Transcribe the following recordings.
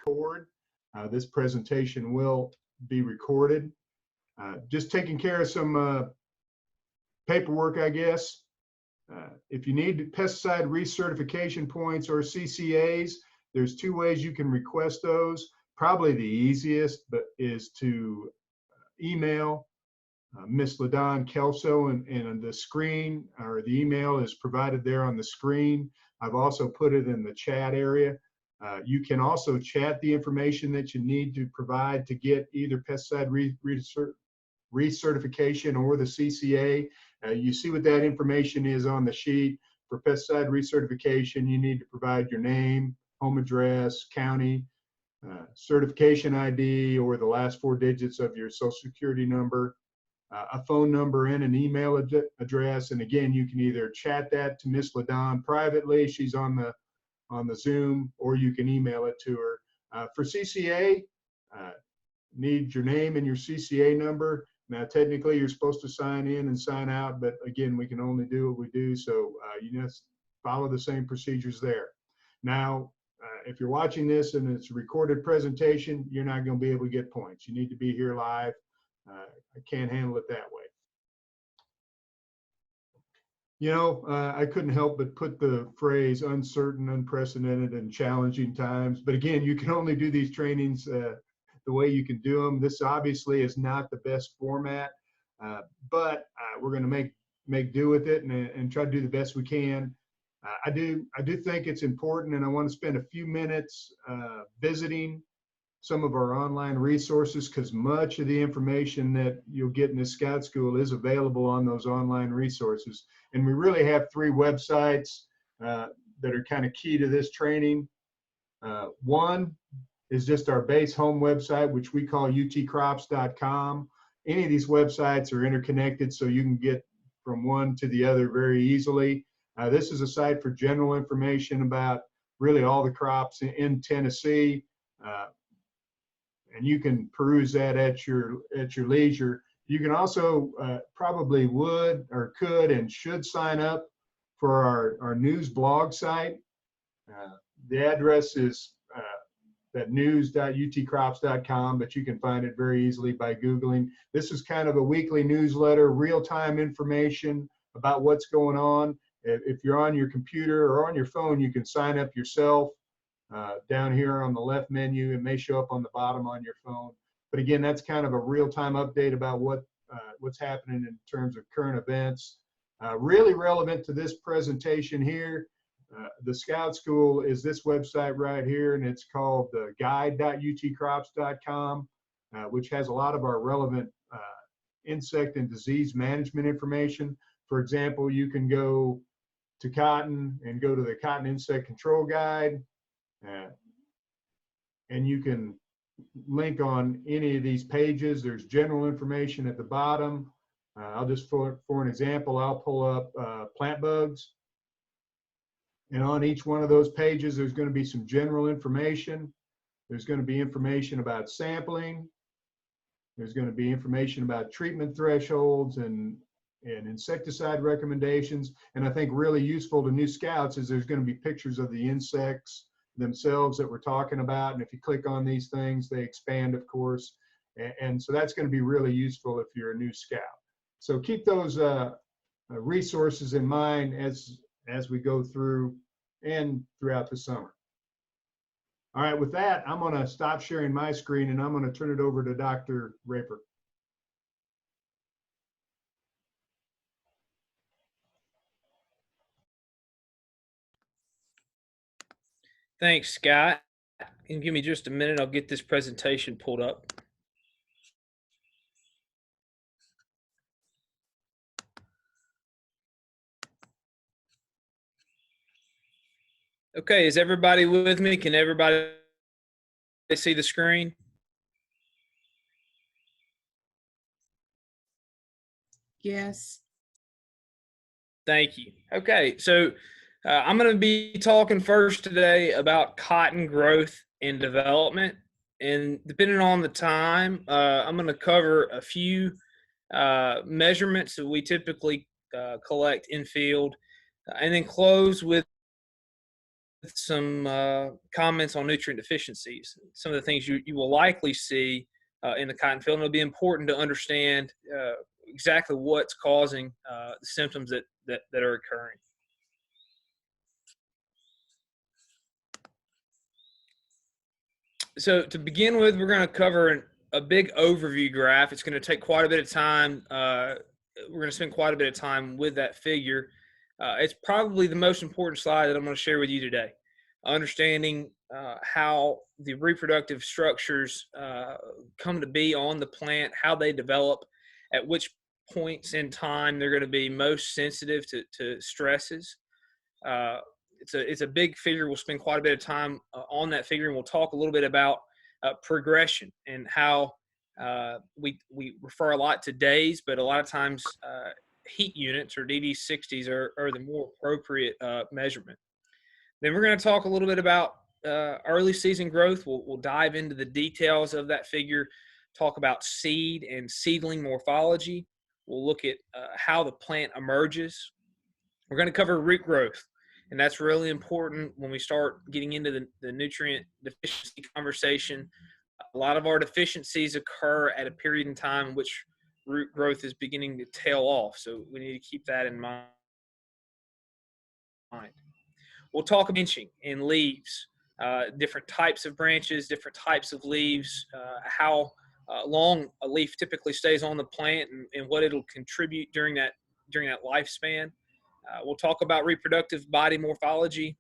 forward. This presentation will be recorded. Just taking care of some paperwork, I guess. If you need pesticide recertification points or CCAs, there's two ways you can request those. Probably the easiest is to email Miss LaDon Kelso, and the screen or the email is provided there on the screen. I've also put it in the chat area. You can also chat the information that you need to provide to get either pesticide recertification or the CCA. You see what that information is on the sheet. For pesticide recertification, you need to provide your name, home address, county, certification ID, or the last 4 digits of your social security number, a phone number, and an email address. And again, you can either chat that to Miss LaDon privately, she's on the Zoom, or you can email it to her. For CCA, need your name and your CCA number. Now, technically, you're supposed to sign in and sign out, but again, we can only do what we do, so you just follow the same procedures there. Now, if you're watching this and it's a recorded presentation, you're not going to be able to get points. You need to be here live. I can't handle it that way. You know, I couldn't help but put the phrase uncertain, unprecedented, and challenging times. But again, you can only do these trainings the way you can do them. This obviously is not the best format, but we're going to make do with it and try to do the best we can. I do think it's important, and I want to spend a few minutes visiting some of our online resources, because much of the information that you'll get in this Scout School is available on those online resources. And we really have 3 websites that are kind of key to this training. One is just our base home website, which we call utcrops.com. Any of these websites are interconnected, so you can get from one to the other very easily. This is a site for general information about really all the crops in Tennessee. And you can peruse that at your leisure. You can also probably would or could and should sign up for our news blog site. The address is that news.utcrops.com, but you can find it very easily by Googling. This is kind of a weekly newsletter, real-time information about what's going on. If you're on your computer or on your phone, you can sign up yourself. Down here on the left menu, it may show up on the bottom on your phone. But again, that's kind of a real-time update about what's happening in terms of current events. Really relevant to this presentation here, the Scout School is this website right here, and it's called guide.utcrops.com, which has a lot of our relevant insect and disease management information. For example, you can go to cotton and go to the Cotton Insect Control Guide. And you can link on any of these pages. There's general information at the bottom. I'll just, for an example, I'll pull up plant bugs. And on each one of those pages, there's going to be some general information. There's going to be information about sampling. There's going to be information about treatment thresholds and insecticide recommendations. And I think really useful to new scouts is there's going to be pictures of the insects themselves that we're talking about. And if you click on these things, they expand, of course. And so that's going to be really useful if you're a new scout. So keep those resources in mind as we go through and throughout the summer. All right, with that, I'm going to stop sharing my screen and I'm going to turn it over to Dr. Raper. Thanks, Scott. And give me just a minute. I'll get this presentation pulled up. Okay, is everybody with me? Can everybody see the screen? Yes. Thank you. Okay, so I'm going to be talking first today about cotton growth and development. And depending on the time, I'm going to cover a few measurements that we typically collect in field, and then close with some comments on nutrient deficiencies. Some of the things you will likely see in the cotton field, and it'll be important to understand exactly what's causing the symptoms that are occurring. So to begin with, we're going to cover a big overview graph. It's going to take quite a bit of time. We're going to spend quite a bit of time with that figure. It's probably the most important slide that I'm going to share with you today. Understanding how the reproductive structures come to be on the plant, how they develop, at which points in time they're going to be most sensitive to stresses. It's a big figure. We'll spend quite a bit of time on that figure, and we'll talk a little bit about progression and how we refer a lot to days, but a lot of times heat units or DD60s are the more appropriate measurement. Then we're going to talk a little bit about early season growth. We'll dive into the details of that figure, talk about seed and seedling morphology. We'll look at how the plant emerges. We're going to cover root growth, and that's really important when we start getting into the nutrient deficiency conversation. A lot of our deficiencies occur at a period in time in which root growth is beginning to tail off, so we need to keep that in mind. We'll talk about branching and leaves, different types of branches, different types of leaves, how long a leaf typically stays on the plant, and what it'll contribute during that lifespan. We'll talk about reproductive body morphology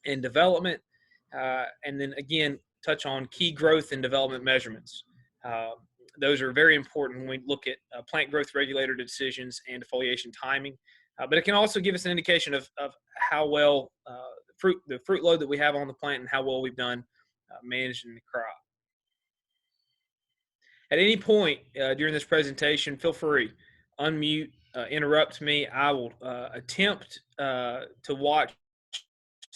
and development, and then again touch on key growth and development measurements. Those are very important when we look at plant growth regulator decisions and defoliation timing. But it can also give us an indication of how well the fruit load that we have on the plant and how well we've done managing the crop. At any point during this presentation, feel free, unmute, interrupt me. I will attempt to watch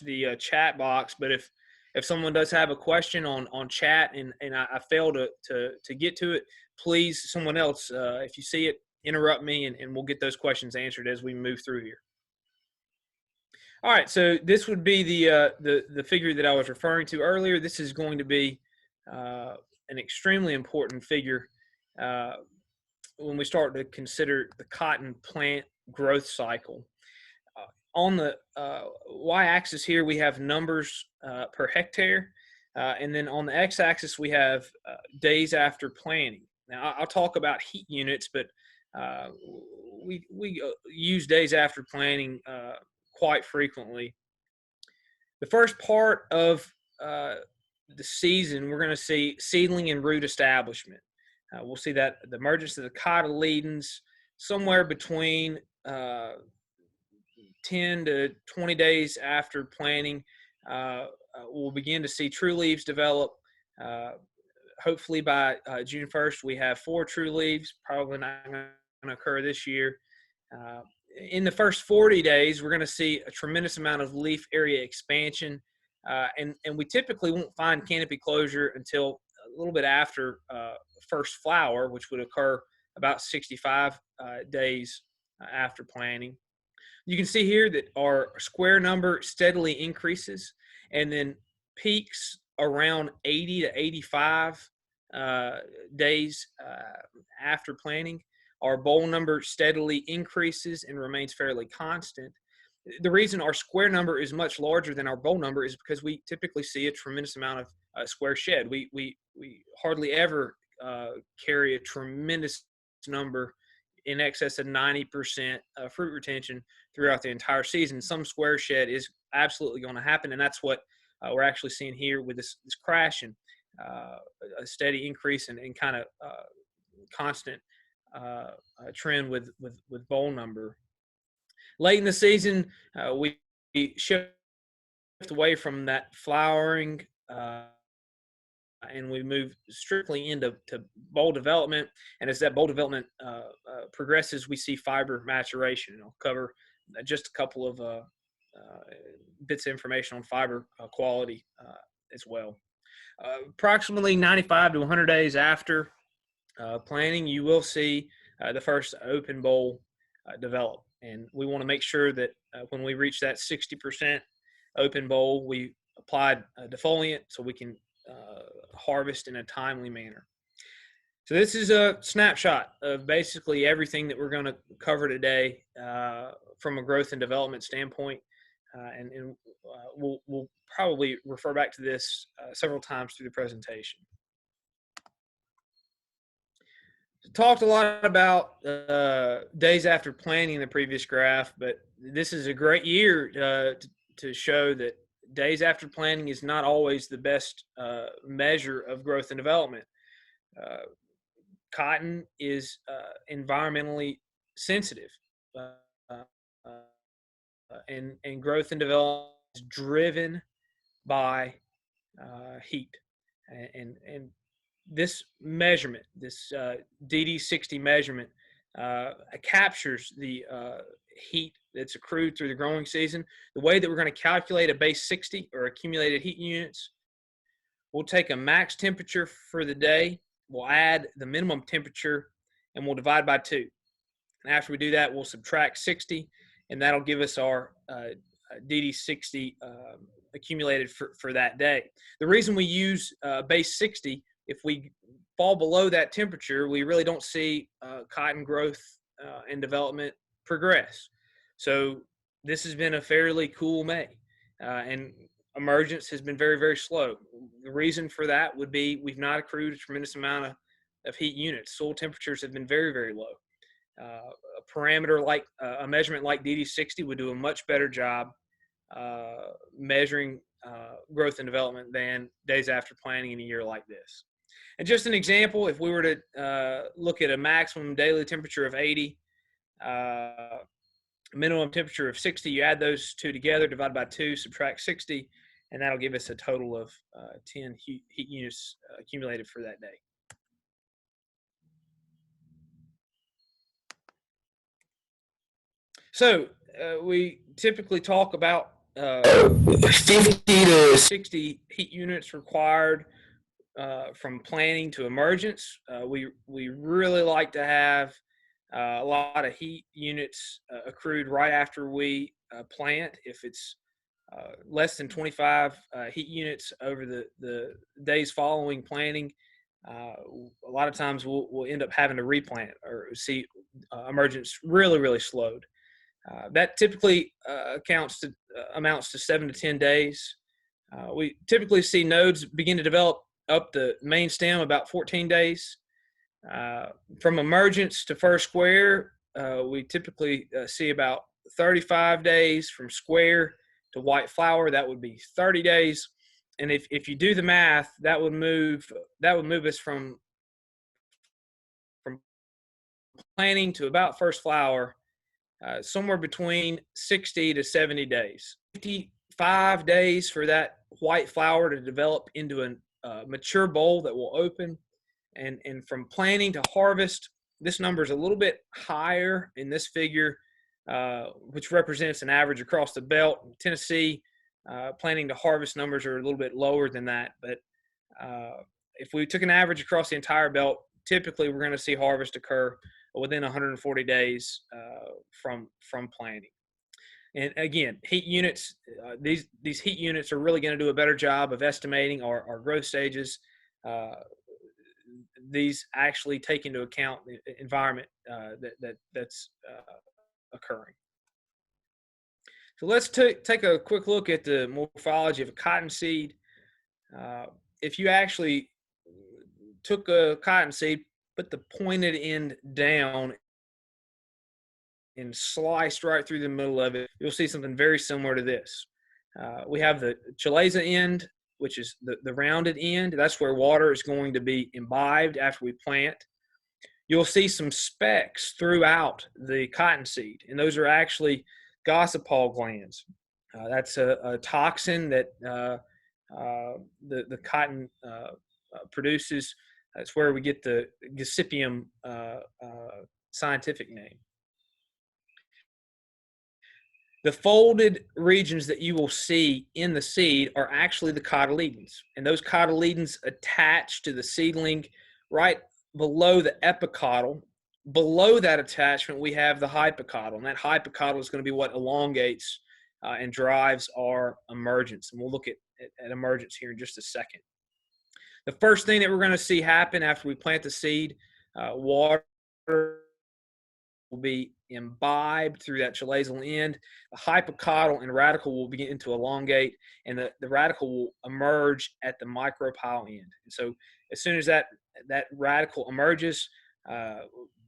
the chat box, but if someone does have a question on chat and I fail to get to it, please, someone else, if you see it, interrupt me and we'll get those questions answered as we move through here. All right, so this would be the figure that I was referring to earlier. This is going to be an extremely important figure when we start to consider the cotton plant growth cycle. On the y-axis here, we have numbers per hectare, and then on the x-axis, we have days after planting. Now, I'll talk about heat units, but we use days after planting quite frequently. The first part of the season, we're going to see seedling and root establishment. We'll see that the emergence of the cotyledons somewhere between 10 to 20 days after planting. We'll begin to see true leaves develop. Hopefully by June 1st, we have 4 true leaves, probably not going to occur this year. In the first 40 days, we're going to see a tremendous amount of leaf area expansion, and we typically won't find canopy closure until a little bit after first flower, which would occur about 65 days after planting. You can see here that our square number steadily increases and then peaks around 80 to 85 days after planting. Our boll number steadily increases and remains fairly constant. The reason our square number is much larger than our boll number is because we typically see a tremendous amount of square shed. We hardly ever carry a tremendous number in excess of 90% fruit retention throughout the entire season. Some square shed is absolutely going to happen, and that's what we're actually seeing here with this crash and a steady increase and kind of constant trend with boll number. Late in the season, we shift away from that flowering and we move strictly into boll development. And as that boll development progresses, we see fiber maturation. And I'll cover just a couple of bits of information on fiber quality as well. Approximately 95 to 100 days after planting, you will see the first open boll develop. And we want to make sure that when we reach that 60% open bowl, we applied a defoliant so we can harvest in a timely manner. So this is a snapshot of basically everything that we're going to cover today from a growth and development standpoint. And we'll probably refer back to this several times through the presentation. Talked a lot about days after planting in the previous graph, but this is a great year to show that days after planting is not always the best measure of growth and development. Cotton is environmentally sensitive, and growth and development is driven by heat. And this measurement, this DD60 measurement, captures the heat that's accrued through the growing season. The way that we're going to calculate a base 60 or accumulated heat units, we'll take a max temperature for the day, we'll add the minimum temperature, and we'll divide by 2. And after we do that, we'll subtract 60, and that'll give us our DD60 accumulated for that day. The reason we use base 60, if we fall below that temperature, we really don't see cotton growth and development progress. So this has been a fairly cool May, and emergence has been very, very slow. The reason for that would be we've not accrued a tremendous amount of heat units. Soil temperatures have been very, very low. A parameter like a measurement like DD60 would do a much better job measuring growth and development than days after planting in a year like this. And just an example, if we were to look at a maximum daily temperature of 80, minimum temperature of 60, you add those two together, divide by 2, subtract 60, and that'll give us a total of 10 heat units accumulated for that day. So we typically talk about 50 to 60 heat units required from planting to emergence. We really like to have a lot of heat units accrued right after we plant. If it's less than 25 heat units over the days following planting, a lot of times we'll end up having to replant or see emergence really, really slowed. That typically amounts to 7 to 10 days. We typically see nodes begin to develop up the main stem about 14 days. From emergence to first square, we typically see about 35 days. From square to white flower, that would be 30 days. And if you do the math, that would move us from planting to about first flower, somewhere between 60 to 70 days. 55 days for that white flower to develop into a mature boll that will open. And from planting to harvest, this number is a little bit higher in this figure, which represents an average across the belt. In Tennessee, planting to harvest numbers are a little bit lower than that. But if we took an average across the entire belt, typically we're going to see harvest occur within 140 days from planting. And again, heat units, these heat units are really going to do a better job of estimating our growth stages. These actually take into account the environment that's occurring. So let's take a quick look at the morphology of a cottonseed. If you actually took a cottonseed, put the pointed end down and sliced right through the middle of it, you'll see something very similar to this. We have the chalaza end, which is the rounded end. That's where water is going to be imbibed after we plant. You'll see some specks throughout the cottonseed, and those are actually gossipal glands. That's a toxin that the cotton produces. That's where we get the gossypium scientific name. The folded regions that you will see in the seed are actually the cotyledons, and those cotyledons attach to the seedling right below the epicotyl. Below that attachment, we have the hypocotyl, and that hypocotyl is going to be what elongates and drives our emergence. And we'll look at emergence here in just a second. The first thing that we're going to see happen after we plant the seed, water will be imbibed through that chalazal end. The hypocotyl and radicle will begin to elongate, and the radicle will emerge at the micropyle end. And so as soon as that radicle emerges,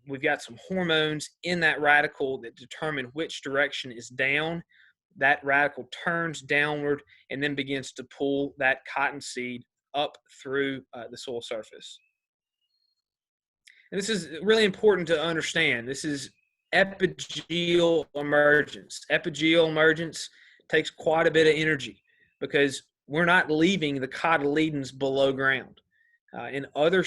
we've got some hormones in that radicle that determine which direction is down. That radicle turns downward and then begins to pull that cotton seed up through the soil surface. And this is really important to understand. This is epigeal emergence. Epigeal emergence takes quite a bit of energy because we're not leaving the cotyledons below ground. In other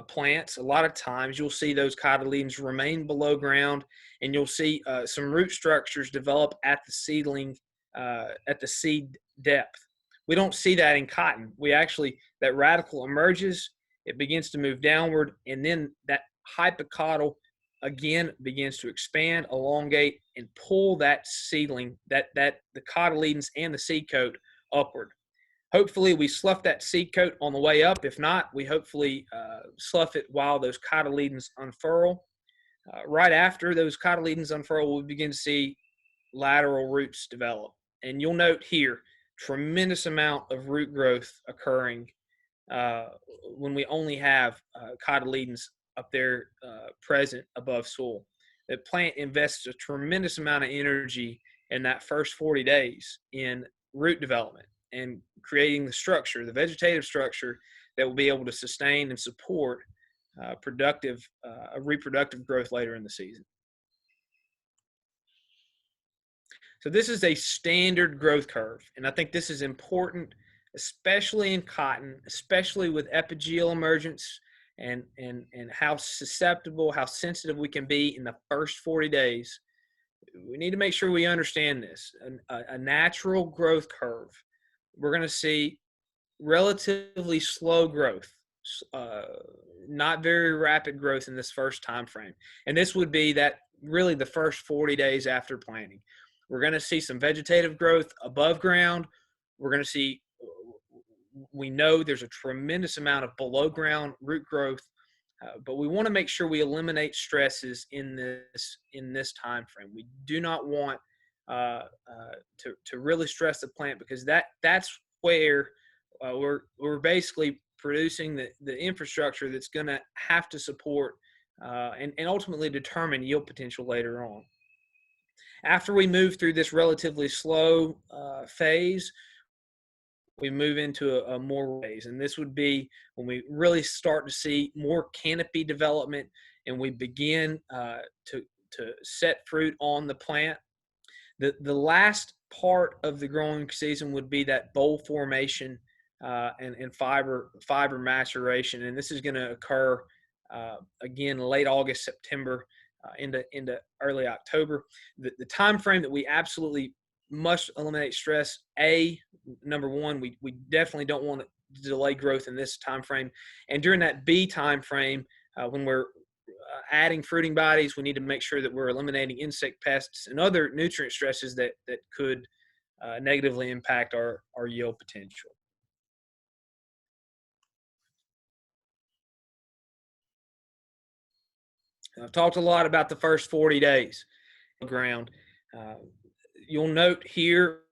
plants, a lot of times you'll see those cotyledons remain below ground, and you'll see some root structures develop at the seedling, at the seed depth. We don't see that in cotton. That radicle emerges, it begins to move downward, and then that hypocotyl again begins to expand, elongate, and pull that seedling, the cotyledons and the seed coat upward. Hopefully we slough that seed coat on the way up. If not, we hopefully slough it while those cotyledons unfurl. Right after those cotyledons unfurl, we'll begin to see lateral roots develop. And you'll note here, tremendous amount of root growth occurring when we only have cotyledons up there present above soil. The plant invests a tremendous amount of energy in that first 40 days in root development and creating the structure, the vegetative structure that will be able to sustain and support reproductive growth later in the season. So this is a standard growth curve, and I think this is important, especially in cotton, especially with epigeal emergence and how susceptible, how sensitive we can be in the first 40 days. We need to make sure we understand this. A natural growth curve, we're going to see relatively slow growth, not very rapid growth in this first time frame. And this would be that really the first 40 days after planting. We're going to see some vegetative growth above ground. We're going to see, we know there's a tremendous amount of below ground root growth, but we want to make sure we eliminate stresses in this time frame. We do not want to really stress the plant, because that's where we're basically producing the infrastructure that's going to have to support and ultimately determine yield potential later on. After we move through this relatively slow phase, we move into a more phase, and this would be when we really start to see more canopy development and we begin to set fruit on the plant. The last part of the growing season would be that boll formation and fiber maturation, and this is going to occur again late August, September, into early October. The time frame that we absolutely must eliminate stress. Number one, we definitely don't want to delay growth in this time frame. And during that B time frame, when we're adding fruiting bodies, we need to make sure that we're eliminating insect pests and other nutrient stresses that could negatively impact our yield potential. I've talked a lot about the first 40 days ground. You'll note here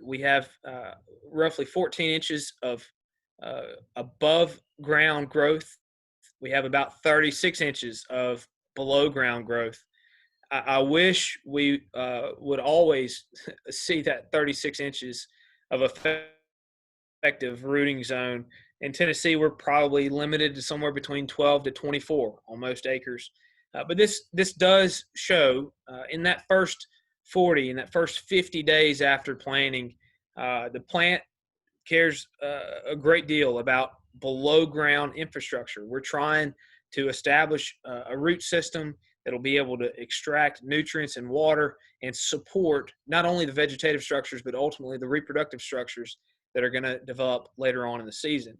we have roughly 14 inches of above ground growth. We have about 36 inches of below ground growth. I wish we would always see that 36 inches of effective rooting zone. In Tennessee, we're probably limited to somewhere between 12 to 24 on most acres. But this does show in that first 40, in that first 50 days after planting, the plant cares a great deal about below ground infrastructure. We're trying to establish a root system that'll be able to extract nutrients and water and support not only the vegetative structures, but ultimately the reproductive structures that are going to develop later on in the season.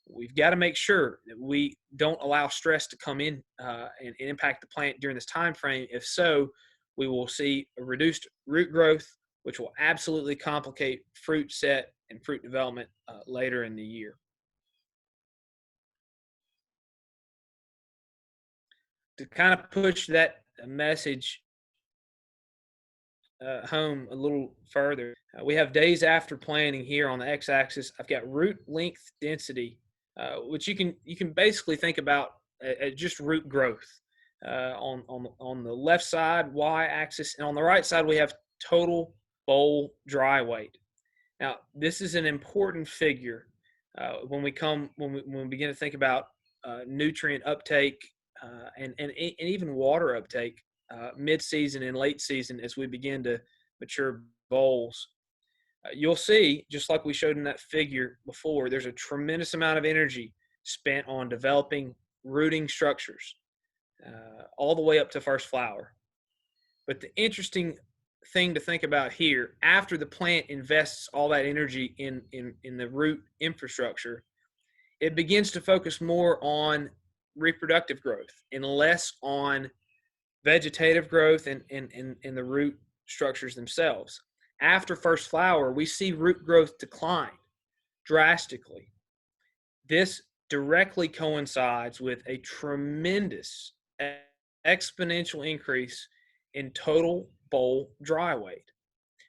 We've got to make sure that we don't allow stress to come in and impact the plant during this time frame. If so, we will see a reduced root growth, which will absolutely complicate fruit set and fruit development later in the year. To kind of push that message home a little further, we have days after planting here on the x-axis. I've got root length density, which you can basically think about as just root growth. On the left side, y-axis, and on the right side we have total boll dry weight. Now, this is an important figure when we begin to think about nutrient uptake and even water uptake mid-season and late season as we begin to mature bolls. You'll see, just like we showed in that figure before, there's a tremendous amount of energy spent on developing rooting structures all the way up to first flower. But the interesting thing to think about here, after the plant invests all that energy in the root infrastructure, it begins to focus more on reproductive growth and less on vegetative growth and the root structures themselves. After first flower, we see root growth decline drastically. This directly coincides with a tremendous exponential increase in total boll dry weight.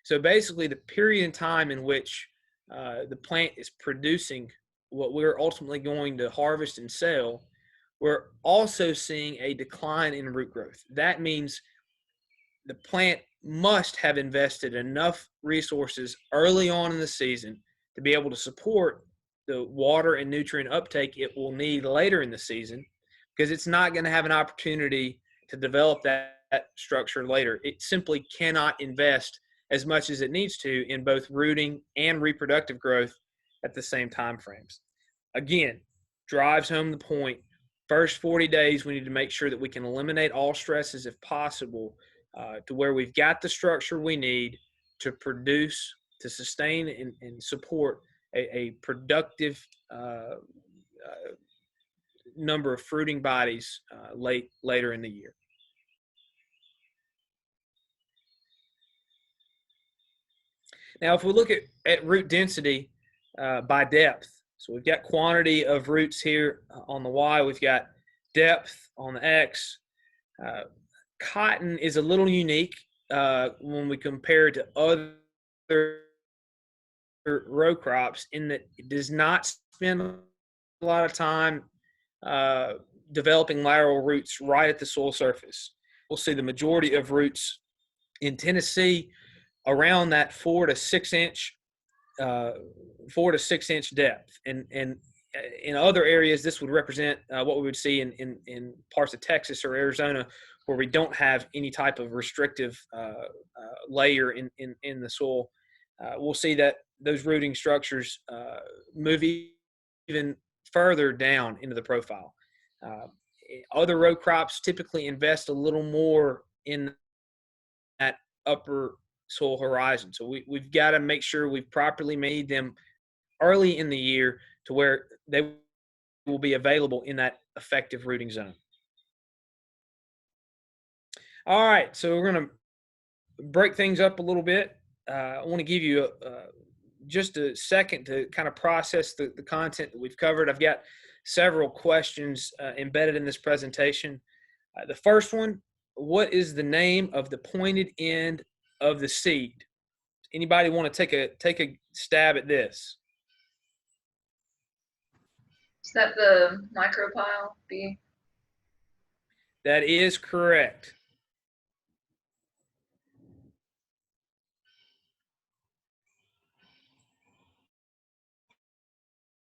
So basically, the period in time in which the plant is producing what we're ultimately going to harvest and sell, we're also seeing a decline in root growth. That means the plant must have invested enough resources early on in the season to be able to support the water and nutrient uptake it will need later in the season, because it's not going to have an opportunity to develop that structure later. It simply cannot invest as much as it needs to in both rooting and reproductive growth at the same time frames. Again, drives home the point. First 40 days, we need to make sure that we can eliminate all stresses if possible to where we've got the structure we need to produce, to sustain and support a productive number of fruiting bodies later in the year. Now, if we look at root density by depth, so we've got quantity of roots here on the Y, we've got depth on the X. Cotton is a little unique when we compare it to other row crops in that it does not spend a lot of time developing lateral roots right at the soil surface. We'll see the majority of roots in Tennessee around that 4 to 6 inch depth, and in other areas this would represent what we would see in parts of Texas or Arizona where we don't have any type of restrictive layer in the soil. We'll see that those rooting structures move even further down into the profile. Other row crops typically invest a little more in that upper soil horizon. So we've got to make sure we've properly made them early in the year to where they will be available in that effective rooting zone. All right, so we're going to break things up a little bit. I want to give you just a second to kind of process the content that we've covered. I've got several questions embedded in this presentation. The first one, what is the name of the pointed end of the seed? Anybody want to take a stab at this? Is that the micropyle B? That is correct.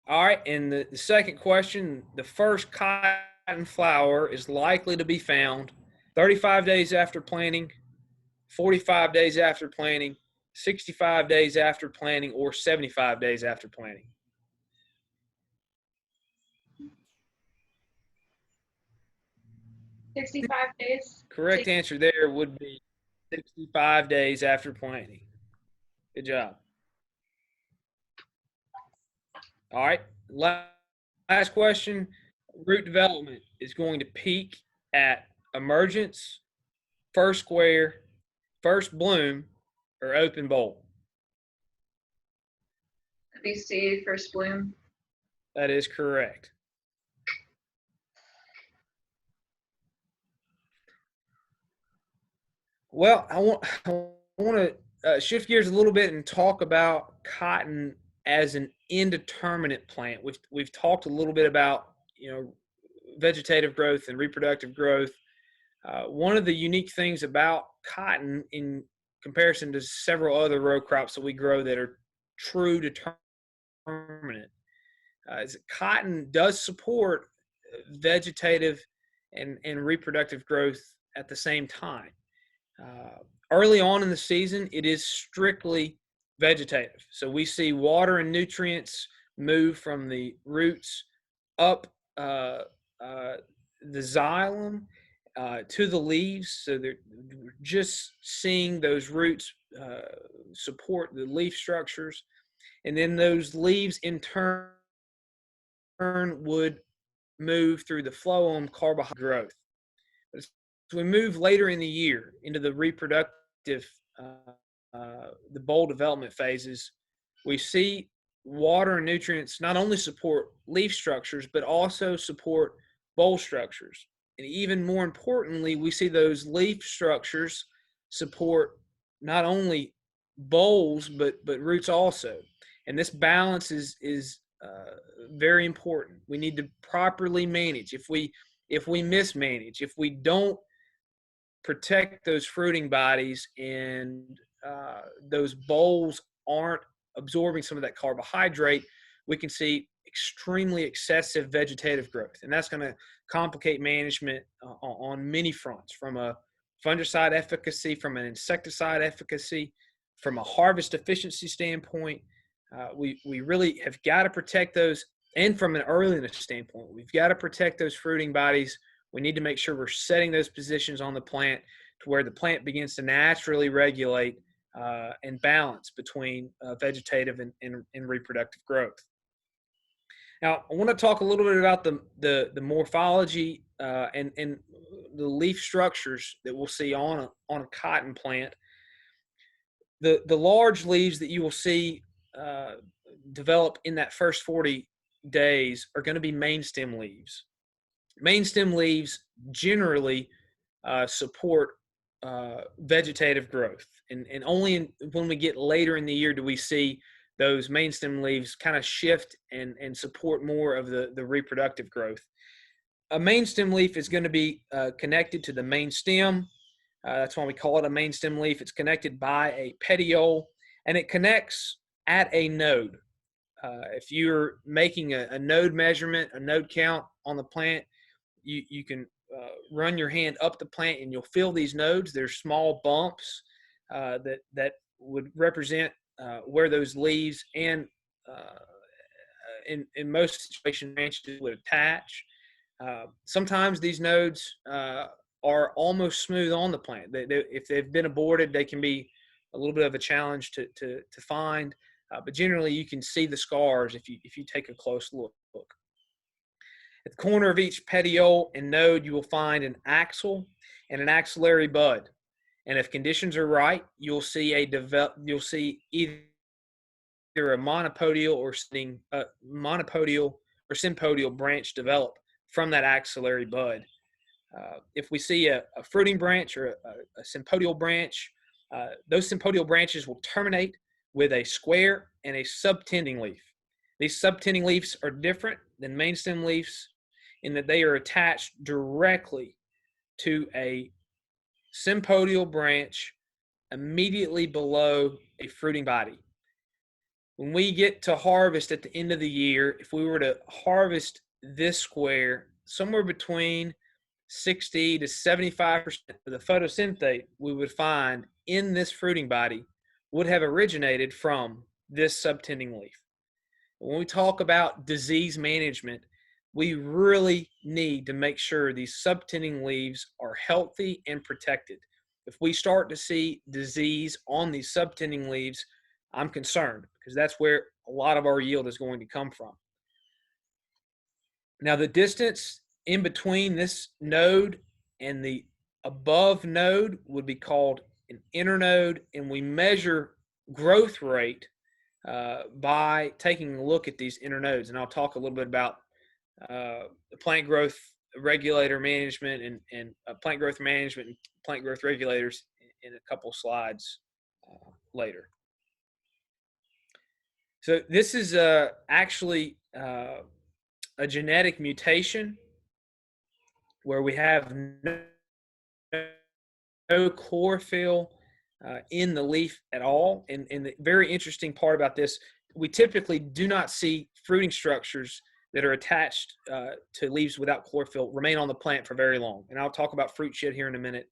All right, and the second question, the first cotton flower is likely to be found 35 days after planting, 45 days after planting, 65 days after planting, or 75 days after planting. 65 days. Correct answer there would be 65 days after planting. Good job. All right, last question. Root development is going to peak at emergence, first square, first bloom, or open boll? BC, first bloom. That is correct. Well, I want to shift gears a little bit and talk about cotton as an indeterminate plant. We've talked a little bit about vegetative growth and reproductive growth. One of the unique things about cotton, in comparison to several other row crops that we grow that are true determinate, is that cotton does support vegetative and reproductive growth at the same time. Early on in the season, it is strictly vegetative. So we see water and nutrients move from the roots up the xylem to the leaves. So they're just seeing those roots support the leaf structures. And then those leaves in turn would move through the phloem carbohydrate growth. As we move later in the year into the reproductive, the boll development phases, we see water and nutrients not only support leaf structures, but also support boll structures. And even more importantly, we see those leaf structures support not only bolls, but roots also. And this balance is very important. We need to properly manage. If we mismanage, if we don't protect those fruiting bodies and those bolls aren't absorbing some of that carbohydrate, we can see extremely excessive vegetative growth. And that's going to complicate management on many fronts, from a fungicide efficacy, from an insecticide efficacy, from a harvest efficiency standpoint. We really have got to protect those. And from an earliness standpoint, we've got to protect those fruiting bodies. We need to make sure we're setting those positions on the plant to where the plant begins to naturally regulate and balance between vegetative and reproductive growth. Now, I want to talk a little bit about the morphology and the leaf structures that we'll see on a cotton plant. The large leaves that you will see develop in that first 40 days are going to be main stem leaves. Main stem leaves generally support vegetative growth, and only when we get later in the year do we see those main stem leaves kind of shift and support more of the reproductive growth. A main stem leaf is going to be connected to the main stem. That's why we call it a main stem leaf. It's connected by a petiole, and it connects at a node. If you're making a node measurement, a node count on the plant, you can run your hand up the plant and you'll feel these nodes. They're small bumps that would represent where those leaves and in most situations branches would attach. Sometimes these nodes are almost smooth on the plant. If they've been aborted, they can be a little bit of a challenge to find. But generally, you can see the scars if you take a close look. At the corner of each petiole and node, you will find an axil and an axillary bud. And if conditions are right, you'll see either a monopodial or sympodial branch develop from that axillary bud. If we see a fruiting branch or a sympodial branch, those sympodial branches will terminate with a square and a subtending leaf. These subtending leaves are different than main stem leaves in that they are attached directly to a sympodial branch immediately below a fruiting body. When we get to harvest at the end of the year, if we were to harvest this square, somewhere between 60 to 75% of the photosynthate we would find in this fruiting body would have originated from this subtending leaf. When we talk about disease management, we really need to make sure these subtending leaves are healthy and protected. If we start to see disease on these subtending leaves, I'm concerned because that's where a lot of our yield is going to come from. Now, the distance in between this node and the above node would be called an internode, and we measure growth rate by taking a look at these internodes. And I'll talk a little bit about plant growth regulator management and plant growth management and plant growth regulators in a couple slides later. So this is actually a genetic mutation where we have no chlorophyll in the leaf at all. And the very interesting part about this, we typically do not see fruiting structures that are attached to leaves without chlorophyll remain on the plant for very long. And I'll talk about fruit shed here in a minute.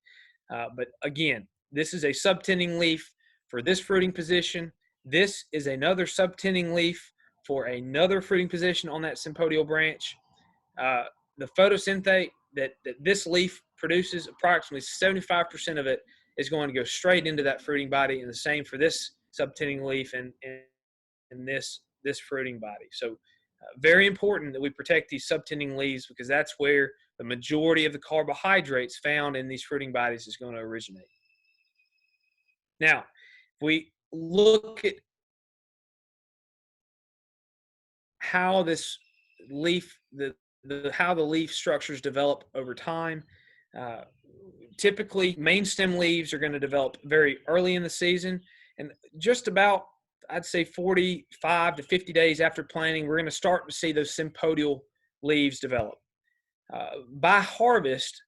But again, this is a subtending leaf for this fruiting position. This is another subtending leaf for another fruiting position on that sympodial branch. The photosynthate that this leaf produces, approximately 75% of it is going to go straight into that fruiting body, and the same for this subtending leaf and this fruiting body. So very important that we protect these subtending leaves, because that's where the majority of the carbohydrates found in these fruiting bodies is going to originate. Now, if we look at how this leaf, how the leaf structures develop over time, typically main stem leaves are going to develop very early in the season, and just about, I'd say 45 to 50 days after planting, we're going to start to see those sympodial leaves develop. By harvest,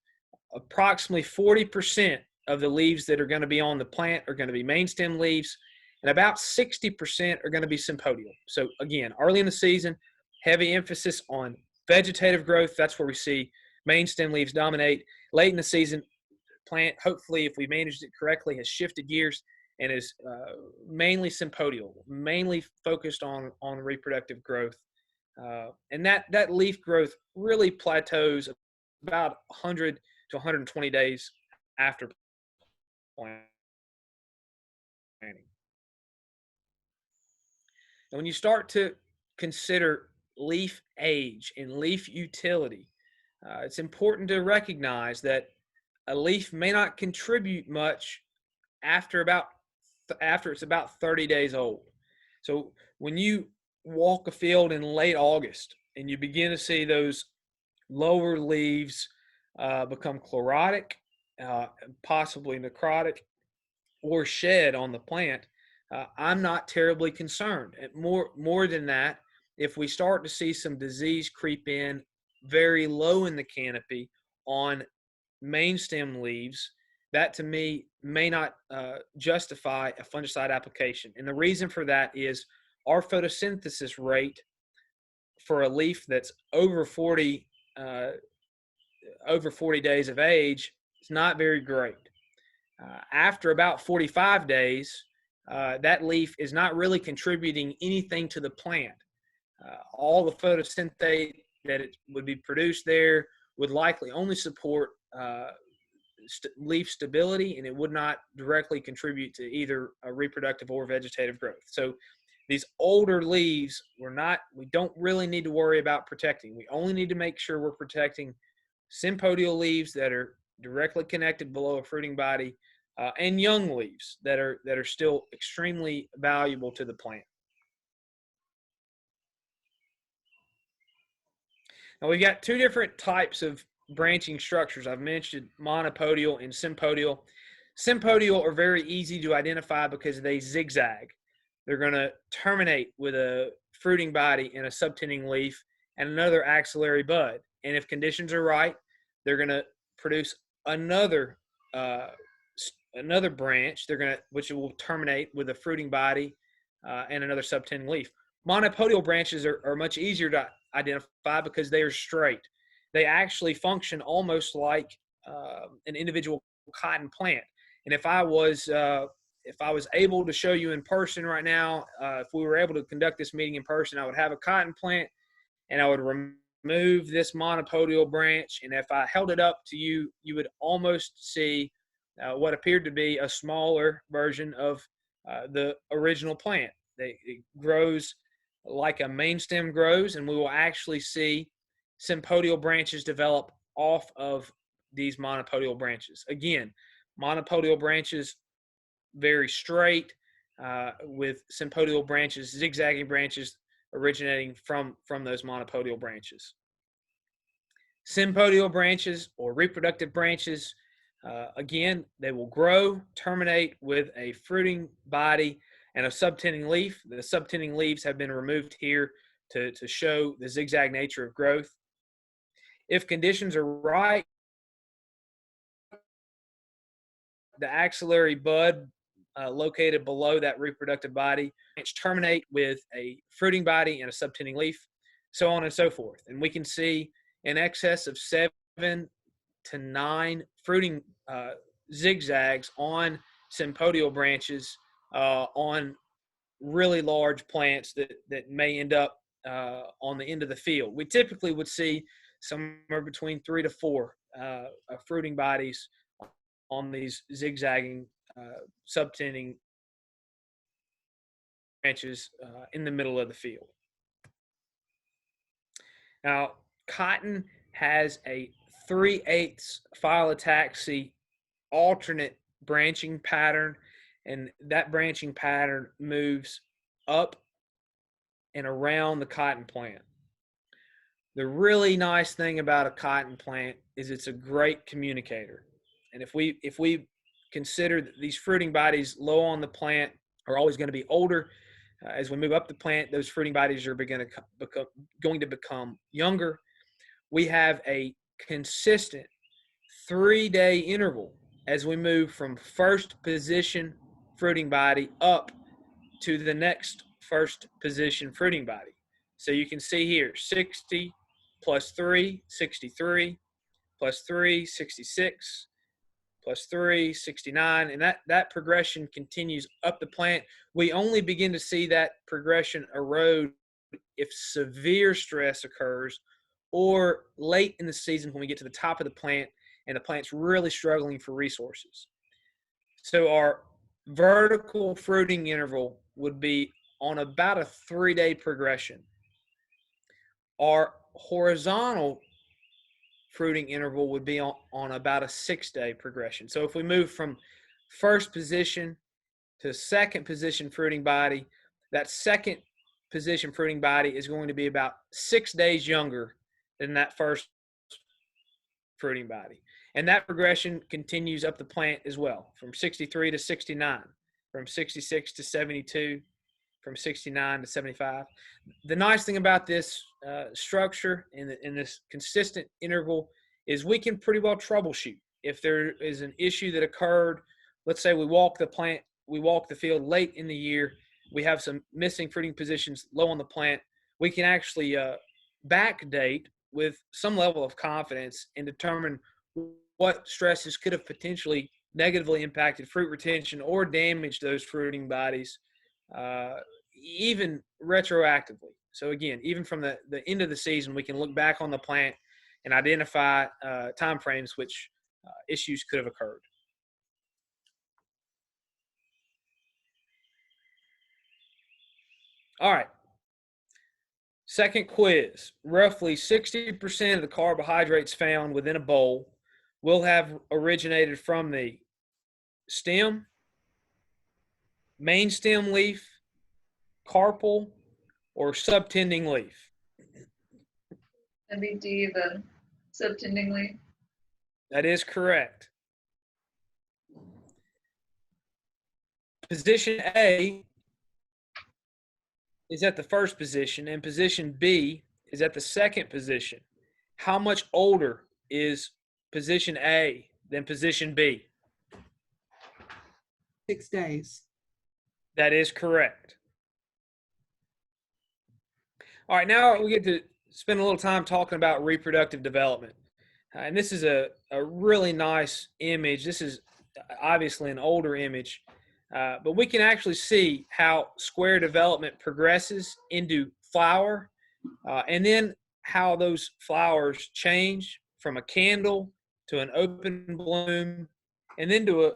approximately 40% of the leaves that are going to be on the plant are going to be main stem leaves, and about 60% are going to be sympodial. So again, early in the season, heavy emphasis on vegetative growth. That's where we see main stem leaves dominate. Late in the season, plant, hopefully, if we managed it correctly, has shifted gears and is mainly sympodial, mainly focused on reproductive growth. And that leaf growth really plateaus about 100 to 120 days after planting. And when you start to consider leaf age and leaf utility, it's important to recognize that a leaf may not contribute much after it's about 30 days old. So when you walk a field in late August and you begin to see those lower leaves become chlorotic, possibly necrotic, or shed on the plant, I'm not terribly concerned. And more than that, if we start to see some disease creep in very low in the canopy on main stem leaves, that to me may not justify a fungicide application. And the reason for that is our photosynthesis rate for a leaf that's over 40 days of age is not very great. After about 45 days, that leaf is not really contributing anything to the plant. All the photosynthate that it would be produced there would likely only support leaf stability, and it would not directly contribute to either a reproductive or vegetative growth. So these older leaves, we don't really need to worry about protecting. We only need to make sure we're protecting sympodial leaves that are directly connected below a fruiting body, and young leaves that are still extremely valuable to the plant. Now we've got two different types of branching structures. I've mentioned monopodial and sympodial. Sympodial are very easy to identify because they zigzag. They're going to terminate with a fruiting body and a subtending leaf and another axillary bud. And if conditions are right, they're going to produce another branch. Which will terminate with a fruiting body and another subtending leaf. Monopodial branches are much easier to identify because they are straight. They actually function almost like an individual cotton plant. And if I was able to show you in person right now, if we were able to conduct this meeting in person, I would have a cotton plant and I would remove this monopodial branch. And if I held it up to you, you would almost see what appeared to be a smaller version of the original plant. It grows like a main stem grows, and we will actually see sympodial branches develop off of these monopodial branches. Again, monopodial branches very straight with sympodial branches, zigzagging branches originating from those monopodial branches. Sympodial branches or reproductive branches, again, they will grow, terminate with a fruiting body and a subtending leaf. The subtending leaves have been removed here to show the zigzag nature of growth. If conditions are right, the axillary bud located below that reproductive body terminate with a fruiting body and a subtending leaf, so on and so forth. And we can see in excess of 7 to 9 fruiting zigzags on sympodial branches on really large plants that may end up on the end of the field. We typically would see somewhere between 3 to 4 fruiting bodies on these zigzagging, subtending branches in the middle of the field. Now, cotton has a 3/8 phyllotaxy alternate branching pattern, and that branching pattern moves up and around the cotton plant. The really nice thing about a cotton plant is it's a great communicator. And if we consider that these fruiting bodies low on the plant are always going to be older, as we move up the plant, those fruiting bodies are going to become younger. We have a consistent 3-day interval as we move from first position fruiting body up to the next first position fruiting body. So you can see here 60 plus 3, 63, plus 3, 66, plus 3, 69, and that progression continues up the plant. We only begin to see that progression erode if severe stress occurs or late in the season when we get to the top of the plant and the plant's really struggling for resources. So our vertical fruiting interval would be on about a 3-day progression. Our horizontal fruiting interval would be on about a 6-day progression. So if we move from first position to second position fruiting body, that second position fruiting body is going to be about 6 days younger than that first fruiting body. And that progression continues up the plant as well, from 63 to 69, from 66 to 72, from 69 to 75. The nice thing about this structure in this consistent interval is we can pretty well troubleshoot. If there is an issue that occurred, let's say we walk the field late in the year, we have some missing fruiting positions low on the plant, we can actually backdate with some level of confidence and determine what stresses could have potentially negatively impacted fruit retention or damaged those fruiting bodies, even retroactively. So again, even from the end of the season, we can look back on the plant and identify time frames which issues could have occurred. All right. Second quiz. Roughly 60% of the carbohydrates found within a bowl will have originated from the stem, main stem leaf, carpel, or subtending leaf. That'd be D, the subtending leaf. That is correct. Position A is at the first position, and position B is at the second position. How much older is position A than position B? 6 days. That is correct. All right, now we get to spend a little time talking about reproductive development. And this is a really nice image. This is obviously an older image, but we can actually see how square development progresses into flower, and then how those flowers change from a candle to an open bloom, and then to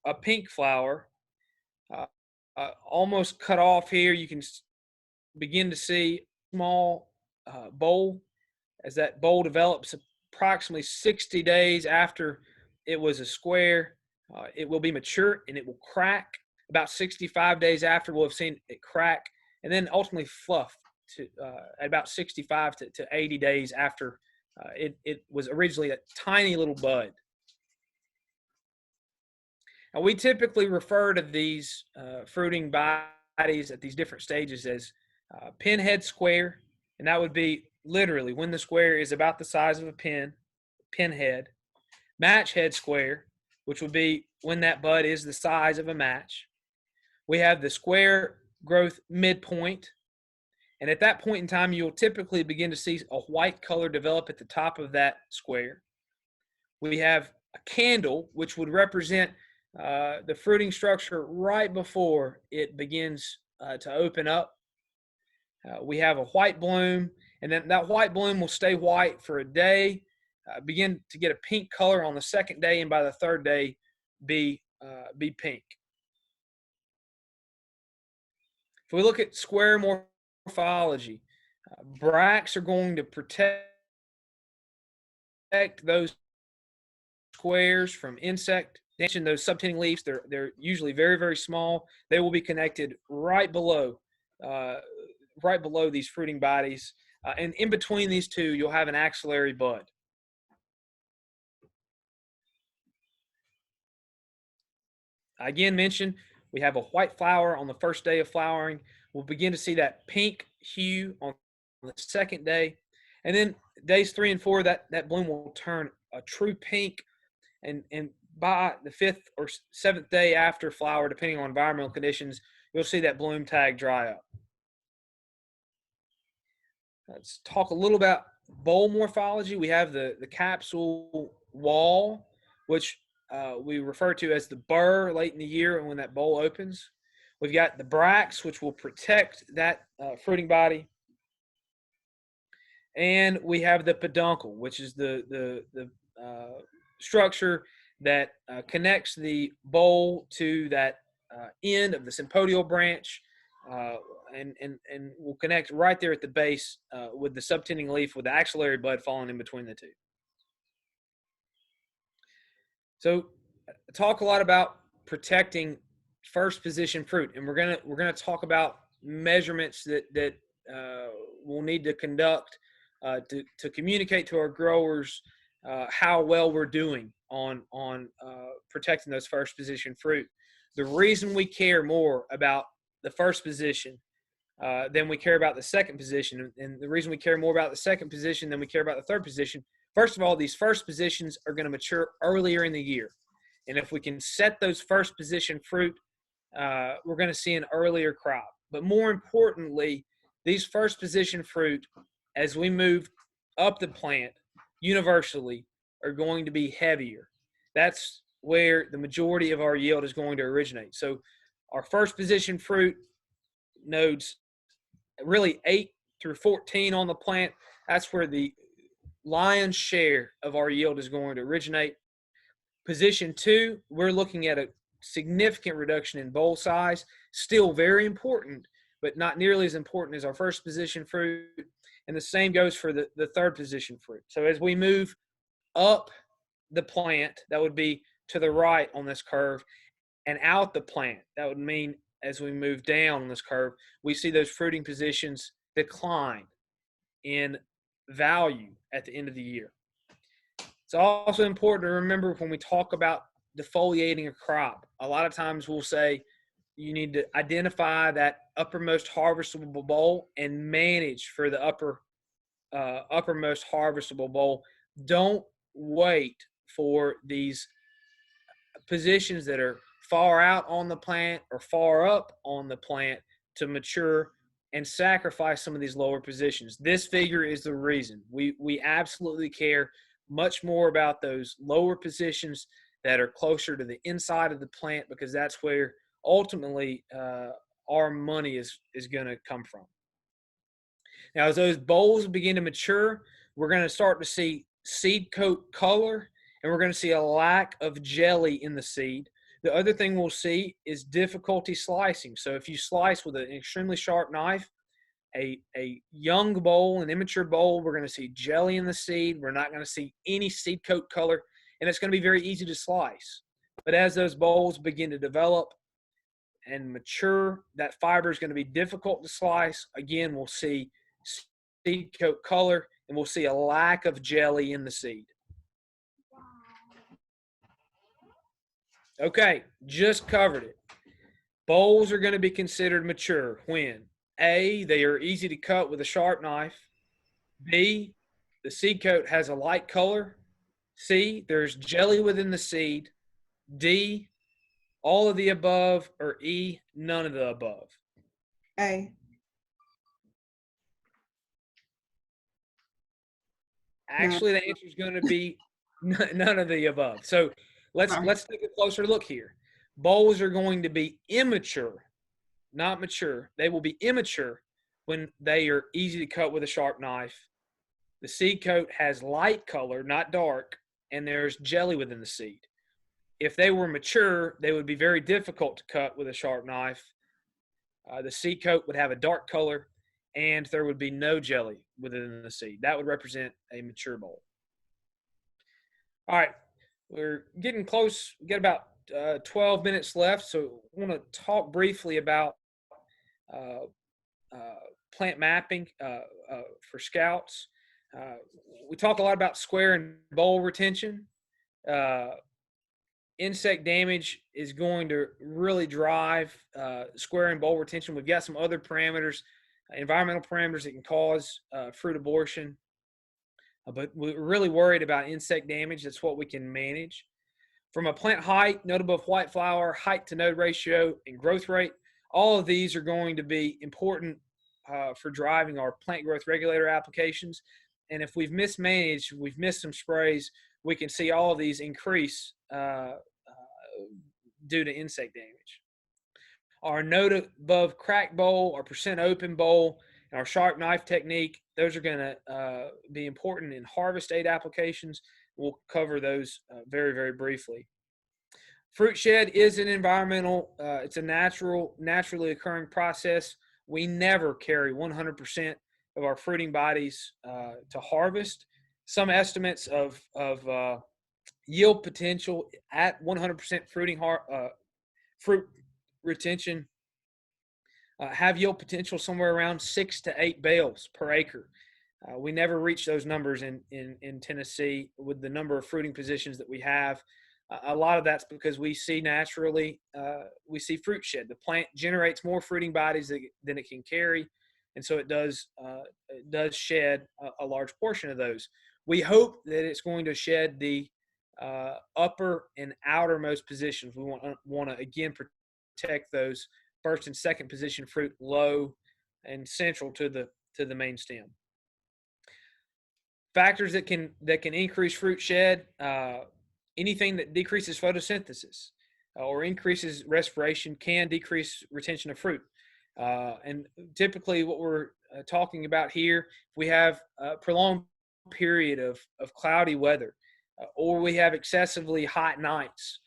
a pink flower. Almost cut off here, you can begin to see small bowl as that bowl develops approximately 60 days after it was a square. It will be mature and it will crack. About 65 days after, we'll have seen it crack and then ultimately fluff to at about 65 to 80 days after it was originally a tiny little bud. Now, we typically refer to these fruiting bodies at these different stages as pinhead square, and that would be literally when the square is about the size of a pinhead. Match head square, which would be when that bud is the size of a match. We have the square growth midpoint, and at that point in time, you'll typically begin to see a white color develop at the top of that square. We have a candle, which would represent the fruiting structure right before it begins to open up. We have a white bloom, and then that white bloom will stay white for a day, begin to get a pink color on the second day, and by the third day, be pink. If we look at square morphology, bracts are going to protect those squares from insect. Mention those subtending leaves. They're usually very, very small. They will be connected right below these fruiting bodies, and in between these two, you'll have an axillary bud. I again mentioned we have a white flower on the first day of flowering. We'll begin to see that pink hue on the second day, and then days 3 and 4, that bloom will turn a true pink, and by the 5th or 7th day after flower, depending on environmental conditions, you'll see that bloom tag dry up. Let's talk a little about bowl morphology. We have the capsule wall, which we refer to as the burr late in the year and when that bowl opens. We've got the bracts, which will protect that fruiting body. And we have the peduncle, which is the structure that connects the bowl to that end of the sympodial branch, and will connect right there at the base with the subtending leaf with the axillary bud falling in between the two. So talk a lot about protecting first position fruit, and we're gonna talk about measurements that we'll need to conduct to communicate to our growers how well we're doing on protecting those first position fruit. The reason we care more about the first position than we care about the second position, and the reason we care more about the second position than we care about the third position, first of all, these first positions are going to mature earlier in the year. And if we can set those first position fruit, we're going to see an earlier crop. But more importantly, these first position fruit, as we move up the plant universally, are going to be heavier. That's where the majority of our yield is going to originate. So our first position fruit nodes, really 8 through 14 on the plant, that's where the lion's share of our yield is going to originate. Position 2, we're looking at a significant reduction in bowl size, still very important, but not nearly as important as our first position fruit. And the same goes for the third position fruit. So as we move up the plant, that would be to the right on this curve, and out the plant, that would mean as we move down on this curve, we see those fruiting positions decline in value at the end of the year. It's also important to remember when we talk about defoliating a crop, a lot of times we'll say you need to identify that uppermost harvestable bowl and manage for the uppermost harvestable bowl. Don't wait for these positions that are far out on the plant or far up on the plant to mature and sacrifice some of these lower positions. This figure is the reason. We absolutely care much more about those lower positions that are closer to the inside of the plant, because that's where ultimately our money is going to come from. Now, as those bowls begin to mature, we're going to start to see seed coat color, and we're going to see a lack of jelly in the seed. The other thing we'll see is difficulty slicing. So if you slice with an extremely sharp knife, a young bowl, an immature bowl, we're going to see jelly in the seed. We're not going to see any seed coat color, and it's going to be very easy to slice. But as those bolls begin to develop and mature, that fiber is going to be difficult to slice. Again, we'll see seed coat color, and we'll see a lack of jelly in the seed. Okay, just covered it. Bolls are going to be considered mature when A, they are easy to cut with a sharp knife. B, the seed coat has a light color. C, there's jelly within the seed. D, all of the above. Or E, none of the above. A. Actually, the answer is going to be none of the above. So let's take a closer look here. Bolls are going to be immature, not mature. They will be immature when they are easy to cut with a sharp knife. The seed coat has light color, not dark, and there's jelly within the seed. If they were mature, they would be very difficult to cut with a sharp knife. The seed coat would have a dark color, and there would be no jelly within the seed. That would represent a mature boll. All right, we're getting close. We got about 12 minutes left, so I want to talk briefly about plant mapping for scouts. We talk a lot about square and boll retention. Insect damage is going to really drive square and boll retention. We've got some other parameters, environmental parameters that can cause fruit abortion, but we're really worried about insect damage. That's what we can manage. From a plant height, node above white flower, height to node ratio, and growth rate, all of these are going to be important for driving our plant growth regulator applications. And if we've mismanaged, we've missed some sprays, we can see all of these increase due to insect damage. Our node above crack boll, our percent open boll, and our sharp knife technique, those are going to be important in harvest aid applications. We'll cover those very, very briefly. Fruit shed is an environmental, it's a naturally occurring process. We never carry 100% of our fruiting bodies to harvest. Some estimates of yield potential at 100% fruit retention have yield potential somewhere around 6 to 8 bales per acre. We never reach those numbers in Tennessee with the number of fruiting positions that we have. A lot of that's because we see naturally, we see fruit shed. The plant generates more fruiting bodies than it can carry, and so it does shed a large portion of those. We hope that it's going to shed the upper and outermost positions. We want to again protect those first and second position fruit low and central to the main stem. Factors that can increase fruit shed: anything that decreases photosynthesis or increases respiration can decrease retention of fruit. And typically, what we're talking about here, we have a prolonged period of cloudy weather, or we have excessively hot nights,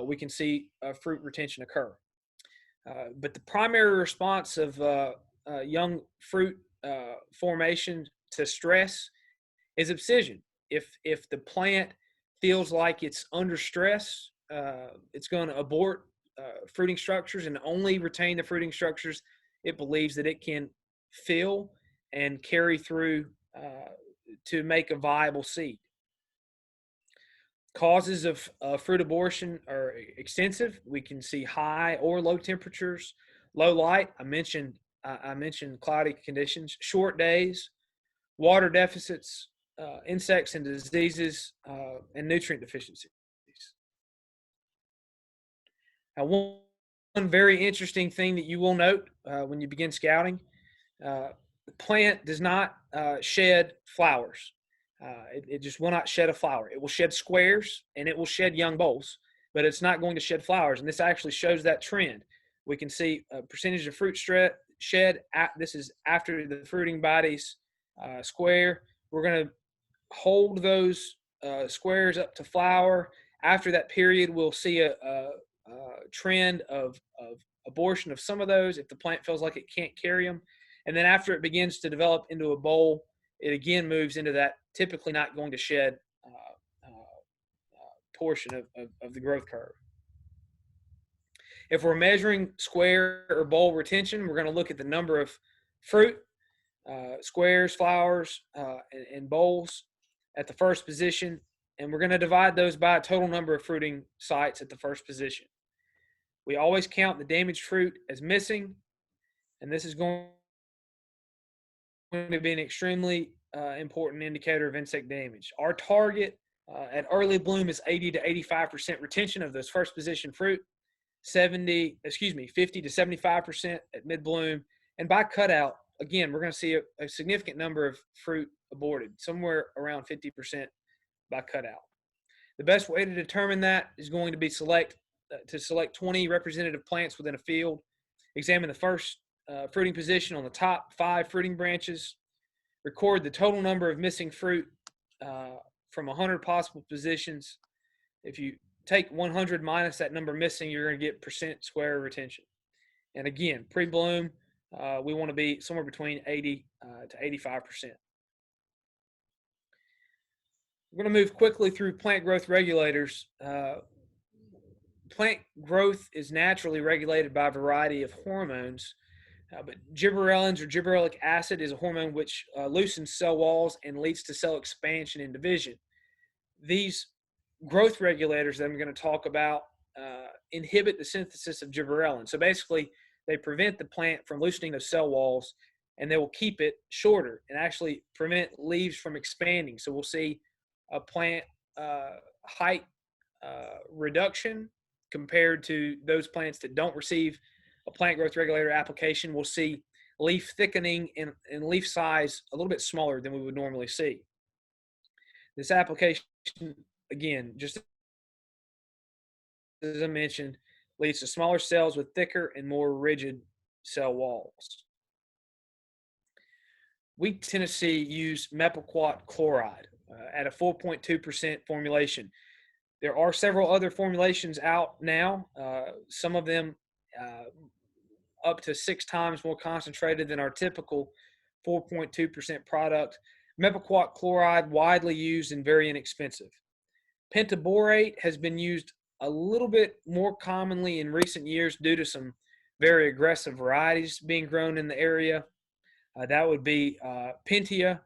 we can see fruit retention occur. But the primary response of young fruit formation to stress is abscission. If the plant feels like it's under stress, it's going to abort fruiting structures and only retain the fruiting structures it believes that it can fill and carry through to make a viable seed. Causes of fruit abortion are extensive. We can see high or low temperatures, low light. I mentioned cloudy conditions, short days, water deficits, insects and diseases, and nutrient deficiencies. Now, one very interesting thing that you will note when you begin scouting, the plant does not shed flowers. It just will not shed a flower. It will shed squares and it will shed young bolls, but it's not going to shed flowers. And this actually shows that trend. We can see a percentage of fruit shed. This is after the fruiting bodies square. We're going to hold those squares up to flower. After that period, we'll see a trend of abortion of some of those if the plant feels like it can't carry them. And then after it begins to develop into a boll, it again moves into that typically not going to shed portion of the growth curve. If we're measuring square or bowl retention, we're going to look at the number of fruit, squares, flowers, and bowls at the first position, and we're going to divide those by a total number of fruiting sites at the first position. We always count the damaged fruit as missing, and this is going to be an extremely important indicator of insect damage. Our target at early bloom is 80 to 85% retention of those first position fruit, 50 to 75% at mid bloom, and by cutout, again, we're going to see a significant number of fruit aborted, somewhere around 50% by cutout. The best way to determine that is going to be select 20 representative plants within a field, examine the first fruiting position on the top 5 fruiting branches, record the total number of missing fruit from 100 possible positions. If you take 100 minus that number missing, you're going to get percent square retention. And again, pre-bloom, we want to be somewhere between 80 to 85%. We're going to move quickly through plant growth regulators. Plant growth is naturally regulated by a variety of hormones, but gibberellins or gibberellic acid is a hormone which loosens cell walls and leads to cell expansion and division. These growth regulators that I'm going to talk about inhibit the synthesis of gibberellin. So basically, they prevent the plant from loosening those cell walls, and they will keep it shorter and actually prevent leaves from expanding. So we'll see a plant height reduction compared to those plants that don't receive a plant growth regulator application. We'll see leaf thickening and leaf size a little bit smaller than we would normally see. This application, again, just as I mentioned, leads to smaller cells with thicker and more rigid cell walls. We Tennessee use mepiquat chloride at a 4.2% formulation. There are several other formulations out now, some of them up to 6 times more concentrated than our typical 4.2% product. Mepiquat chloride, widely used and very inexpensive. Pentaborate has been used a little bit more commonly in recent years due to some very aggressive varieties being grown in the area. That would be Pentia.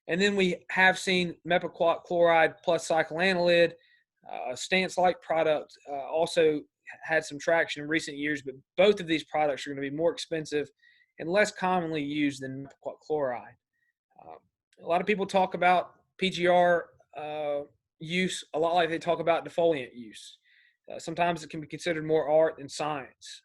And then we have seen mepiquat chloride plus cycloanilide, a stance-like product, also had some traction in recent years, but both of these products are going to be more expensive and less commonly used than mepiquat chloride. A lot of people talk about PGR use a lot like they talk about defoliant use. Sometimes it can be considered more art than science.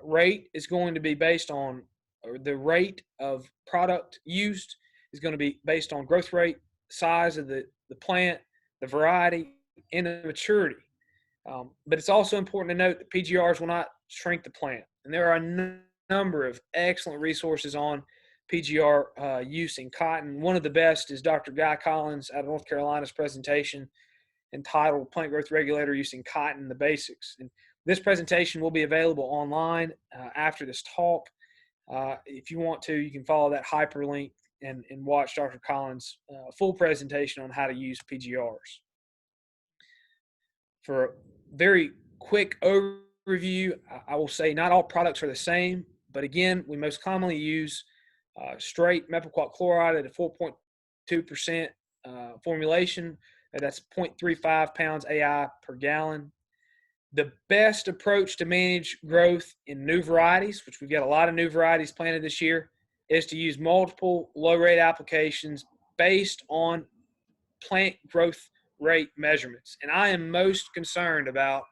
Rate is going to be based on, or the rate of product used is going to be based on growth rate, size of the plant, the variety, and the maturity. But it's also important to note that PGRs will not shrink the plant. And there are a number of excellent resources on PGR use in cotton. One of the best is Dr. Guy Collins out of North Carolina's presentation entitled Plant Growth Regulator Use in Cotton, the Basics. And this presentation will be available online after this talk. If you want to, you can follow that hyperlink and watch Dr. Collins' full presentation on how to use PGRs. For a very quick overview, I will say not all products are the same, but again, we most commonly use straight mepiquat chloride at a 4.2% formulation. That's 0.35 pounds AI per gallon. The best approach to manage growth in new varieties, which we've got a lot of new varieties planted this year, is to use multiple low-rate applications based on plant growth rate measurements. And I am most concerned about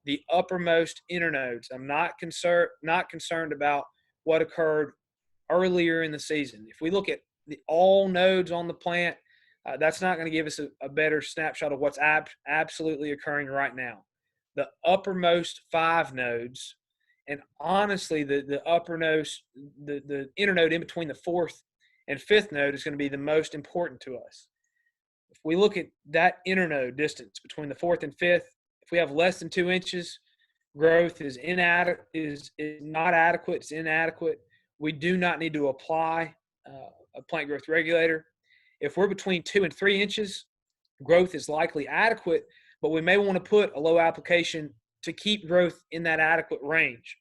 the uppermost internodes. I'm not concerned about what occurred earlier in the season. If we look at all nodes on the plant, that's not going to give us a better snapshot of what's absolutely occurring right now. The uppermost 5 nodes, and honestly, the upper nodes, the internode in between the 4th and 5th node is going to be the most important to us. If we look at that internode distance between the 4th and 5th, if we have less than 2 inches, growth is not adequate. It's inadequate. We do not need to apply a plant growth regulator. If we're between 2 and 3 inches, growth is likely adequate, but we may want to put a low application to keep growth in that adequate range.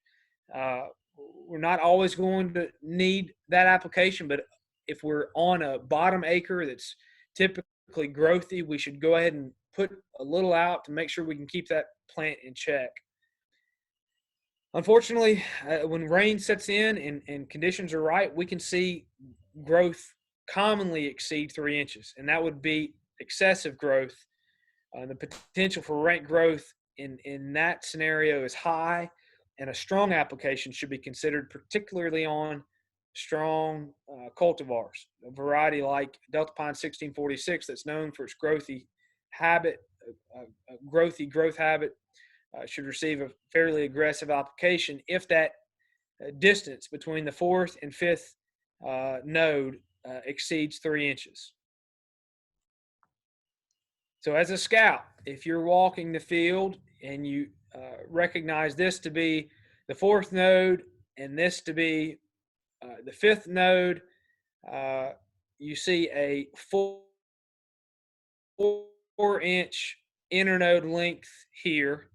We're not always going to need that application, but if we're on a bottom acre that's typically growthy, we should go ahead and put a little out to make sure we can keep that plant in check. Unfortunately, when rain sets in and conditions are right, we can see growth commonly exceed 3 inches, and that would be excessive growth. The potential for rank growth in that scenario is high, and a strong application should be considered, particularly on strong cultivars, a variety like Delta Pine 1646 that's known for its growthy habit, growth habit. Should receive a fairly aggressive application if that distance between the fourth and fifth node exceeds 3 inches. So as a scout, if you're walking the field and you recognize this to be the fourth node and this to be the fifth node, you see a 4-inch internode length here.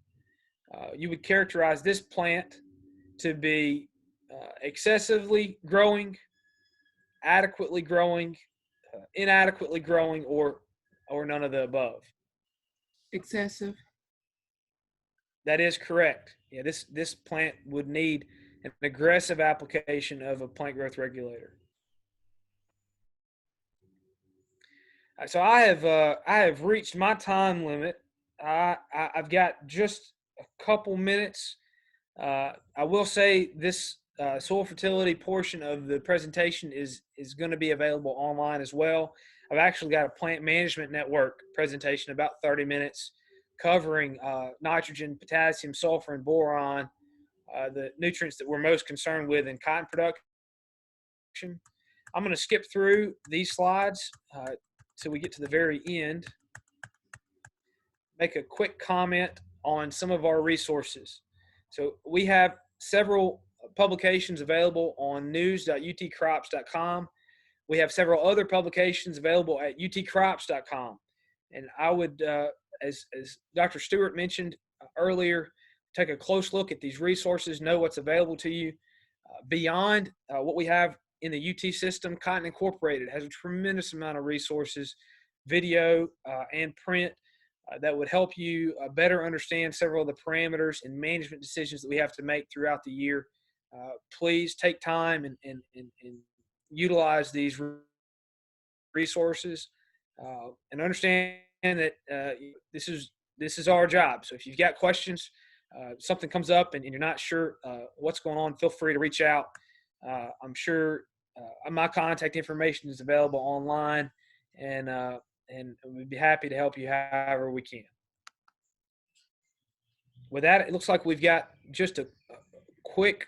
You would characterize this plant to be excessively growing, adequately growing, inadequately growing, or none of the above. Excessive. That is correct. Yeah, this plant would need an aggressive application of a plant growth regulator. So I have reached my time limit. I've got just a couple minutes. I will say this soil fertility portion of the presentation is going to be available online as well. I've actually got a plant management network presentation about 30 minutes covering nitrogen, potassium, sulfur, and boron, the nutrients that we're most concerned with in cotton production. I'm going to skip through these slides till we get to the very end. Make a quick comment on some of our resources. So we have several publications available on news.utcrops.com. We have several other publications available at utcrops.com. And I would, as Dr. Stewart mentioned earlier, take a close look at these resources, know what's available to you. Beyond what we have in the UT system, Cotton Incorporated has a tremendous amount of resources, video and print, that would help you better understand several of the parameters and management decisions that we have to make throughout the year. Please take time and utilize these resources and understand that this is our job. So if you've got questions, something comes up and you're not sure what's going on, feel free to reach out. I'm sure my contact information is available online, and we'd be happy to help you however we can. With that, it looks like we've got just a quick,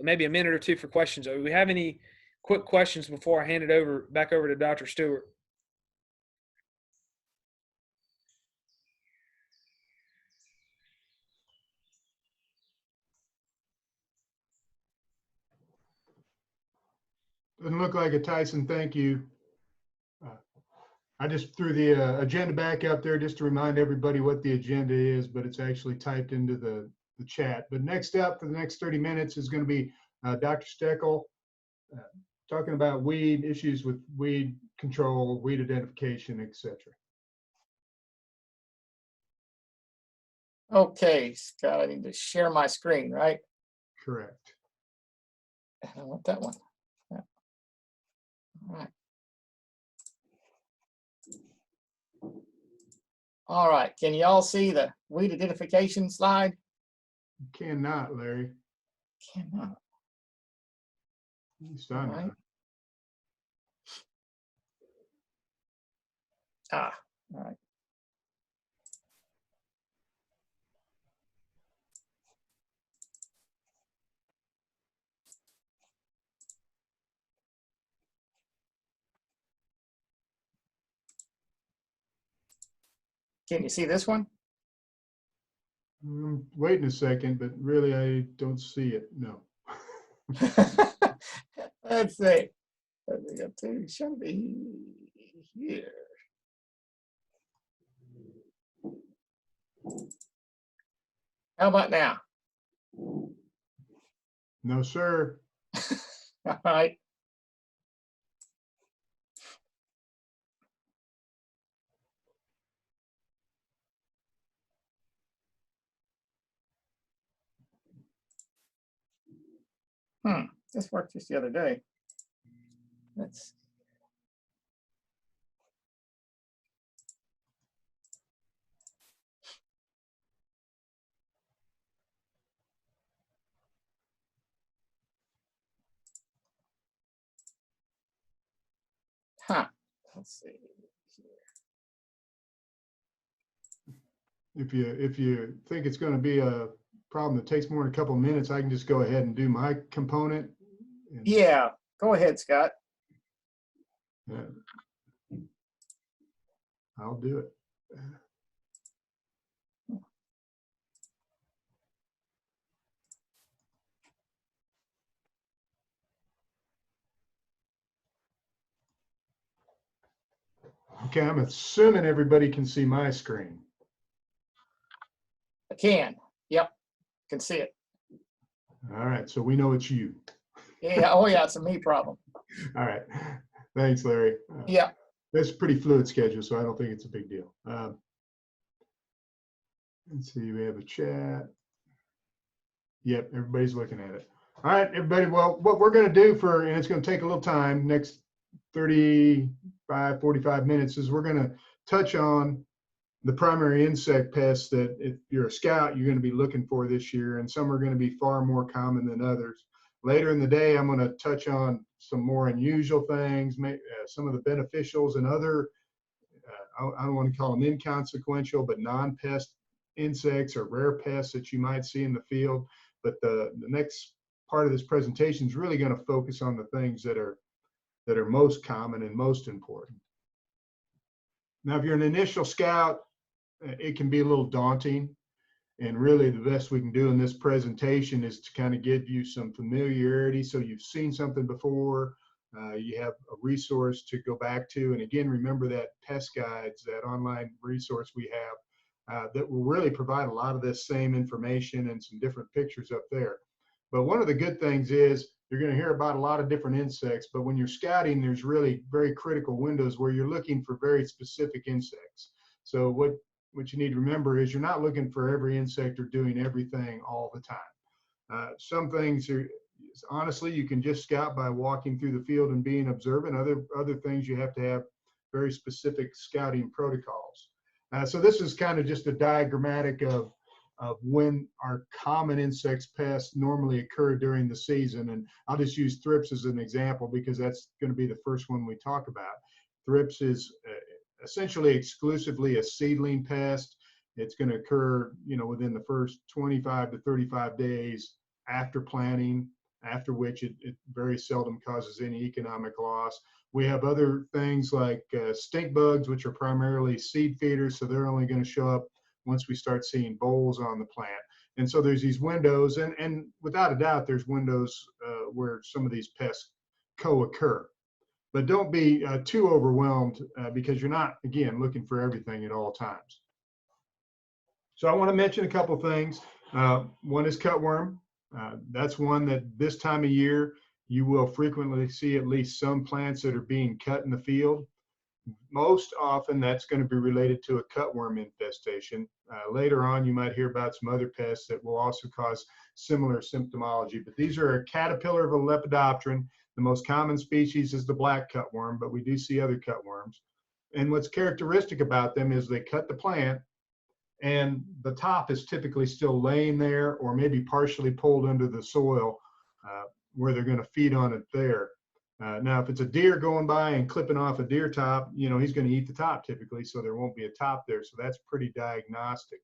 maybe a minute or two for questions. Do we have any quick questions before I hand it back over to Dr. Stewart? Doesn't look like it, Tyson. Thank you. I just threw the agenda back up there just to remind everybody what the agenda is, but it's actually typed into the chat. But next up for the next 30 minutes is going to be Dr. Steckel talking about weed issues with weed control, weed identification, etc. Okay, Scott, I need to share my screen, right? Correct. I want that one. Yeah. All right. All right, can you all see the weed identification slide? Cannot, Larry. Cannot. At least I'm All right. not. All right. Can you see this one? I'm waiting a second, but really I don't see it. No. Let's see. We got to should be here. How about now? No, sir. All right. This worked just the other day. Let's. Let's see. If you think it's going to be a problem that takes more than a couple of minutes, I can just go ahead and do my component. Yeah, go ahead, Scott. I'll do it. Okay, I'm assuming everybody can see my screen. I can. Yep, can see it. All right, so we know it's you. Yeah. Oh, yeah. It's a me problem. All right, thanks, Larry. Yeah. That's a pretty fluid schedule, so I don't think it's a big deal. Let's see, we have a chat. Yep, everybody's looking at it. All right, everybody. Well, what we're going to do and it's going to take a little time, next 35, 45 minutes, is we're going to touch on the primary insect pests that if you're a scout, you're going to be looking for this year, and some are going to be far more common than others. Later in the day, I'm going to touch on some more unusual things, some of the beneficials and other, I don't want to call them inconsequential, but non-pest insects or rare pests that you might see in the field. But the next part of this presentation is really going to focus on the things that are most common and most important. Now, if you're an initial scout, it can be a little daunting. And really the best we can do in this presentation is to kind of give you some familiarity. So you've seen something before, you have a resource to go back to. And again, remember that pest guides, that online resource we have that will really provide a lot of this same information and some different pictures up there. But one of the good things is you're going to hear about a lot of different insects, but when you're scouting, there's really very critical windows where you're looking for very specific insects. So what you need to remember is you're not looking for every insect or doing everything all the time. Some things are, honestly, you can just scout by walking through the field and being observant. Other things you have to have very specific scouting protocols. So this is kind of just a diagrammatic of when our common insects pests normally occur during the season. And I'll just use thrips as an example because that's going to be the first one we talk about. Thrips is essentially exclusively a seedling pest. It's going to occur, within the first 25 to 35 days after planting, after which it very seldom causes any economic loss. We have other things like stink bugs, which are primarily seed feeders, so they're only going to show up once we start seeing bolls on the plant. And so there's these windows, and without a doubt, there's windows where some of these pests co-occur. But don't be too overwhelmed because you're not, again, looking for everything at all times. So I want to mention a couple things. One is cutworm. That's one that this time of year, you will frequently see at least some plants that are being cut in the field. Most often that's going to be related to a cutworm infestation. Later on, you might hear about some other pests that will also cause similar symptomology, but these are a caterpillar of a lepidopteran. The most common species is the black cutworm, but we do see other cutworms. And what's characteristic about them is they cut the plant and the top is typically still laying there or maybe partially pulled under the soil where they're going to feed on it there. Now, if it's a deer going by and clipping off a deer top, he's going to eat the top typically, so there won't be a top there. So that's pretty diagnostic.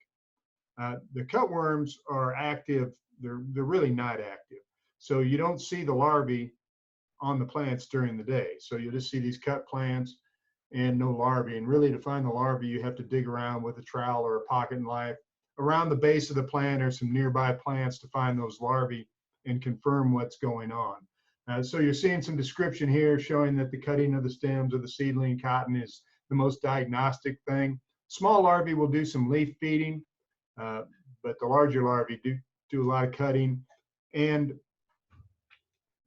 The cutworms are active. They're really night active. So you don't see the larvae on the plants during the day. So you'll just see these cut plants and no larvae. And really to find the larvae, you have to dig around with a trowel or a pocket knife around the base of the plant or some nearby plants to find those larvae and confirm what's going on. So you're seeing some description here showing that the cutting of the stems of the seedling cotton is the most diagnostic thing. Small larvae will do some leaf feeding, but the larger larvae do a lot of cutting. And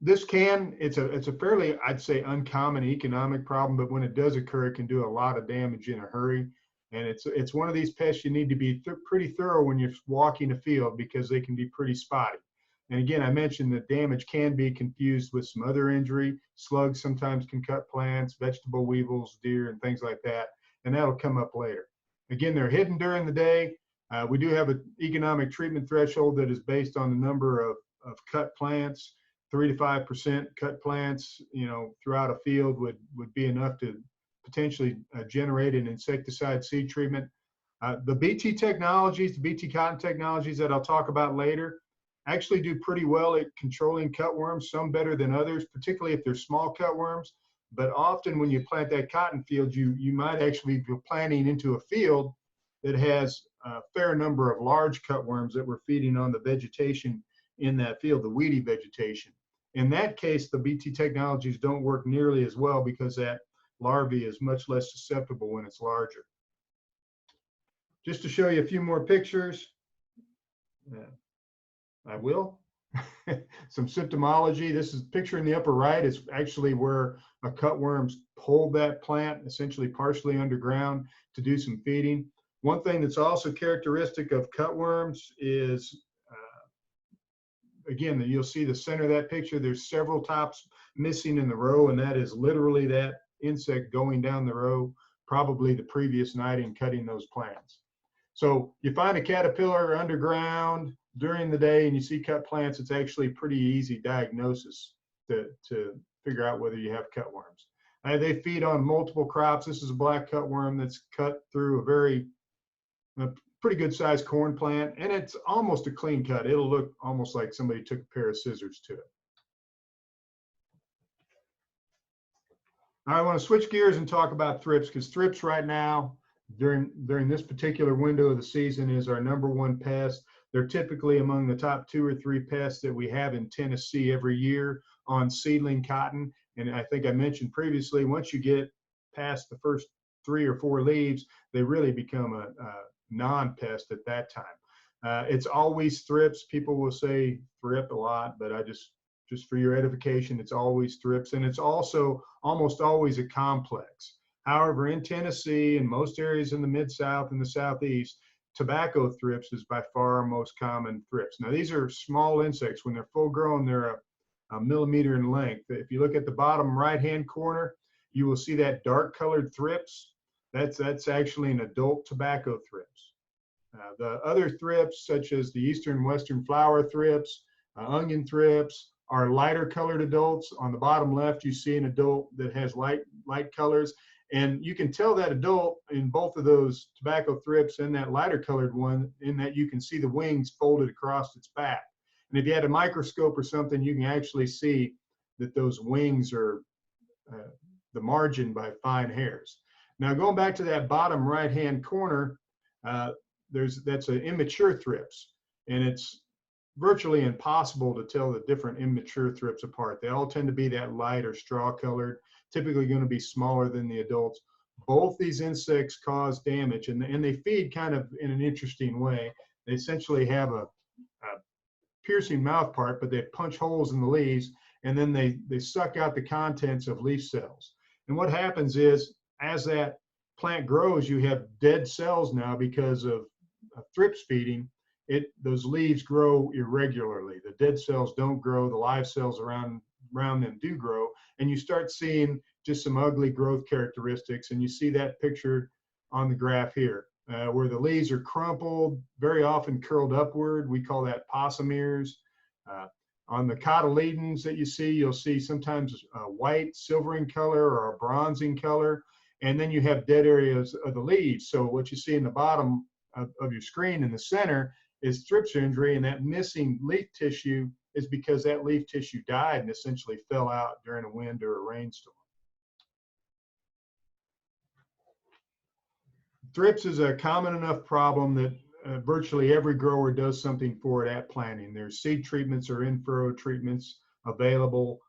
this it's a fairly, I'd say, uncommon economic problem, but when it does occur, it can do a lot of damage in a hurry. And it's one of these pests you need to be pretty thorough when you're walking a field, because they can be pretty spotty. And again, I mentioned that damage can be confused with some other injury. Slugs sometimes can cut plants, vegetable weevils, deer, and things like that. And that'll come up later. Again, they're hidden during the day. We do have an economic treatment threshold that is based on the number of cut plants. 3 to 5% cut plants, throughout a field would be enough to potentially generate an insecticide seed treatment. The BT technologies, the BT cotton technologies that I'll talk about later, actually do pretty well at controlling cutworms, some better than others, particularly if they're small cutworms. But often when you plant that cotton field, you might actually be planting into a field that has a fair number of large cutworms that were feeding on the vegetation in that field, the weedy vegetation. In that case, the BT technologies don't work nearly as well, because that larvae is much less susceptible when it's larger. Just to show you a few more pictures, I will. Some symptomology. This is picture in the upper right is actually where a cutworm's pulled that plant, essentially partially underground, to do some feeding. One thing that's also characteristic of cutworms is, again, you'll see the center of that picture, there's several tops missing in the row, and that is literally that insect going down the row, probably the previous night, and cutting those plants. So you find a caterpillar underground during the day and you see cut plants, it's actually pretty easy diagnosis to figure out whether you have cutworms. They feed on multiple crops. This is a black cutworm that's cut through a pretty good sized corn plant, and it's almost a clean cut. It'll look almost like somebody took a pair of scissors to it. I want to switch gears and talk about thrips, because thrips right now, during this particular window of the season, is our #1 pest. They're typically among the top 2 or 3 pests that we have in Tennessee every year on seedling cotton. And I think I mentioned previously, once you get past the first 3 or 4 leaves, they really become a non-pest at that time. It's always thrips. People will say thrip a lot, but I just for your edification, it's always thrips. And it's also almost always a complex. However, in Tennessee and most areas in the Mid-South and the Southeast, tobacco thrips is by far our most common thrips. Now, these are small insects. When they're full grown, they're a millimeter in length. If you look at the bottom right-hand corner, you will see that dark colored thrips. That's actually an adult tobacco thrips. The other thrips, such as the eastern western flower thrips, onion thrips, are lighter colored adults. On the bottom left, you see an adult that has light colors. And you can tell that adult in both of those tobacco thrips and that lighter colored one, in that you can see the wings folded across its back. And if you had a microscope or something, you can actually see that those wings are the margin by fine hairs. Now, going back to that bottom right-hand corner, that's an immature thrips, and it's virtually impossible to tell the different immature thrips apart. They all tend to be that light or straw colored, typically going to be smaller than the adults. Both these insects cause damage, and they feed kind of in an interesting way. They essentially have a piercing mouth part, but they punch holes in the leaves, and then they suck out the contents of leaf cells. And what happens is, as that plant grows, you have dead cells now because of thrips feeding. Those leaves grow irregularly. The dead cells don't grow. The live cells around them do grow, and you start seeing just some ugly growth characteristics. And you see that pictured on the graph here, where the leaves are crumpled, very often curled upward. We call that possum ears. On the cotyledons that you see, you'll see sometimes a white, silvering color or a bronzing color, and then you have dead areas of the leaves. So what you see in the bottom of your screen in the center is thrips injury, and that missing leaf tissue is because that leaf tissue died and essentially fell out during a wind or a rainstorm. Thrips is a common enough problem that virtually every grower does something for it at planting. There's seed treatments or in-furrow treatments available.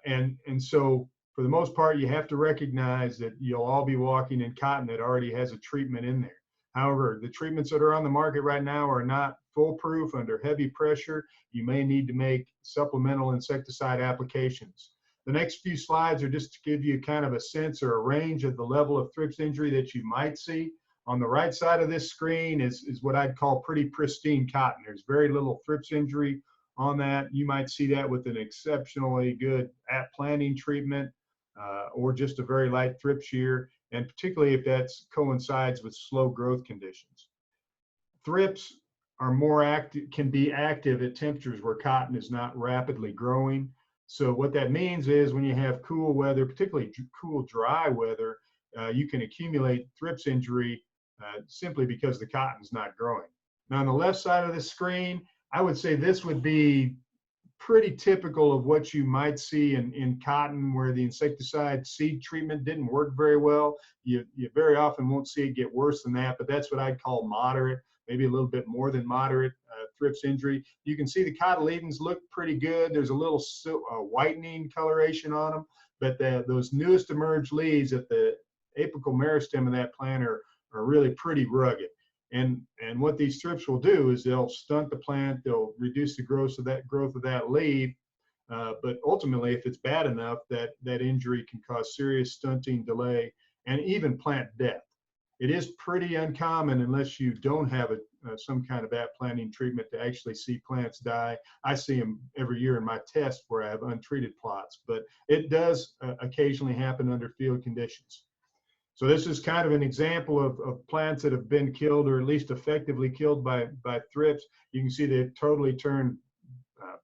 And so for the most part, you have to recognize that you'll all be walking in cotton that already has a treatment in there. However, the treatments that are on the market right now are not foolproof. Under heavy pressure, you may need to make supplemental insecticide applications. The next few slides are just to give you kind of a sense or a range of the level of thrips injury that you might see. On the right side of this screen is what I'd call pretty pristine cotton. There's very little thrips injury on that. You might see that with an exceptionally good at planting treatment or just a very light thrip shear, and particularly if that coincides with slow growth conditions. Thrips are more active, can be active at temperatures where cotton is not rapidly growing. So what that means is when you have cool weather, particularly cool, dry weather, you can accumulate thrips injury simply because the cotton's not growing. Now on the left side of the screen, I would say this would be pretty typical of what you might see in cotton where the insecticide seed treatment didn't work very well. You very often won't see it get worse than that, but that's what I'd call moderate, maybe a little bit more than moderate thrips injury. You can see the cotyledons look pretty good. There's a little whitening coloration on them, but those newest emerged leaves at the apical meristem of that plant are really pretty rugged. And what these thrips will do is they'll stunt the plant, they'll reduce the growth of that leaf, but ultimately, if it's bad enough, that injury can cause serious stunting, delay, and even plant death. It is pretty uncommon unless you don't have some kind of at planting treatment to actually see plants die. I see them every year in my test where I have untreated plots, but it does occasionally happen under field conditions. So this is kind of an example of plants that have been killed or at least effectively killed by thrips. You can see they've totally turned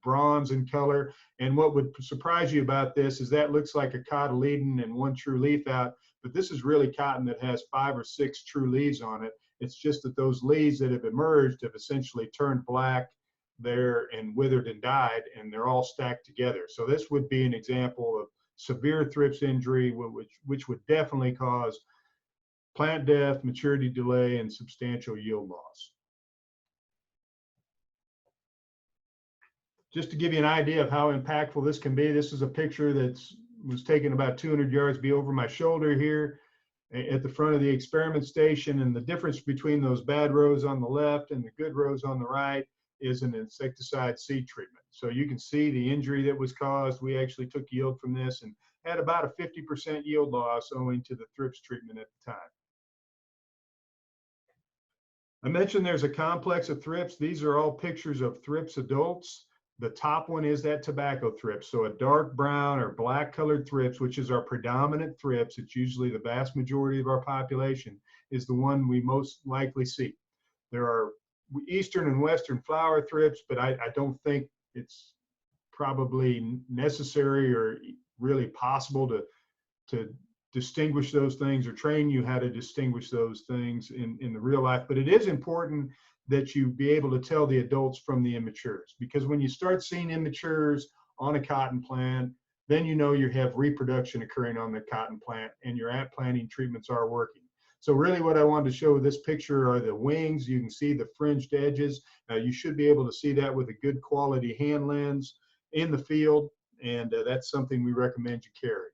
bronze in color. And what would surprise you about this is that looks like a cotyledon and one true leaf out, but this is really cotton that has 5 or 6 true leaves on it. It's just that those leaves that have emerged have essentially turned black there and withered and died, and they're all stacked together. So this would be an example of severe thrips injury, which would definitely cause plant death, maturity delay, and substantial yield loss. Just to give you an idea of how impactful this can be, this is a picture that was taken about 200 yards over my shoulder here at the front of the experiment station. And the difference between those bad rows on the left and the good rows on the right is an insecticide seed treatment. So you can see the injury that was caused. We actually took yield from this and had about a 50% yield loss owing to the thrips treatment at the time. I mentioned there's a complex of thrips. These are all pictures of thrips adults. The top one is that tobacco thrips. So a dark brown or black colored thrips, which is our predominant thrips, it's usually the vast majority of our population, is the one we most likely see. There are eastern and western flower thrips, but I don't think it's probably necessary or really possible to distinguish those things or train you how to distinguish those things in the real life. But it is important that you be able to tell the adults from the immatures, because when you start seeing immatures on a cotton plant, then you know you have reproduction occurring on the cotton plant and your at planting treatments are working. So really what I wanted to show with this picture are the wings. You can see the fringed edges. You should be able to see that with a good quality hand lens in the field, and that's something we recommend you carry.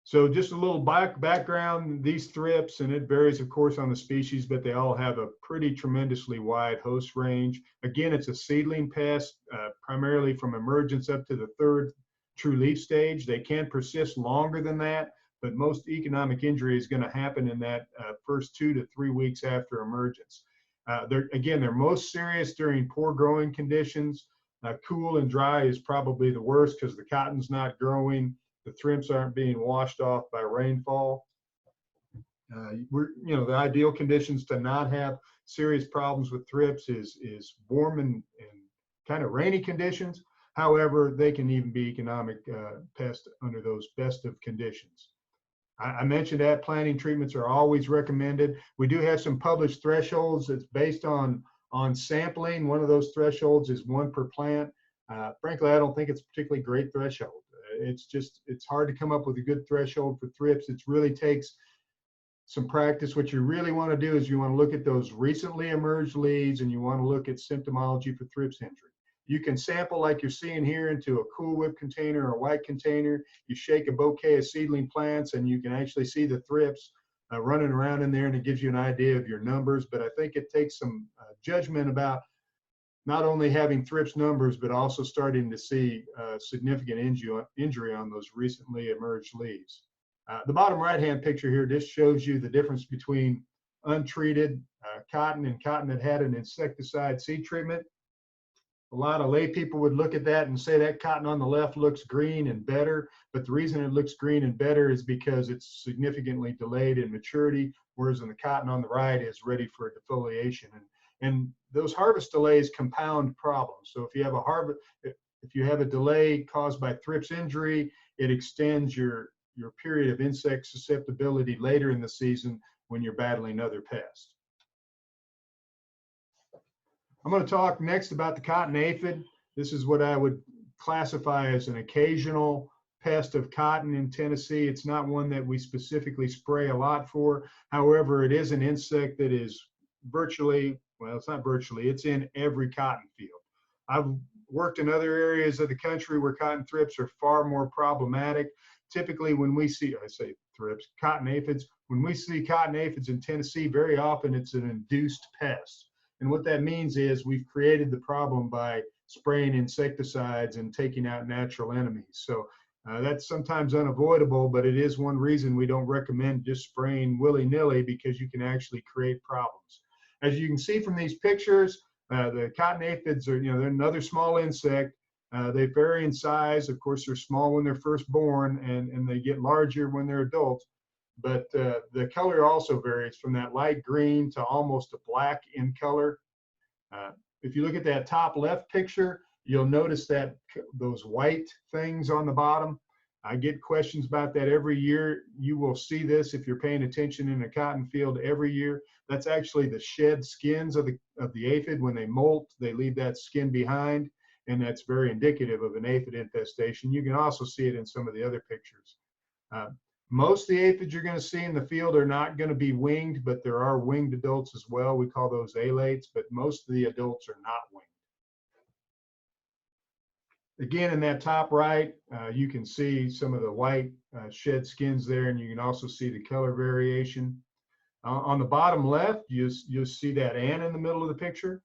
So just a little background, these thrips, and it varies of course on the species, but they all have a pretty tremendously wide host range. Again, it's a seedling pest, primarily from emergence up to the 3rd true leaf stage. They can persist longer than that, but most economic injury is going to happen in that first 2 to 3 weeks after emergence. They're most serious during poor growing conditions. Cool and dry is probably the worst because the cotton's not growing. The thrips aren't being washed off by rainfall. The ideal conditions to not have serious problems with thrips is warm and kind of rainy conditions. However, they can even be economic pests under those best of conditions. I mentioned that planting treatments are always recommended. We do have some published thresholds that's based on sampling. One of those thresholds is 1 per plant. Frankly, I don't think it's a particularly great threshold. It's hard to come up with a good threshold for thrips. It really takes some practice. What you really want to do is you want to look at those recently emerged leaves and you want to look at symptomology for thrips injury. You can sample like you're seeing here into a Cool Whip container or a white container. You shake a bouquet of seedling plants and you can actually see the thrips running around in there, and it gives you an idea of your numbers. But I think it takes some judgment about not only having thrips numbers, but also starting to see significant injury on those recently emerged leaves. The bottom right-hand picture here just shows you the difference between untreated cotton and cotton that had an insecticide seed treatment. A lot of lay people would look at that and say that cotton on the left looks green and better, but the reason it looks green and better is because it's significantly delayed in maturity, whereas in the cotton on the right is ready for defoliation. And those harvest delays compound problems. So if you have a delay caused by thrips injury, it extends your period of insect susceptibility later in the season when you're battling other pests. I'm going to talk next about the cotton aphid. This is what I would classify as an occasional pest of cotton in Tennessee. It's not one that we specifically spray a lot for. However, it is an insect that is virtually, well, it's not virtually, it's in every cotton field. I've worked in other areas of the country where cotton thrips are far more problematic. Typically when we see, I say thrips, cotton aphids, when we see cotton aphids in Tennessee, very often it's an induced pest. And what that means is we've created the problem by spraying insecticides and taking out natural enemies. So that's sometimes unavoidable, but it is one reason we don't recommend just spraying willy-nilly, because you can actually create problems. As you can see from these pictures, the cotton aphids are, they're another small insect. They vary in size. Of course, they're small when they're first born, and they get larger when they're adults. But the color also varies from that light green to almost a black in color. If you look at that top left picture, you'll notice that those white things on the bottom. I get questions about that every year. You will see this if you're paying attention in a cotton field every year. That's actually the shed skins of the aphid. When they molt, they leave that skin behind, and that's very indicative of an aphid infestation. You can also see it in some of the other pictures. Most of the aphids you're going to see in the field are not going to be winged, but there are winged adults as well. We call those alates, but most of the adults are not winged. Again, in that top right, you can see some of the white shed skins there, and you can also see the color variation. On the bottom left, you'll see that ant in the middle of the picture.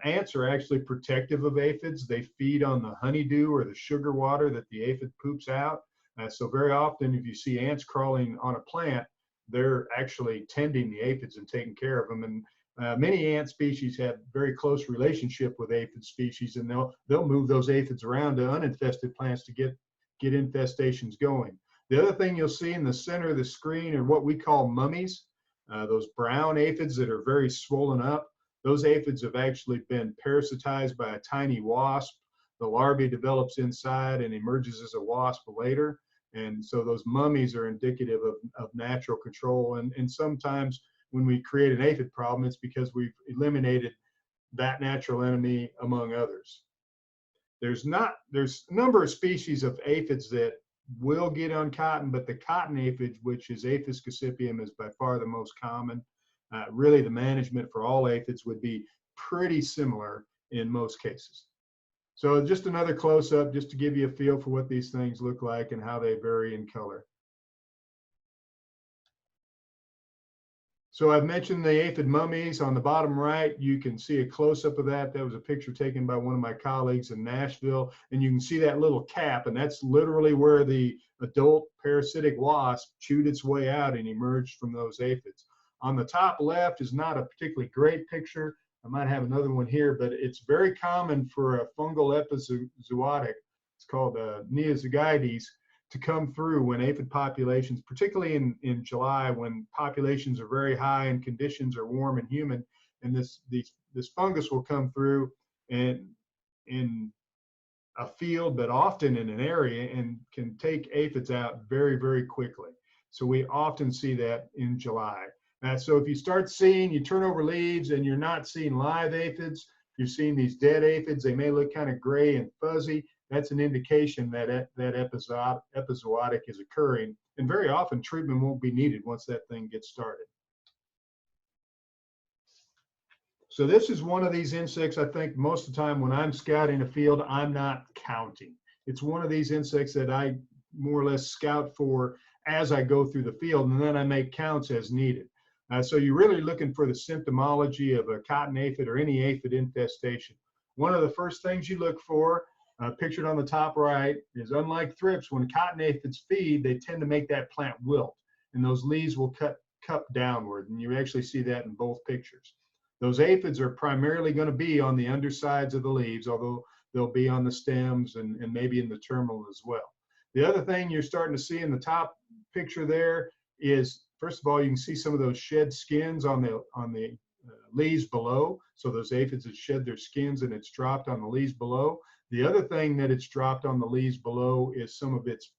Ants are actually protective of aphids. They feed on the honeydew or the sugar water that the aphid poops out. So very often, if you see ants crawling on a plant, they're actually tending the aphids and taking care of them. And many ant species have very close relationship with aphid species, and they'll move those aphids around to uninfested plants to get infestations going. The other thing you'll see in the center of the screen are what we call mummies, those brown aphids that are very swollen up. Those aphids have actually been parasitized by a tiny wasp. The larvae develops inside and emerges as a wasp later. And so those mummies are indicative of natural control. And sometimes when we create an aphid problem, it's because we've eliminated that natural enemy among others. There's a number of species of aphids that will get on cotton, but the cotton aphid, which is Aphis gossypium, is by far the most common. Really, the management for all aphids would be pretty similar in most cases. So just another close-up just to give you a feel for what these things look like and how they vary in color. So I've mentioned the aphid mummies. On the bottom right, you can see a close-up of that. That was a picture taken by one of my colleagues in Nashville. And you can see that little cap, and that's literally where the adult parasitic wasp chewed its way out and emerged from those aphids. On the top left is not a particularly great picture. I might have another one here, but it's very common for a fungal epizootic, it's called Neozygides, to come through when aphid populations, particularly in July, when populations are very high and conditions are warm and humid, and this fungus will come through and in a field, but often in an area, and can take aphids out very, very quickly. So we often see that in July. So if you start seeing, you turn over leaves and you're not seeing live aphids, you're seeing these dead aphids, they may look kind of gray and fuzzy. That's an indication that that epizootic is occurring. And very often treatment won't be needed once that thing gets started. So this is one of these insects, I think most of the time when I'm scouting a field, I'm not counting. It's one of these insects that I more or less scout for as I go through the field, and then I make counts as needed. So you're really looking for the symptomology of a cotton aphid or any aphid infestation. One of the first things you look for, pictured on the top right, is unlike thrips, when cotton aphids feed, they tend to make that plant wilt, and those leaves will cup downward, and you actually see that in both pictures. Those aphids are primarily going to be on the undersides of the leaves, although they'll be on the stems and maybe in the terminal as well. The other thing you're starting to see in the top picture there is, first of all, you can see some of those shed skins on the leaves below. So those aphids have shed their skins and it's dropped on the leaves below. The other thing that it's dropped on the leaves below is some of its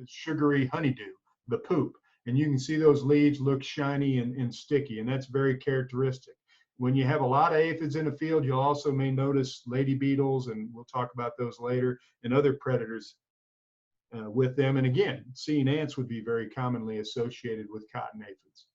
sugary honeydew, the poop. And you can see those leaves look shiny and sticky, and that's very characteristic. When you have a lot of aphids in the field, you'll also may notice lady beetles, and we'll talk about those later, and other predators with them. And again, seeing ants would be very commonly associated with cotton aphids.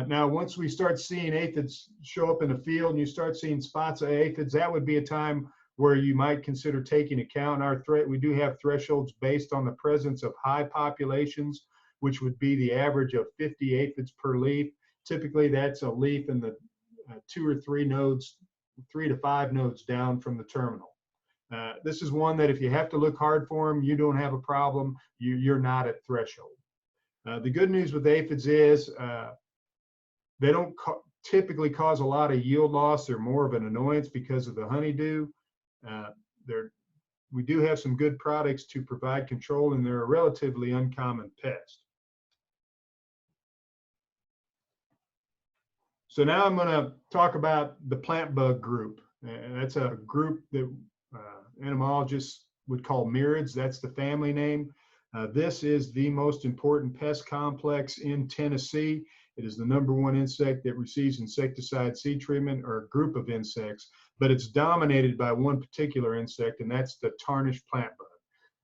Now, once we start seeing aphids show up in the field and you start seeing spots of aphids, that would be a time where you might consider taking account. We do have thresholds based on the presence of high populations, which would be the average of 50 aphids per leaf. Typically, that's a leaf in the 2 or 3 nodes, 3 to 5 nodes down from the terminal. This is one that if you have to look hard for them, you don't have a problem. You're not at threshold. The good news with aphids is they don't typically cause a lot of yield loss. They're more of an annoyance because of the honeydew. We do have some good products to provide control, and they're a relatively uncommon pest. So now I'm going to talk about the plant bug group. That's a group that entomologists would call mirids. That's the family name. This is the most important pest complex in Tennessee. It is the #1 insect that receives insecticide seed treatment, or a group of insects, but it's dominated by one particular insect, and that's the tarnished plant bug.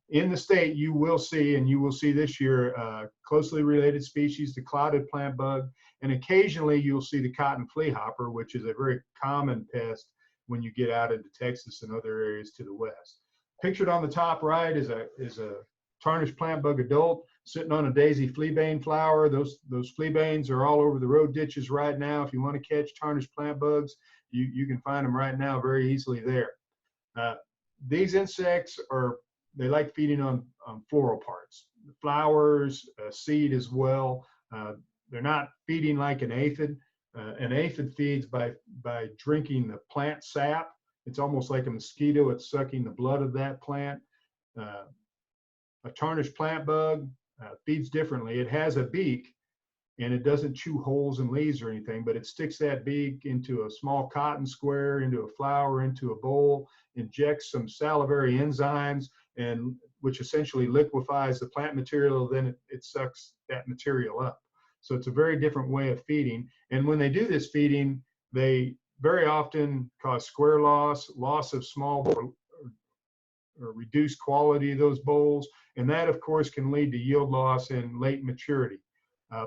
In the state, you will see, and you will see this year, closely related species, the clouded plant bug, and occasionally you'll see the cotton flea hopper, which is a very common pest when you get out into Texas and other areas to the west. Pictured on the top right is a tarnished plant bug adult sitting on a daisy fleabane flower. Those fleabanes are all over the road ditches right now. If you want to catch tarnished plant bugs, you can find them right now very easily there. These insects they like feeding on floral parts, flowers, seed as well. They're not feeding like an aphid. An aphid feeds by drinking the plant sap. It's almost like a mosquito. It's sucking the blood of that plant. A tarnished plant bug feeds differently. It has a beak, and it doesn't chew holes in leaves or anything, but it sticks that beak into a small cotton square, into a flower, into a bowl, injects some salivary enzymes, and which essentially liquefies the plant material. Then it sucks that material up. So it's a very different way of feeding. And when they do this feeding, they very often cause square loss of small or reduced quality of those bowls. And that, of course, can lead to yield loss and late maturity.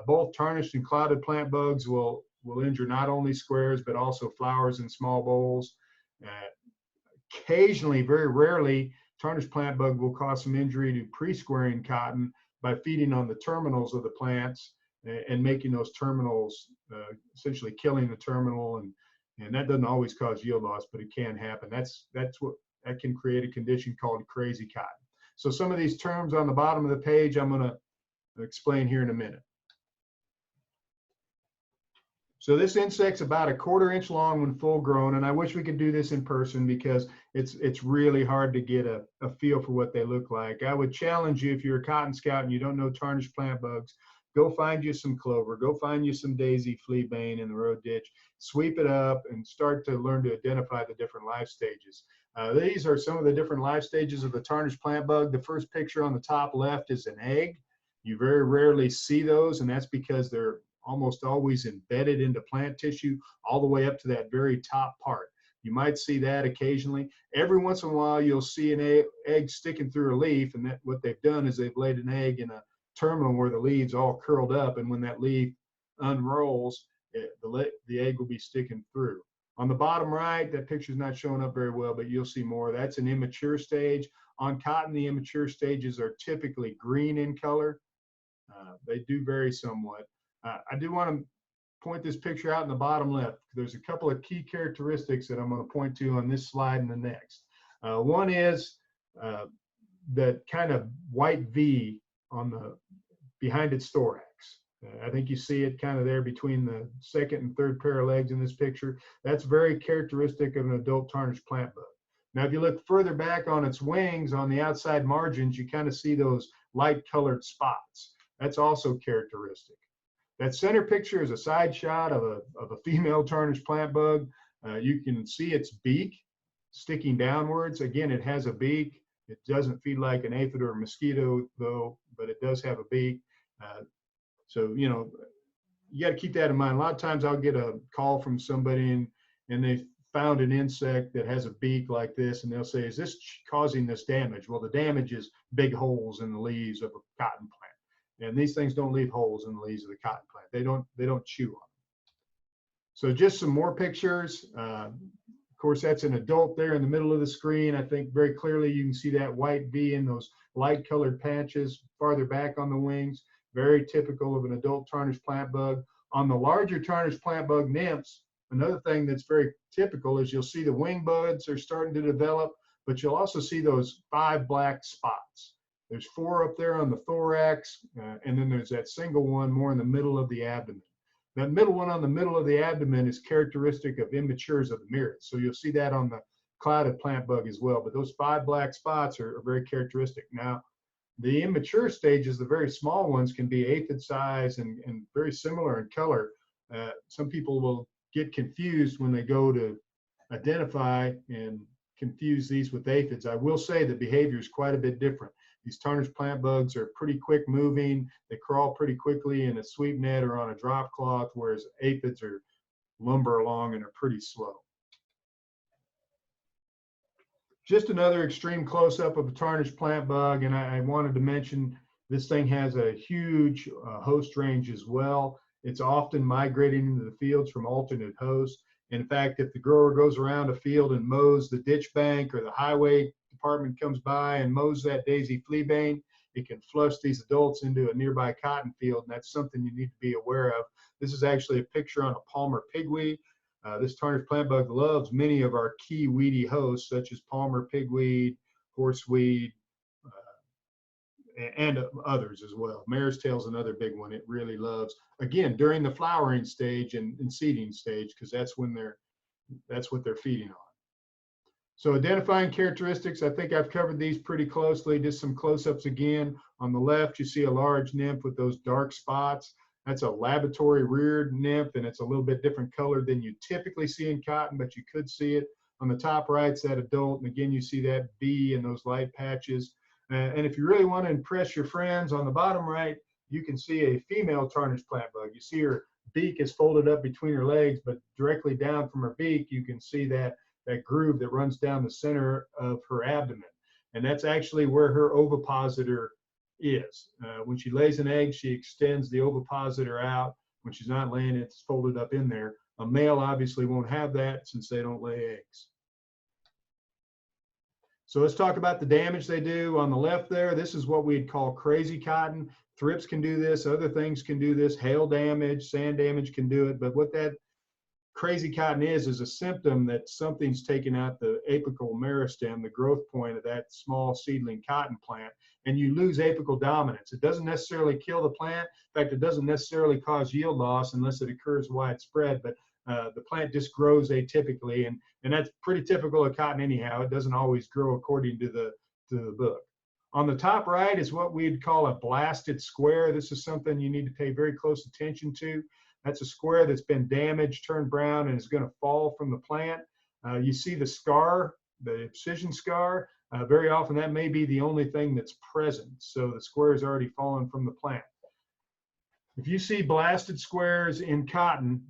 Both tarnished and clouded plant bugs will injure not only squares, but also flowers and small bowls. Occasionally, very rarely, tarnished plant bug will cause some injury to pre-squaring cotton by feeding on the terminals of the plants and making those terminals, essentially killing the terminal. And that doesn't always cause yield loss, but it can happen. That can create a condition called crazy cotton. So some of these terms on the bottom of the page, I'm going to explain here in a minute. So this insect's about 1/4 inch long when full grown, and I wish we could do this in person because it's really hard to get a feel for what they look like. I would challenge you, if you're a cotton scout and you don't know tarnished plant bugs, go find you some clover, go find you some daisy fleabane in the road ditch, sweep it up and start to learn to identify the different life stages. These are some of the different life stages of the tarnished plant bug. The first picture on the top left is an egg. You very rarely see those, and that's because they're almost always embedded into plant tissue all the way up to that very top part. You might see that occasionally. Every once in a while, you'll see an egg sticking through a leaf, and what they've done is they've laid an egg in a terminal where the leaves all curled up, and when that leaf unrolls, the egg will be sticking through. On the bottom right, that picture's not showing up very well, but you'll see more. That's an immature stage. On cotton, the immature stages are typically green in color. They do vary somewhat. I do want to point this picture out in the bottom left. There's a couple of key characteristics that I'm going to point to on this slide and the next. One is that kind of white V on the behind its thorax. I think you see it kind of there between the second and third pair of legs in this picture. That's very characteristic of an adult tarnished plant bug. Now, if you look further back on its wings, on the outside margins, you kind of see those light colored spots. That's also characteristic. That center picture is a side shot of a female tarnished plant bug. You can see its beak sticking downwards. Again, it has a beak. It doesn't feed like an aphid or a mosquito, though, but it does have a beak. So, you know, you got to keep that in mind. A lot of times I'll get a call from somebody and they found an insect that has a beak like this, and they'll say, is this causing this damage? Well, the damage is big holes in the leaves of a cotton plant. And these things don't leave holes in the leaves of the cotton plant. They don't chew on them. So just some more pictures. Of course, that's an adult there in the middle of the screen. I think very clearly you can see that white V in those light colored patches farther back on the wings. Very typical of an adult tarnished plant bug. On the larger tarnished plant bug nymphs, another thing that's very typical is you'll see the wing buds are starting to develop, but you'll also see those 5 black spots. There's 4 up there on the thorax, and then there's that single one more in the middle of the abdomen. That middle one on the middle of the abdomen is characteristic of immatures of the mirids. So you'll see that on the clouded plant bug as well. But those 5 black spots are very characteristic. Now, the immature stages, the very small ones, can be aphid size and very similar in color. Some people will get confused when they go to identify and confuse these with aphids. I will say the behavior is quite a bit different. These tarnished plant bugs are pretty quick moving. They crawl pretty quickly in a sweep net or on a drop cloth, whereas aphids are lumber along and are pretty slow. Just another extreme close-up of a tarnished plant bug, and I wanted to mention this thing has a huge host range as well. It's often migrating into the fields from alternate hosts. In fact, if the grower goes around a field and mows the ditch bank, or the highway department comes by and mows that daisy fleabane, it can flush these adults into a nearby cotton field, and that's something you need to be aware of. This is actually a picture on a Palmer pigweed. This tarnished plant bug loves many of our key weedy hosts, such as Palmer pigweed, horseweed, and others as well. Mare's tail is another big one it really loves. Again, during the flowering stage and seeding stage, because that's what they're feeding on. So identifying characteristics, I think I've covered these pretty closely. Just some close-ups again. On the left, you see a large nymph with those dark spots. That's a laboratory reared nymph, and it's a little bit different color than you typically see in cotton, but you could see it. On the top right's that adult, and again, you see that V and those light patches. And if you really want to impress your friends, on the bottom right, you can see a female tarnished plant bug. You see her beak is folded up between her legs, but directly down from her beak, you can see that groove that runs down the center of her abdomen. And that's actually where her ovipositor is. When she lays an egg, she extends the ovipositor out. When she's not laying, it's folded up in there. A male obviously won't have that since they don't lay eggs. So let's talk about the damage they do. On the left there, this is what we'd call crazy cotton. Thrips can do this, other things can do this, hail damage, sand damage can do it, but what that crazy cotton is a symptom that something's taken out the apical meristem, the growth point of that small seedling cotton plant, and you lose apical dominance. It doesn't necessarily kill the plant. In fact, it doesn't necessarily cause yield loss unless it occurs widespread, but the plant just grows atypically, and that's pretty typical of cotton anyhow. It doesn't always grow according to the book. On the top right is what we'd call a blasted square. This is something you need to pay very close attention to. That's a square that's been damaged, turned brown, and is going to fall from the plant. You see the scar, the excision scar. Very often that may be the only thing that's present. So the square has already fallen from the plant. If you see blasted squares in cotton,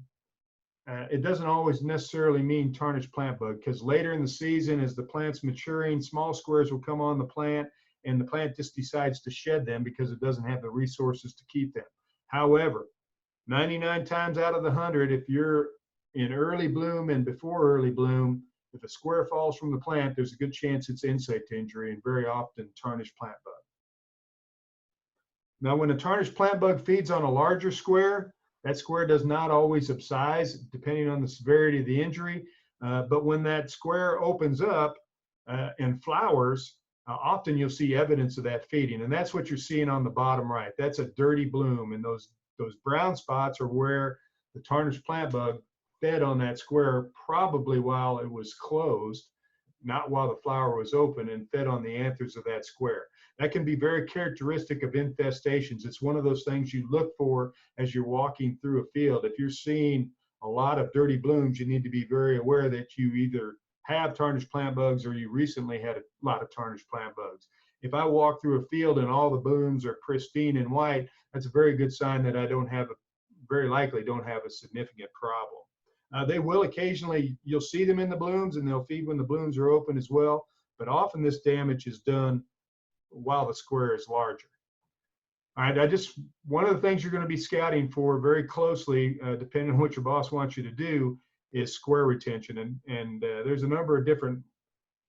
it doesn't always necessarily mean tarnished plant bug, because later in the season, as the plant's maturing, small squares will come on the plant, and the plant just decides to shed them because it doesn't have the resources to keep them. However, 99 times out of the 100, if you're in early bloom and before early bloom, if a square falls from the plant, there's a good chance it's insect injury, and very often tarnished plant bug. Now, when a tarnished plant bug feeds on a larger square, that square does not always upsize depending on the severity of the injury. But when that square opens up and flowers, often you'll see evidence of that feeding. And that's what you're seeing on the bottom right. That's a dirty bloom. And those brown spots are where the tarnished plant bug fed on that square, probably while it was closed, not while the flower was open, and fed on the anthers of that square. That can be very characteristic of infestations. It's one of those things you look for as you're walking through a field. If you're seeing a lot of dirty blooms, you need to be very aware that you either have tarnished plant bugs or you recently had a lot of tarnished plant bugs. If I walk through a field and all the blooms are pristine and white, that's a very good sign that I very likely don't have a significant problem. They will occasionally, you'll see them in the blooms and they'll feed when the blooms are open as well, but often this damage is done while the square is larger. All right, one of the things you're going to be scouting for very closely, depending on what your boss wants you to do, is square retention. And there's a number of different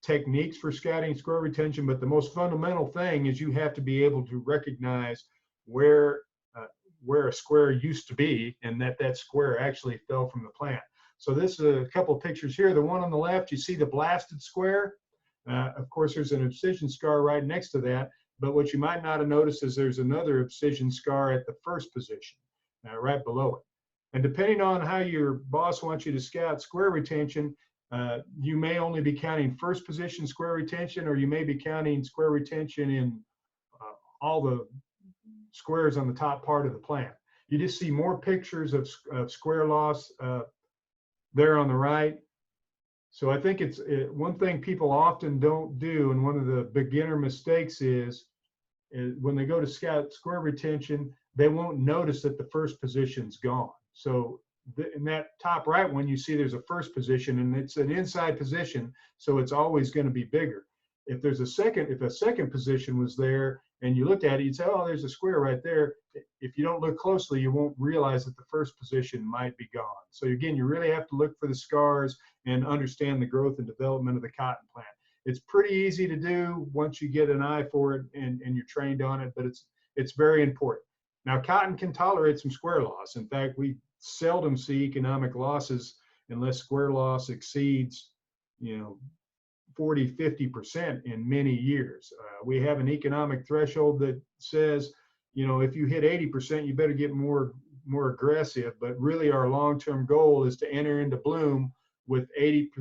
techniques for scouting square retention, but the most fundamental thing is you have to be able to recognize where a square used to be and that square actually fell from the plant. So this is a couple of pictures here. The one on the left, you see the blasted square. Of course, there's an abscission scar right next to that, but what you might not have noticed is there's another abscission scar at the first position, right below it. And depending on how your boss wants you to scout square retention, you may only be counting first position square retention, or you may be counting square retention in all the squares on the top part of the plant. You just see more pictures of square loss there on the right. So I think it's one thing people often don't do, and one of the beginner mistakes is when they go to scout square retention, they won't notice that the first position's gone. So in that top right one, you see there's a first position, and it's an inside position, so it's always going to be bigger. If a second position was there and you looked at it, you'd say, oh, there's a square right there. If you don't look closely, you won't realize that the first position might be gone. So again, you really have to look for the scars and understand the growth and development of the cotton plant. It's pretty easy to do once you get an eye for it and you're trained on it, but it's very important. Now, cotton can tolerate some square loss. In fact, we seldom see economic losses unless square loss exceeds, 40, 50% in many years. We have an economic threshold that says, if you hit 80%, you better get more aggressive. But really, our long-term goal is to enter into bloom with 80%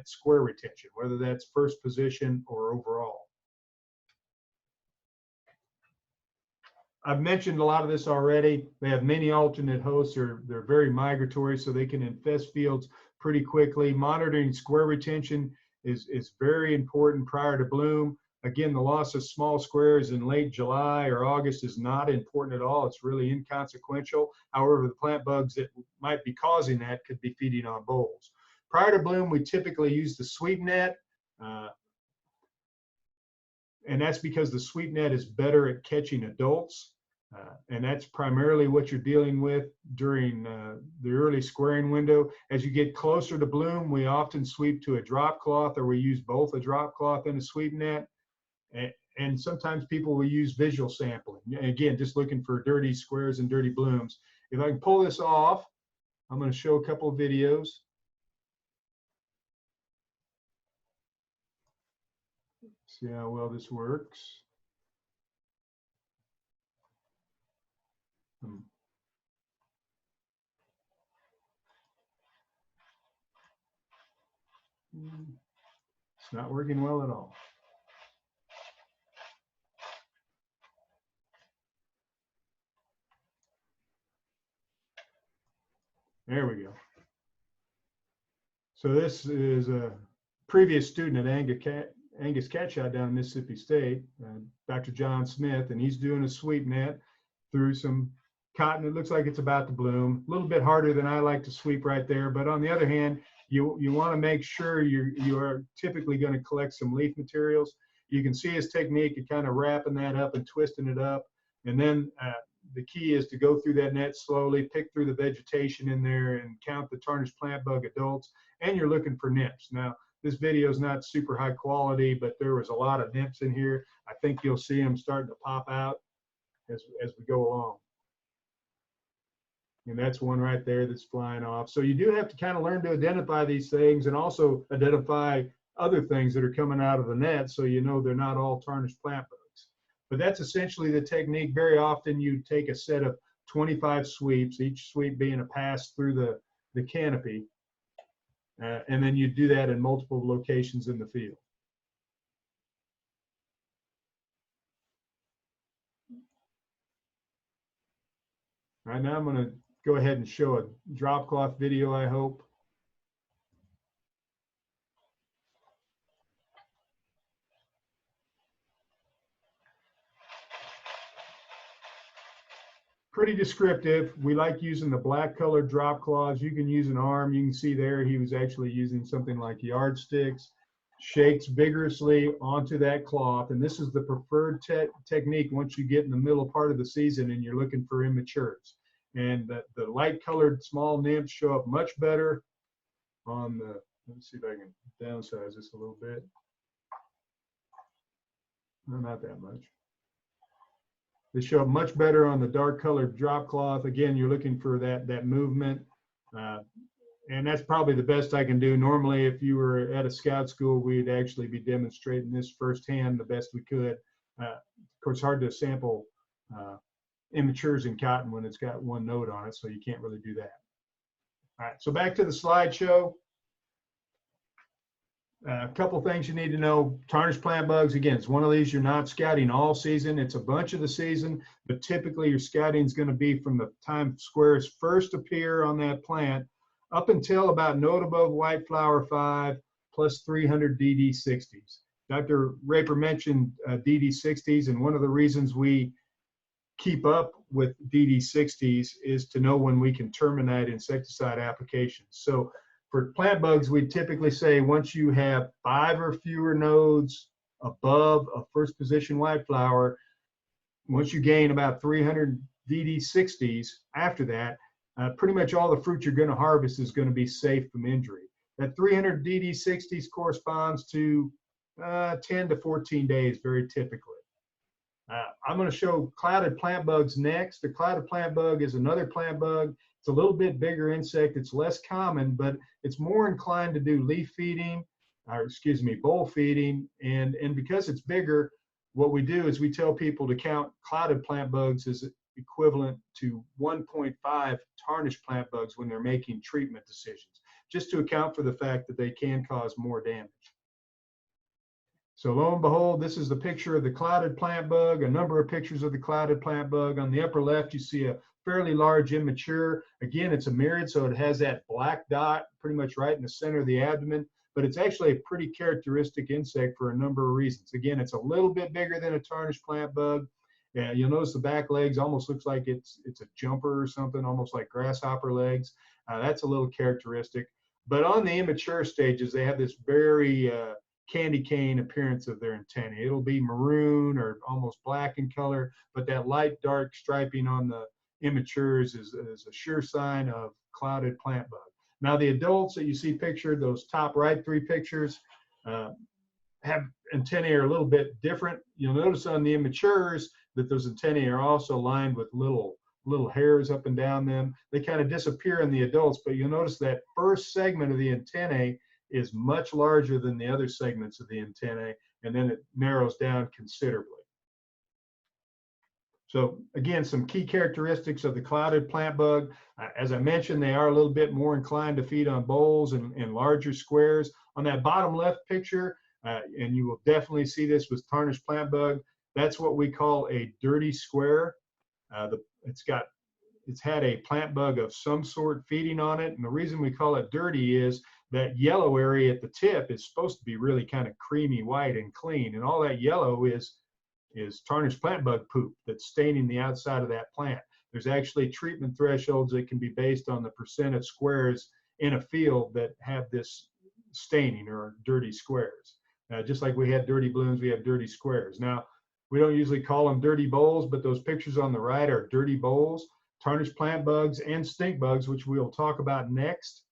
square retention, whether that's first position or overall. I've mentioned a lot of this already. They have many alternate hosts. They're very migratory, so they can infest fields pretty quickly. Monitoring square retention is very important prior to bloom. Again, the loss of small squares in late July or August is not important at all. It's really inconsequential. However, the plant bugs that might be causing that could be feeding on bolls. Prior to bloom, we typically use the sweep net. And that's because the sweep net is better at catching adults. And that's primarily what you're dealing with during the early squaring window. As you get closer to bloom, we often sweep to a drop cloth, or we use both a drop cloth and a sweep net. And sometimes people will use visual sampling. Again, just looking for dirty squares and dirty blooms. If I can pull this off, I'm going to show a couple of videos. See how well this works. It's not working well at all. There we go. So this is a previous student at Angus Cat Shot down in Mississippi State, Dr. John Smith, and he's doing a sweep net through some cotton. It looks like it's about to bloom. A little bit harder than I like to sweep right there, but on the other hand, you want to make sure you are typically going to collect some leaf materials. You can see his technique of kind of wrapping that up and twisting it up, and then the key is to go through that net slowly, pick through the vegetation in there, and count the tarnished plant bug adults, and you're looking for nymphs. Now, this video is not super high quality, but there was a lot of nymphs in here. I think you'll see them starting to pop out. as we go along. And that's one right there that's flying off. So you do have to kind of learn to identify these things and also identify other things that are coming out of the net so you know they're not all tarnished plant bugs. But that's essentially the technique. Very often you take a set of 25 sweeps, each sweep being a pass through the canopy, and then you do that in multiple locations in the field. All right, now I'm going to go ahead and show a drop cloth video, I hope. Pretty descriptive. We like using the black colored drop cloths. You can use an arm. You can see there he was actually using something like yardsticks. Shakes vigorously onto that cloth. And this is the preferred technique once you get in the middle part of the season and you're looking for immatures. And the light colored small nymphs show up much better on the, let me see if I can downsize this a little bit. No, not that much. They show up much better on the dark colored drop cloth. Again, you're looking for that movement. And that's probably the best I can do. Normally, if you were at a scout school, we'd actually be demonstrating this firsthand the best we could. Of course, hard to sample immatures in cotton when it's got one node on it, so you can't really do that. All right, so back to the slideshow. A couple things you need to know. Tarnished plant bugs, again, it's one of these you're not scouting all season. It's a bunch of the season, but typically your scouting is going to be from the time squares first appear on that plant up until about node above white flower 5 plus 300 DD60s. Dr. Raper mentioned DD60s, and one of the reasons we keep up with DD60s is to know when we can terminate insecticide applications. So for plant bugs, we typically say once you have 5 or fewer nodes above a first position white flower, once you gain about 300 DD60s after that, pretty much all the fruit you're going to harvest is going to be safe from injury. That 300 DD60s corresponds to 10 to 14 days, very typically. I'm going to show clouded plant bugs next. The clouded plant bug is another plant bug. It's a little bit bigger insect. It's less common, but it's more inclined to do leaf feeding, or excuse me, boll feeding. And because it's bigger, what we do is we tell people to count clouded plant bugs as equivalent to 1.5 tarnished plant bugs when they're making treatment decisions, just to account for the fact that they can cause more damage. So lo and behold, this is the picture of the clouded plant bug, a number of pictures of the clouded plant bug. On the upper left, you see a fairly large immature. Again, it's a myriad, so it has that black dot pretty much right in the center of the abdomen, but it's actually a pretty characteristic insect for a number of reasons. Again, it's a little bit bigger than a tarnished plant bug. You'll notice the back legs almost looks like it's a jumper or something, almost like grasshopper legs. That's a little characteristic. But on the immature stages, they have this very candy cane appearance of their antennae. It'll be maroon or almost black in color, but that light dark striping on the immatures is a sure sign of clouded plant bug. Now the adults that you see pictured, those top right 3 pictures, have antennae are a little bit different. You'll notice on the immatures that those antennae are also lined with little hairs up and down them. They kind of disappear in the adults, but you'll notice that first segment of the antennae is much larger than the other segments of the antennae, and then it narrows down considerably. So again, some key characteristics of the clouded plant bug. As I mentioned, they are a little bit more inclined to feed on bolls and larger squares. On that bottom left picture, and you will definitely see this with tarnished plant bug, that's what we call a dirty square. It's had a plant bug of some sort feeding on it, and the reason we call it dirty is that yellow area at the tip is supposed to be really kind of creamy white and clean, and all that yellow is tarnished plant bug poop that's staining the outside of that plant. There's actually treatment thresholds that can be based on the percent of squares in a field that have this staining or dirty squares. Just like we had dirty blooms, we have dirty squares. Now, we don't usually call them dirty bolls, but those pictures on the right are dirty bolls. Tarnished plant bugs and stink bugs, which we'll talk about next,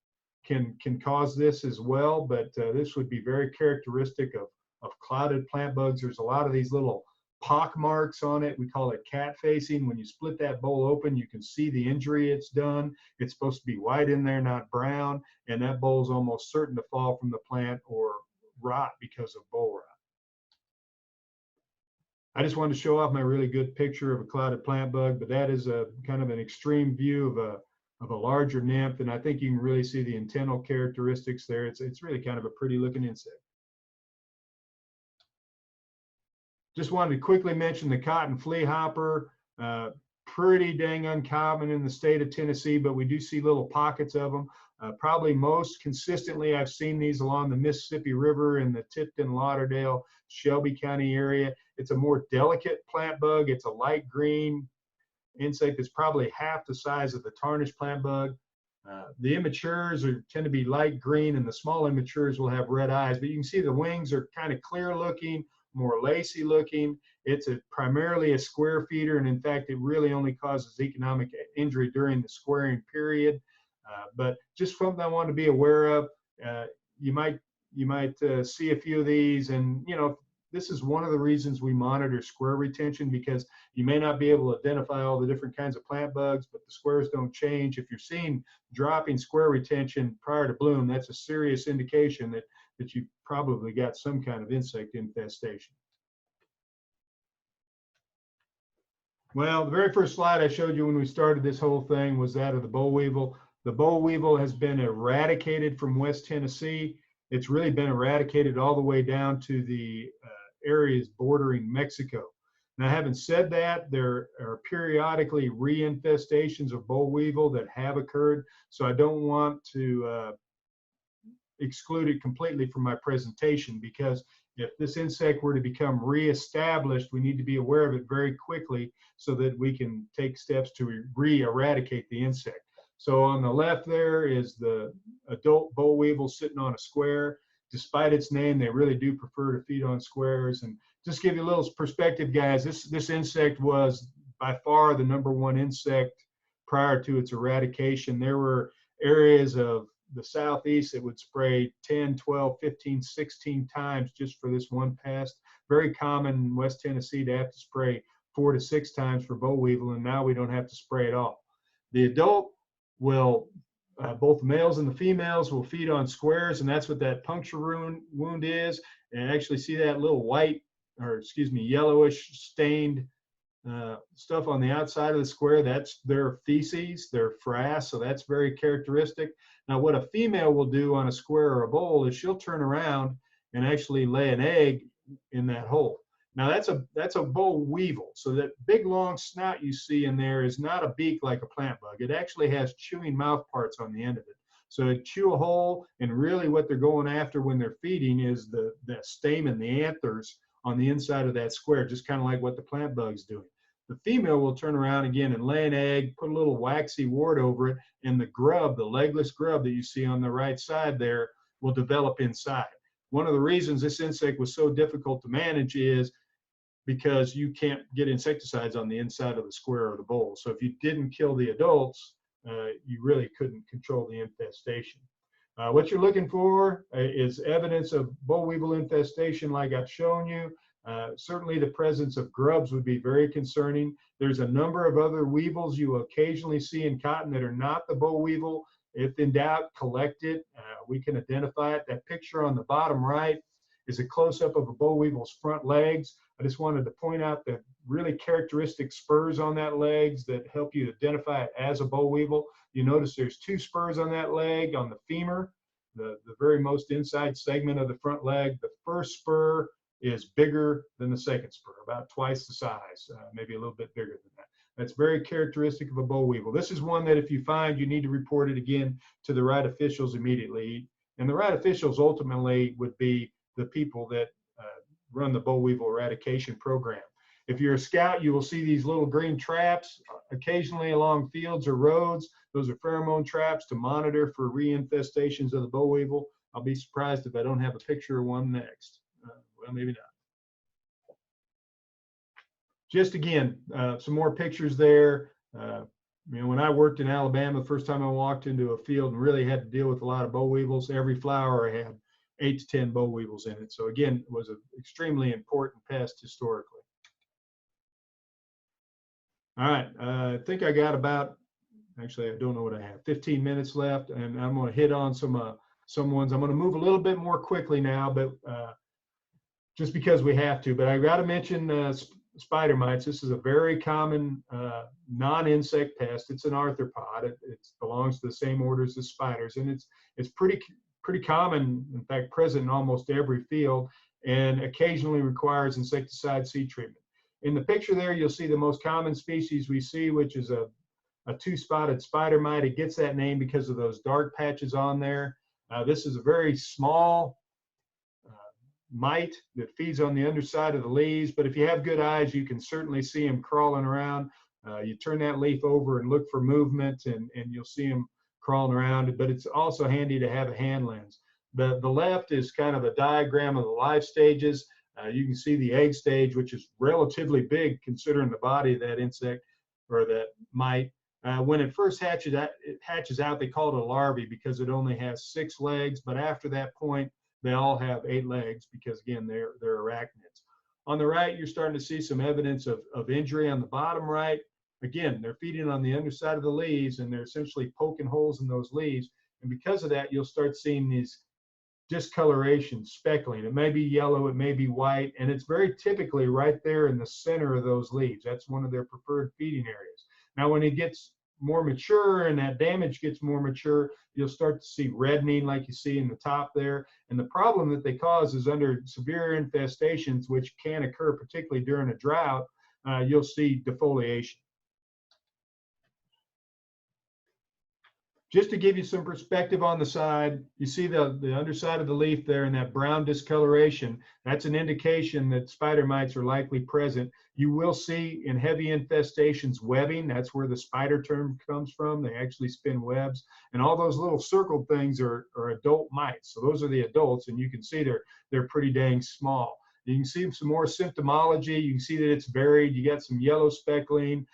can cause this as well, but this would be very characteristic of clouded plant bugs. There's a lot of these little pock marks on it. We call it cat facing. When you split that bowl open, you can see the injury it's done. It's supposed to be white in there, not brown, and that bowl is almost certain to fall from the plant or rot because of boll rot. I just wanted to show off my really good picture of a clouded plant bug, but that is a kind of an extreme view of a larger nymph, and I think you can really see the antennal characteristics there. It's really kind of a pretty looking insect. Just wanted to quickly mention the cotton flea hopper. Pretty dang uncommon in the state of Tennessee, but we do see little pockets of them. Probably most consistently, I've seen these along the Mississippi River in the Tipton, Lauderdale, Shelby County area. It's a more delicate plant bug. It's a light green insect that's probably half the size of the tarnished plant bug. The immatures tend to be light green, and the small immatures will have red eyes, but you can see the wings are kind of clear looking, more lacy looking. It's primarily a square feeder, and in fact, it really only causes economic injury during the squaring period. But just something I want to be aware of. You might see a few of these, and this is one of the reasons we monitor square retention, because you may not be able to identify all the different kinds of plant bugs, but the squares don't change. If you're seeing dropping square retention prior to bloom, that's a serious indication that you've probably got some kind of insect infestation. Well, the very first slide I showed you when we started this whole thing was that of the boll weevil. The boll weevil has been eradicated from West Tennessee. It's really been eradicated all the way down to the areas bordering Mexico. Now, having said that, there are periodically reinfestations of boll weevil that have occurred, so I don't want to exclude it completely from my presentation, because if this insect were to become reestablished, we need to be aware of it very quickly so that we can take steps to re-eradicate the insect. So on the left there is the adult boll weevil sitting on a square. Despite its name, they really do prefer to feed on squares. And just give you a little perspective, guys, this insect was by far the #1 insect prior to its eradication. There were areas of the southeast that would spray 10, 12, 15, 16 times just for this one pest. Very common in West Tennessee to have to spray 4 to 6 times for boll weevil, and now we don't have to spray at all. The adult will, both the males and the females will feed on squares, and that's what that puncture wound is. And actually see that little white, or excuse me, yellowish stained stuff on the outside of the square. That's their feces, their frass, so that's very characteristic. Now, what a female will do on a square or a boll is she'll turn around and actually lay an egg in that hole. Now, that's a boll weevil. So that big long snout you see in there is not a beak like a plant bug. It actually has chewing mouth parts on the end of it. So they chew a hole, and really what they're going after when they're feeding is the stamen, the anthers on the inside of that square, just kind of like what the plant bug's doing. The female will turn around again and lay an egg, put a little waxy wart over it, and the grub, the legless grub that you see on the right side there, will develop inside. One of the reasons this insect was so difficult to manage is because you can't get insecticides on the inside of the square or the boll. So if you didn't kill the adults, you really couldn't control the infestation. What you're looking for is evidence of boll weevil infestation like I've shown you. Certainly the presence of grubs would be very concerning. There's a number of other weevils you occasionally see in cotton that are not the boll weevil. If in doubt, collect it. We can identify it. That picture on the bottom right is a close-up of a boll weevil's front legs. I just wanted to point out the really characteristic spurs on that legs that help you identify it as a boll weevil. You notice there's 2 spurs on that leg on the femur, the very most inside segment of the front leg. The first spur is bigger than the second spur, about twice the size, maybe a little bit bigger than that. That's very characteristic of a boll weevil. This is one that if you find, you need to report it again to the right officials immediately. And the right officials ultimately would be the people that run the boll weevil eradication program. If you're a scout, you will see these little green traps occasionally along fields or roads. Those are pheromone traps to monitor for reinfestations of the boll weevil. I'll be surprised if I don't have a picture of one next. Well, maybe not. Just again, some more pictures there. When I worked in Alabama, the first time I walked into a field and really had to deal with a lot of boll weevils, every flower had 8 to 10 boll weevils in it. So again, it was an extremely important pest historically. All right, I think I got about, actually, I don't know what I have, 15 minutes left, and I'm going to hit on some ones. I'm going to move a little bit more quickly now, but just because we have to. But I got to mention spider mites. This is a very common non-insect pest. It's an arthropod. It belongs to the same orders as spiders, and it's pretty common. In fact, present in almost every field, and occasionally requires insecticide seed treatment. In the picture there, you'll see the most common species we see, which is a two-spotted spider mite. It gets that name because of those dark patches on there. This is a very small mite that feeds on the underside of the leaves, but if you have good eyes, you can certainly see them crawling around. You turn that leaf over and look for movement, and you'll see them crawling around, but it's also handy to have a hand lens. The left is kind of a diagram of the life stages. You can see the egg stage, which is relatively big considering the body of that insect or that mite. When it first hatches out, they call it a larvae because it only has 6 legs, but after that point, they all have 8 legs because, again, they're arachnids. On the right, you're starting to see some evidence of injury on the bottom right. Again, they're feeding on the underside of the leaves, and they're essentially poking holes in those leaves. And because of that, you'll start seeing these discoloration, speckling. It may be yellow, it may be white, and it's very typically right there in the center of those leaves. That's one of their preferred feeding areas. Now, when it gets more mature and that damage gets more mature, you'll start to see reddening like you see in the top there. And the problem that they cause is under severe infestations, which can occur particularly during a drought, you'll see defoliation. Just to give you some perspective on the side, you see the underside of the leaf there and that brown discoloration. That's an indication that spider mites are likely present. You will see in heavy infestations webbing. That's where the spider term comes from. They actually spin webs. And all those little circled things are adult mites. So those are the adults, and you can see they're pretty dang small. You can see some more symptomology. You can see that it's varied. You got some yellow speckling.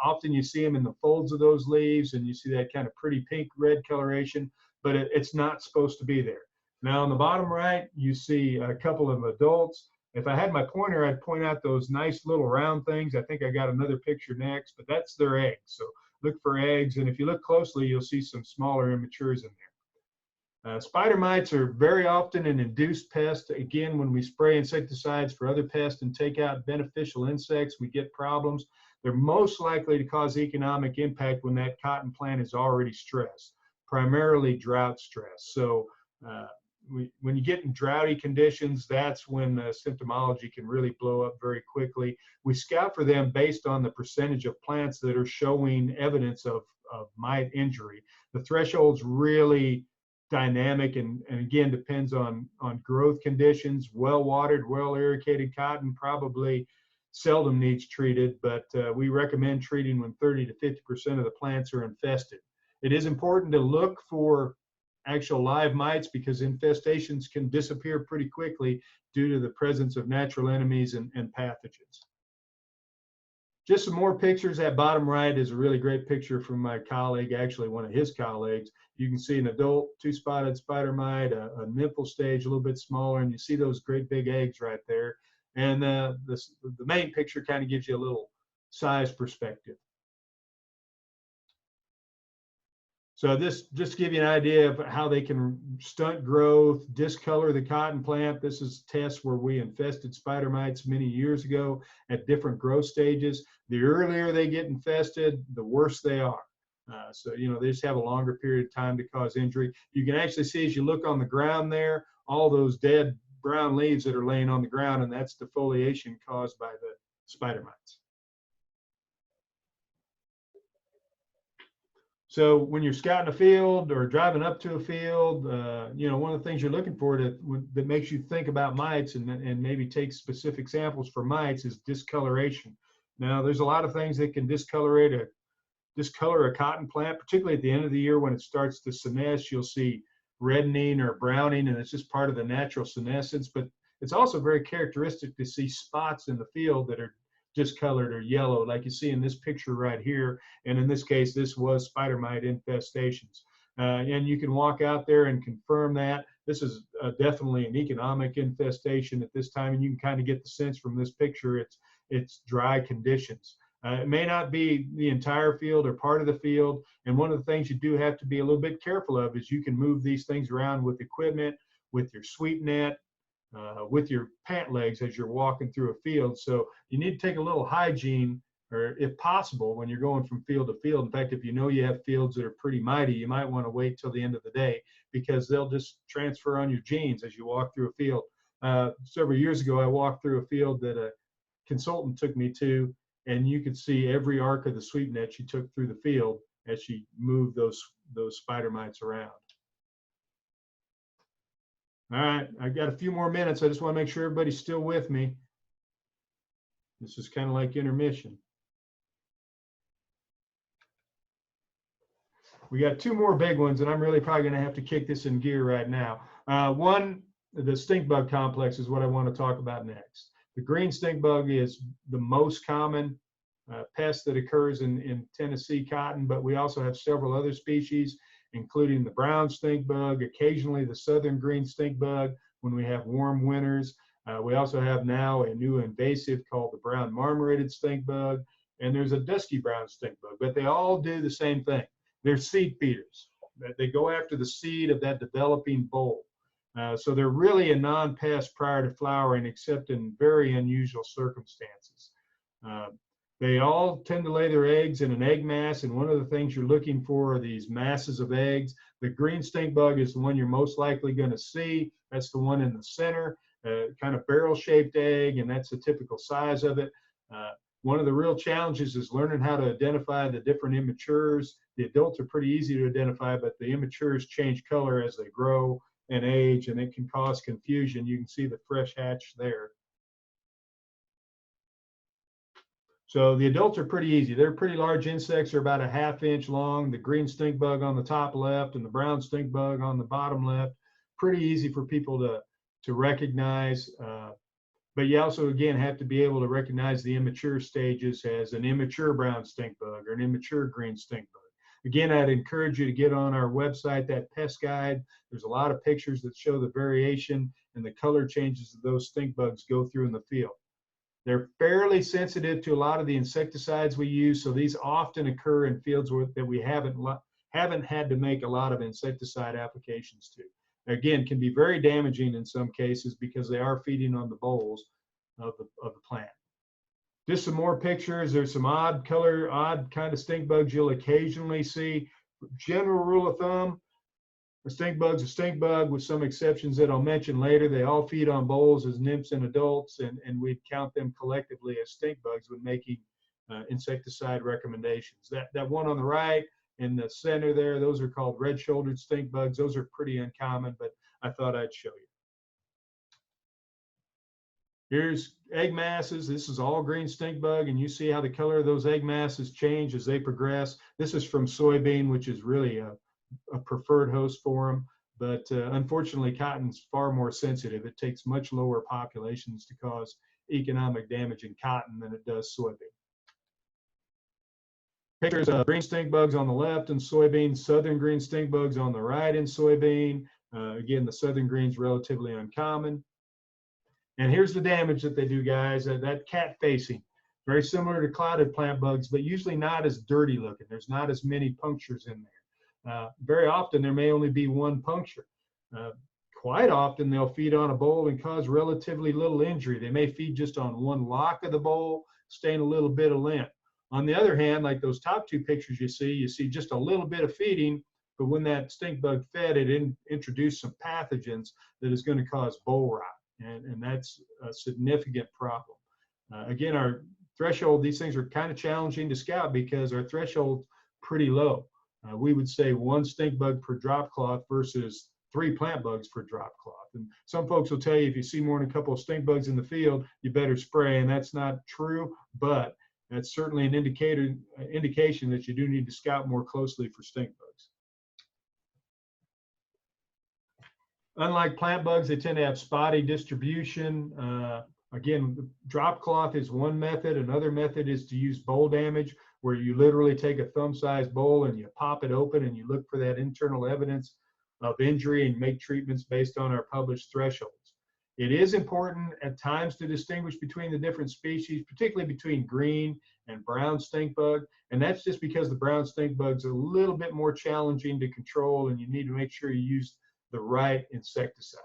Often you see them in the folds of those leaves, and you see that kind of pretty pink-red coloration, but it's not supposed to be there. Now, on the bottom right, you see a couple of adults. If I had my pointer, I'd point out those nice little round things. I think I got another picture next, but that's their eggs. So look for eggs, and if you look closely, you'll see some smaller immatures in there. Spider mites are very often an induced pest. Again, when we spray insecticides for other pests and take out beneficial insects, we get problems. They're most likely to cause economic impact when that cotton plant is already stressed, primarily drought stress. So when you get in droughty conditions, that's when symptomology can really blow up very quickly. We scout for them based on the percentage of plants that are showing evidence of mite injury. The threshold's really dynamic and again depends on growth conditions. Well watered, well irrigated cotton probably seldom needs treated, but we recommend treating when 30 to 50% of the plants are infested. It is important to look for actual live mites because infestations can disappear pretty quickly due to the presence of natural enemies and pathogens. Just some more pictures. That bottom right is a really great picture from my colleague, actually one of his colleagues. You can see an adult two-spotted spider mite, a nymphal stage a little bit smaller, and you see those great big eggs right there. And the main picture kind of gives you a little size perspective. So this just to give you an idea of how they can stunt growth, discolor the cotton plant. This is tests where we infested spider mites many years ago at different growth stages. The earlier they get infested, the worse they are. So, you know, they just have a longer period of time to cause injury. You can actually see as you look on the ground there, all those dead brown leaves that are laying on the ground, and that's defoliation caused by the spider mites. So when you're scouting a field or driving up to a field, you know, one of the things you're looking for that makes you think about mites and maybe take specific samples for mites is discoloration. Now, there's a lot of things that can discolor a cotton plant, particularly at the end of the year when it starts to senesce. You'll see reddening or browning, and it's just part of the natural senescence. But it's also very characteristic to see spots in the field that are discolored or yellow, like you see in this picture right here. And in this case, this was spider mite infestations. And you can walk out there and confirm that. This is definitely an economic infestation at this time, and you can kind of get the sense from this picture it's dry conditions. It may not be the entire field or part of the field. And one of the things you do have to be a little bit careful of is you can move these things around with equipment, with your sweep net, with your pant legs as you're walking through a field. So you need to take a little hygiene, or if possible, when you're going from field to field. In fact, if you know you have fields that are pretty mighty, you might want to wait till the end of the day, because they'll just transfer on your jeans as you walk through a field. Several years ago, I walked through a field that a consultant took me to, and you could see every arc of the sweep net she took through the field as she moved those spider mites around. All right, I've got a few more minutes. I just want to make sure everybody's still with me. This is kind of like intermission. We got two more big ones, and I'm really probably going to have to kick this in gear right now. One, the stink bug complex is what I want to talk about next. The green stink bug is the most common pest that occurs in Tennessee cotton, but we also have several other species, including the brown stink bug, occasionally the southern green stink bug when we have warm winters. We also have now a new invasive called the brown marmorated stink bug, and there's a dusky brown stink bug, but they all do the same thing. They're seed feeders. They go after the seed of that developing bulb. So they're really a non-pest prior to flowering, except in very unusual circumstances. They all tend to lay their eggs in an egg mass, and one of the things you're looking for are these masses of eggs. The green stink bug is the one you're most likely going to see. That's the one in the center, kind of barrel-shaped egg, and that's the typical size of it. One of the real challenges is learning how to identify the different immatures. The adults are pretty easy to identify, but the immatures change color as they grow and age, and it can cause confusion. You can see the fresh hatch there. So the adults are pretty easy. They're pretty large insects. They're about a ½ inch long. The green stink bug on the top left and the brown stink bug on the bottom left. Pretty easy for people to recognize. But you also, again, have to be able to recognize the immature stages as an immature brown stink bug or an immature green stink bug. Again, I'd encourage you to get on our website, that pest guide. There's a lot of pictures that show the variation and the color changes that those stink bugs go through in the field. They're fairly sensitive to a lot of the insecticides we use, so these often occur in fields that we haven't had to make a lot of insecticide applications to. Again, can be very damaging in some cases because they are feeding on the bolls of the plant. Just some more pictures. There's some odd color, odd kind of stink bugs you'll occasionally see. General rule of thumb, a stink bug's a stink bug, with some exceptions that I'll mention later. They all feed on bolls as nymphs and adults, and we'd count them collectively as stink bugs when making insecticide recommendations. That one on the right in the center there, those are called red-shouldered stink bugs. Those are pretty uncommon, but I thought I'd show you. Here's egg masses. This is all green stink bug, and you see how the color of those egg masses change as they progress. This is from soybean, which is really a preferred host for them, but unfortunately, cotton's far more sensitive. It takes much lower populations to cause economic damage in cotton than it does soybean. Pictures of green stink bugs on the left in soybean, southern green stink bugs on the right in soybean. Again, the southern green's relatively uncommon. And here's the damage that they do, guys. That cat facing, very similar to clouded plant bugs, but usually not as dirty looking. There's not as many punctures in there. Very often there may only be one puncture. Quite often they'll feed on a boll and cause relatively little injury. They may feed just on one lock of the boll, stain a little bit of lint. On the other hand, like those top two pictures you see just a little bit of feeding, but when that stink bug fed, it introduced some pathogens that is going to cause boll rot. And that's a significant problem. Again, our threshold, these things are kind of challenging to scout because our threshold's pretty low. We would say 1 stink bug per drop cloth versus 3 plant bugs per drop cloth. And some folks will tell you if you see more than a couple of stink bugs in the field, you better spray, and that's not true, but that's certainly an indication that you do need to scout more closely for stink bugs. Unlike plant bugs, they tend to have spotty distribution. Again, drop cloth is one method. Another method is to use boll damage, where you literally take a thumb-sized boll and you pop it open and you look for that internal evidence of injury and make treatments based on our published thresholds. It is important at times to distinguish between the different species, particularly between green and brown stink bug. And that's just because the brown stink bugs are a little bit more challenging to control, and you need to make sure you use the right insecticide.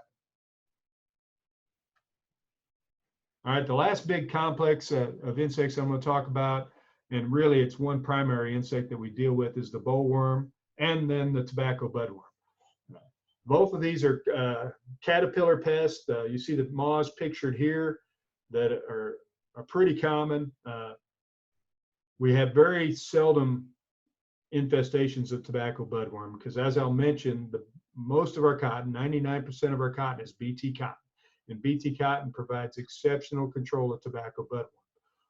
All right, the last big complex of insects I'm going to talk about, and really it's one primary insect that we deal with, is the bollworm and then the tobacco budworm. Both of these are caterpillar pests. You see the moths pictured here that are pretty common. We have very seldom infestations of tobacco budworm because, as I'll mention, most of our cotton, 99% of our cotton, is BT cotton. And BT cotton provides exceptional control of tobacco budworm.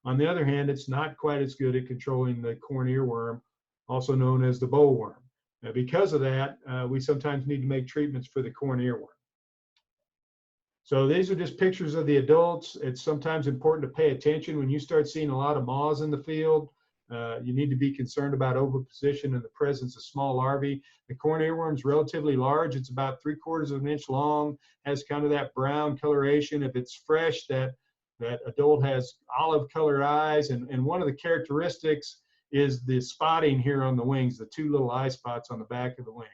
On the other hand, it's not quite as good at controlling the corn earworm, also known as the bollworm. Now, because of that, we sometimes need to make treatments for the corn earworm. So these are just pictures of the adults. It's sometimes important to pay attention when you start seeing a lot of moths in the field. You need to be concerned about oviposition and the presence of small larvae. The corn earworm is relatively large. It's about 3/4 of an inch long, has kind of that brown coloration. If it's fresh, that adult has olive colored eyes. And one of the characteristics is the spotting here on the wings, the 2 little eye spots on the back of the wing.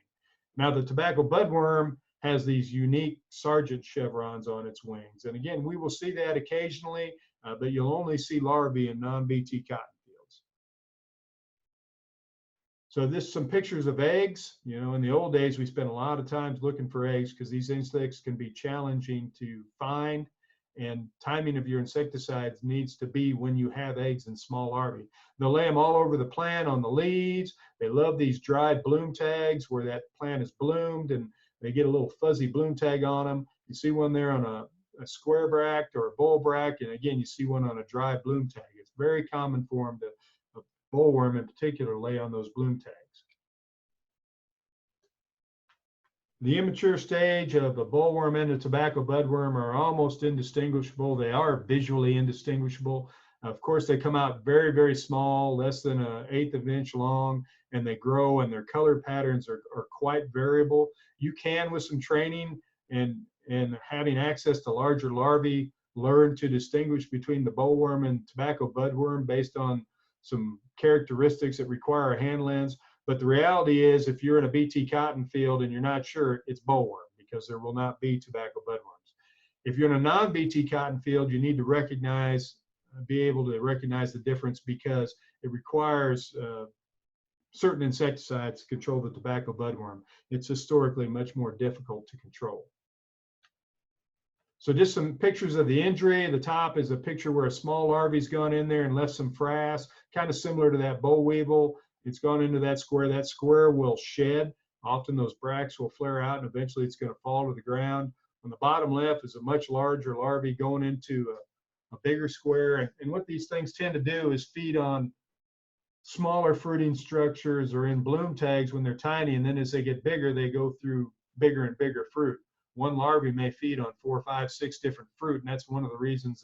Now, the tobacco budworm has these unique sergeant chevrons on its wings. And again, we will see that occasionally, but you'll only see larvae in non-BT cotton fields. So this is some pictures of eggs. You know, in the old days, we spent a lot of time looking for eggs because these insects can be challenging to find. And timing of your insecticides needs to be when you have eggs and small larvae. They'll lay them all over the plant, on the leaves. They love these dried bloom tags where that plant is bloomed and they get a little fuzzy bloom tag on them. You see one there on a square bract or a bull bract, and again, you see one on a dry bloom tag. It's very common for them to, a bollworm in particular, lay on those bloom tags. The immature stage of the bollworm and the tobacco budworm are almost indistinguishable. They are visually indistinguishable. Of course, they come out very, very small, less than 1/8 of an inch long, and they grow, and their color patterns are quite variable. You can, with some training and having access to larger larvae, learn to distinguish between the bollworm and tobacco budworm based on some characteristics that require a hand lens. But the reality is, if you're in a BT cotton field and you're not sure, it's bollworm, because there will not be tobacco budworms. If you're in a non-BT cotton field, you need to be able to recognize the difference, because it requires certain insecticides to control the tobacco budworm. It's historically much more difficult to control. So just some pictures of the injury. The top is a picture where a small larvae's gone in there and left some frass, kind of similar to that boll weevil. It's gone into that square. That square will shed. Often those bracts will flare out, and eventually it's going to fall to the ground. On the bottom left is a much larger larvae going into a bigger square. And what these things tend to do is feed on smaller fruiting structures or in bloom tags when they're tiny. And then as they get bigger, they go through bigger and bigger fruit. One larvae may feed on 4, 5, 6 different fruit, and that's one of the reasons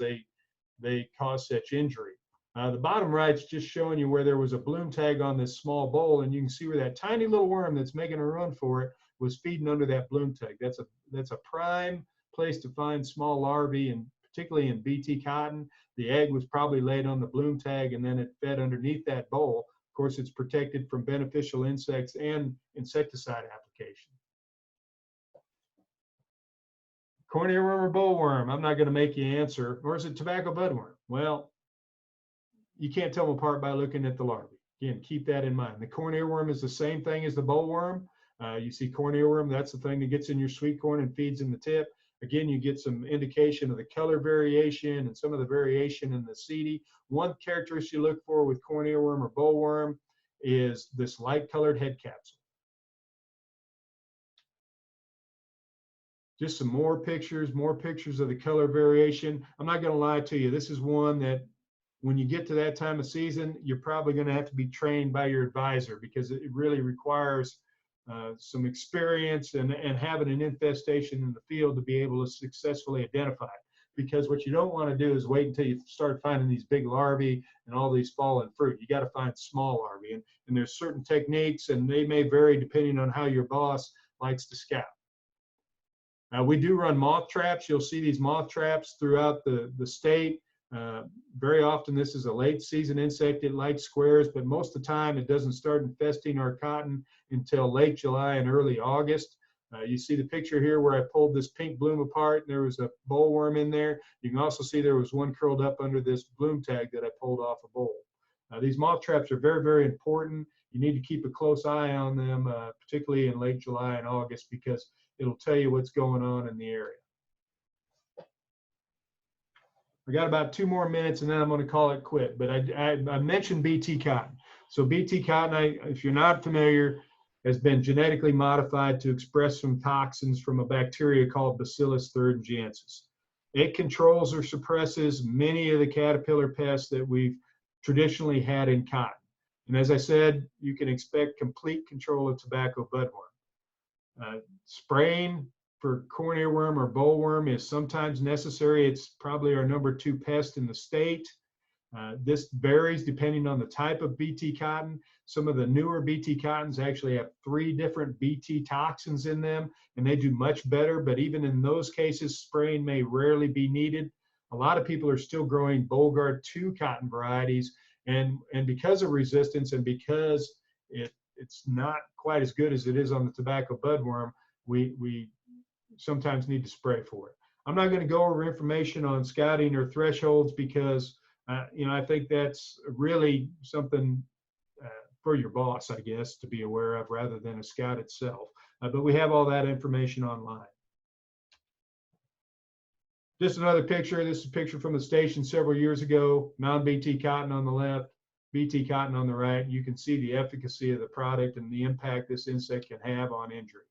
they cause such injury. The bottom right's just showing you where there was a bloom tag on this small boll, and you can see where that tiny little worm that's making a run for it was feeding under that bloom tag. That's a prime place to find small larvae, and particularly in BT cotton. The egg was probably laid on the bloom tag, and then it fed underneath that boll. Of course, it's protected from beneficial insects and insecticide application. Corn earworm or bollworm? I'm not going to make you answer. Or is it tobacco budworm? Well, you can't tell them apart by looking at the larvae. Again, keep that in mind. The corn earworm is the same thing as the bollworm. You see corn earworm, that's the thing that gets in your sweet corn and feeds in the tip. Again, you get some indication of the color variation and some of the variation in the seedy. One characteristic you look for with corn earworm or bollworm is this light colored head capsule. Just some more pictures of the color variation. I'm not going to lie to you. This is one that when you get to that time of season, you're probably going to have to be trained by your advisor, because it really requires some experience and having an infestation in the field to be able to successfully identify it. Because what you don't want to do is wait until you start finding these big larvae and all these fallen fruit. You got to find small larvae, and there's certain techniques, and they may vary depending on how your boss likes to scout. We do run moth traps. You'll see these moth traps throughout the state. Very often this is a late season insect. It likes squares, but most of the time it doesn't start infesting our cotton until late July and early August. You see the picture here where I pulled this pink bloom apart and there was a bollworm in there. You can also see there was one curled up under this bloom tag that I pulled off a boll. These moth traps are very, very important. You need to keep a close eye on them, particularly in late July and August, because it'll tell you what's going on in the area. I got about 2 more minutes and then I'm going to call it quit. But I mentioned BT cotton. So BT cotton, if you're not familiar, has been genetically modified to express some toxins from a bacteria called Bacillus thuringiensis. It controls or suppresses many of the caterpillar pests that we've traditionally had in cotton. And as I said, you can expect complete control of tobacco budworm. Spraying for corn earworm or bollworm is sometimes necessary. It's probably our #2 pest in the state. This varies depending on the type of BT cotton. Some of the newer BT cottons actually have 3 different BT toxins in them, and they do much better. But even in those cases, spraying may rarely be needed. A lot of people are still growing Bollgard 2 cotton varieties, and because of resistance and because it's not quite as good as it is on the tobacco budworm, we sometimes need to spray for it. I'm not going to go over information on scouting or thresholds because I think that's really something for your boss, I guess, to be aware of rather than a scout itself. But we have all that information online. Just another picture. This is a picture from the station several years ago. Non-BT cotton on the left, BT cotton on the right. You can see the efficacy of the product and the impact this insect can have on injury.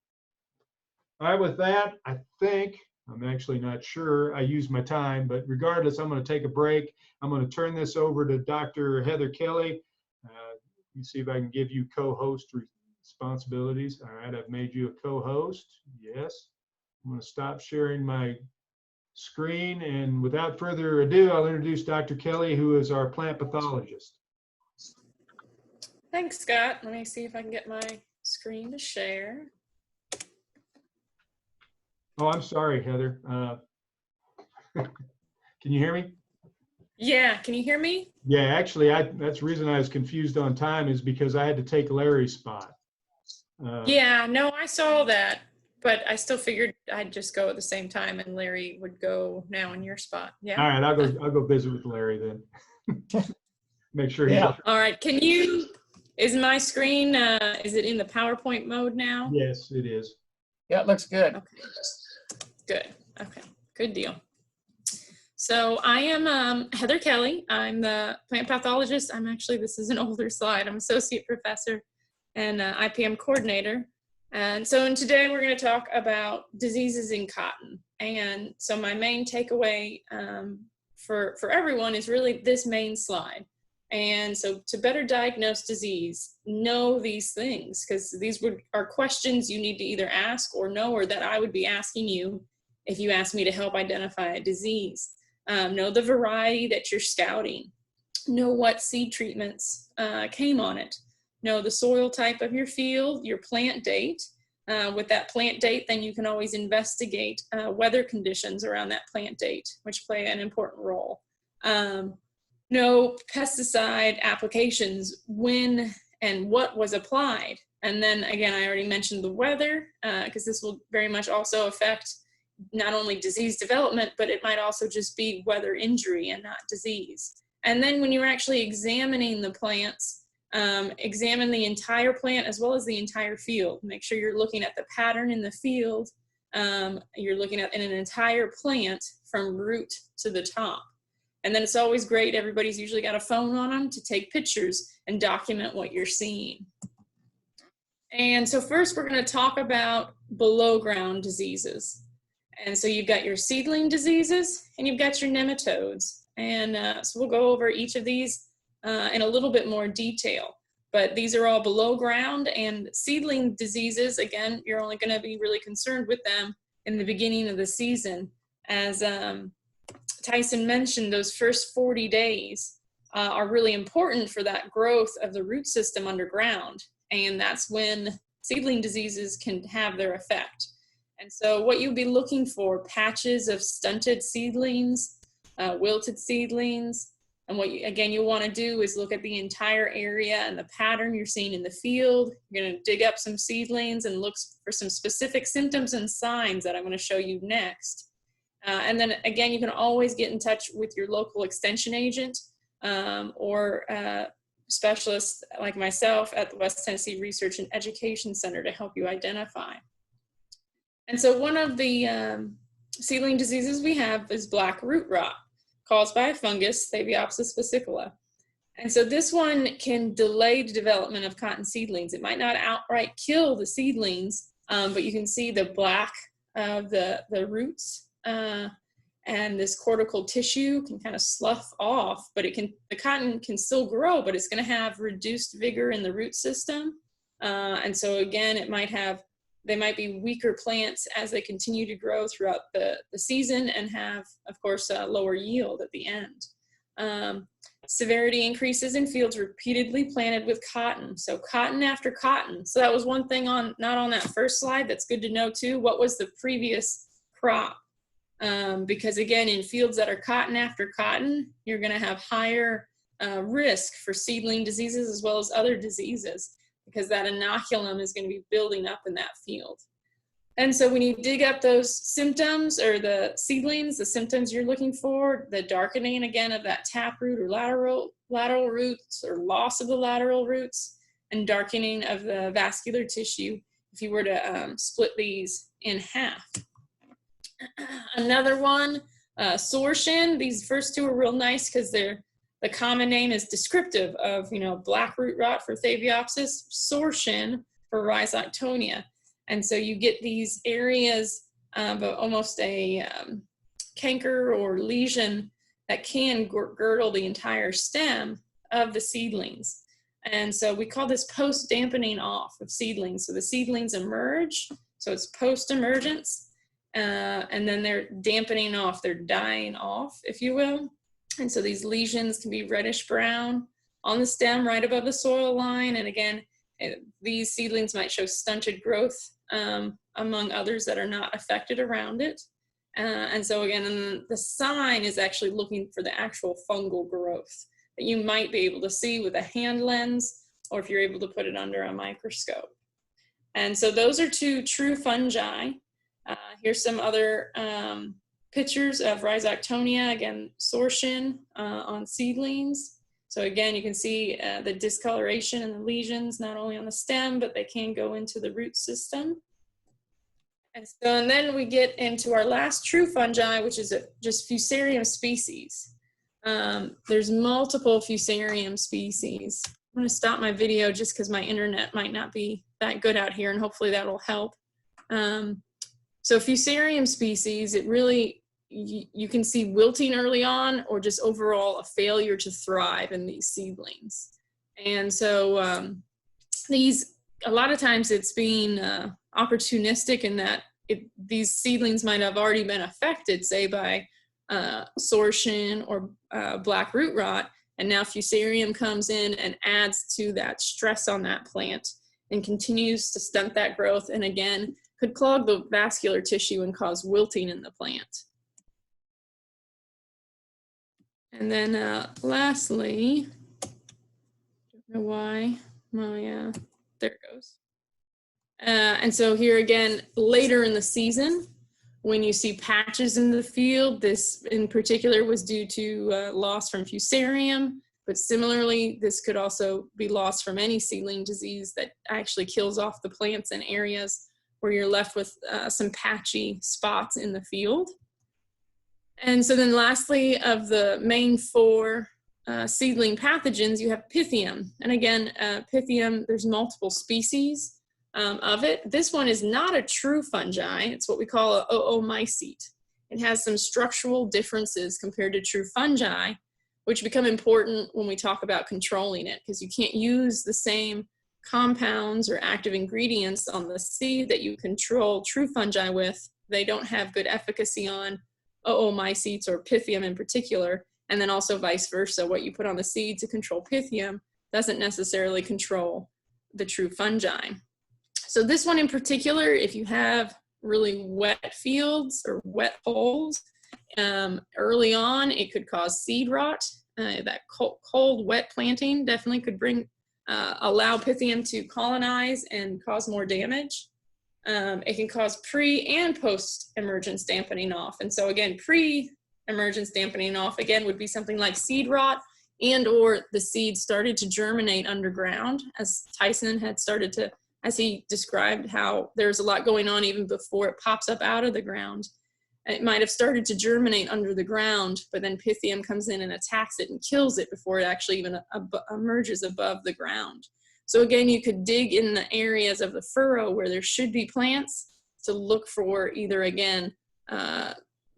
All right, with that, I think, I'm actually not sure, I used my time, but regardless, I'm going to take a break. I'm going to turn this over to Dr. Heather Kelly. You see if I can give you co-host responsibilities. All right, I've made you a co-host. Yes. I'm going to stop sharing my screen, and without further ado, I'll introduce Dr. Kelly, who is our plant pathologist. Thanks, Scott. Let me see if I can get my screen to share. Oh, I'm sorry, Heather. Can you hear me? Yeah, can you hear me? Yeah, actually, that's the reason I was confused on time is because I had to take Larry's spot. Yeah, no, I saw that, but I still figured I'd just go at the same time and Larry would go now in your spot. Yeah. All right, I'll go visit with Larry then. Make sure he's All right, is my screen, is it in the PowerPoint mode now? Yes, it is. Yeah, it looks good. Okay. Good. Okay. Good deal. So I am Heather Kelly. I'm the plant pathologist. This is an older slide. I'm associate professor and IPM coordinator. And so today we're going to talk about diseases in cotton. And so my main takeaway for everyone is really this main slide. And so to better diagnose disease, know these things, because these are questions you need to either ask or know, or that I would be asking you if you asked me to help identify a disease. Know the variety that you're scouting. Know what seed treatments came on it. Know the soil type of your field, your plant date. With that plant date, then you can always investigate weather conditions around that plant date, which play an important role. Know pesticide applications, when and what was applied. And then again, I already mentioned the weather, because this will very much also affect not only disease development, but it might also just be weather injury and not disease. And then when you're actually examining the plants, examine the entire plant as well as the entire field. Make sure you're looking at the pattern in the field. You're looking at in an entire plant from root to the top. And then it's always great, everybody's usually got a phone on them, to take pictures and document what you're seeing. And so first we're going to talk about below ground diseases. And so you've got your seedling diseases and you've got your nematodes. And so we'll go over each of these in a little bit more detail. But these are all below ground, and seedling diseases, again, you're only going to be really concerned with them in the beginning of the season. As Tyson mentioned, those first 40 days are really important for that growth of the root system underground. And that's when seedling diseases can have their effect. And so what you'll be looking for, patches of stunted seedlings, wilted seedlings. And what you'll want to do is look at the entire area and the pattern you're seeing in the field. You're going to dig up some seedlings and look for some specific symptoms and signs that I'm going to show you next. And then again, you can always get in touch with your local extension agent or specialist like myself at the West Tennessee Research and Education Center to help you identify. And so one of the seedling diseases we have is black root rot, caused by a fungus, Thaviopsis fascicola. And so this one can delay the development of cotton seedlings. It might not outright kill the seedlings, but you can see the black of the roots and this cortical tissue can kind of slough off, but the cotton can still grow, but it's going to have reduced vigor in the root system. And so again, they might be weaker plants as they continue to grow throughout the season and have, of course, a lower yield at the end. Severity increases in fields repeatedly planted with cotton. So cotton after cotton. So that was one thing not on that first slide that's good to know too. What was the previous crop? Because again, in fields that are cotton after cotton, you're going to have higher risk for seedling diseases as well as other diseases, because that inoculum is going to be building up in that field. And so when you dig up those symptoms or the seedlings, the symptoms you're looking for, the darkening again of that taproot or lateral roots or loss of the lateral roots, and darkening of the vascular tissue if you were to split these in half. Another one, sore shin. These first two are real nice because the common name is descriptive of, black root rot for Thaviopsis, sore shin for Rhizoctonia. And so you get these areas of almost a canker or lesion that can girdle the entire stem of the seedlings. And so we call this post-dampening off of seedlings. So the seedlings emerge, so it's post-emergence. And then they're dampening off, they're dying off, if you will. And so these lesions can be reddish brown on the stem right above the soil line. And again, these seedlings might show stunted growth among others that are not affected around it. And so again, the sign is actually looking for the actual fungal growth that you might be able to see with a hand lens, or if you're able to put it under a microscope. And so those are two true fungi. Here's some other pictures of Rhizoctonia, again, sore shin on seedlings. So again, you can see the discoloration and the lesions, not only on the stem, but they can go into the root system. And then we get into our last true fungi, which is just Fusarium species. There's multiple Fusarium species. I'm gonna stop my video just because my internet might not be that good out here, and hopefully that will help. So Fusarium species, it really, you can see wilting early on or just overall a failure to thrive in these seedlings. And so these, a lot of times it's being opportunistic in that these seedlings might have already been affected, say by sore shin or black root rot, and now Fusarium comes in and adds to that stress on that plant and continues to stunt that growth, and again, could clog the vascular tissue and cause wilting in the plant. And then lastly, don't know why my, there it goes. And so here again, later in the season, when you see patches in the field, this in particular was due to loss from Fusarium, but similarly, this could also be lost from any seedling disease that actually kills off the plants in areas where you're left with some patchy spots in the field. And so then lastly, of the main four seedling pathogens, you have Pythium. And again, Pythium, there's multiple species of it. This one is not a true fungi. It's what we call a oomycete. It has some structural differences compared to true fungi, which become important when we talk about controlling it, because you can't use the same compounds or active ingredients on the seed that you control true fungi with. They don't have good efficacy on oomycetes or Pythium in particular, and then also vice versa. What you put on the seed to control Pythium doesn't necessarily control the true fungi. So this one in particular, if you have really wet fields or wet holes. Early on, it could cause seed rot. That cold, wet planting definitely could allow Pythium to colonize and cause more damage. It can cause pre and post emergence dampening off. And so again, pre-emergence dampening off again would be something like seed rot, and or the seeds started to germinate underground, as Tyson had started to, as he described how there's a lot going on even before it pops up out of the ground. It might have started to germinate under the ground, but then Pythium comes in and attacks it and kills it before it actually even emerges above the ground. So again, you could dig in the areas of the furrow where there should be plants to look for either, again,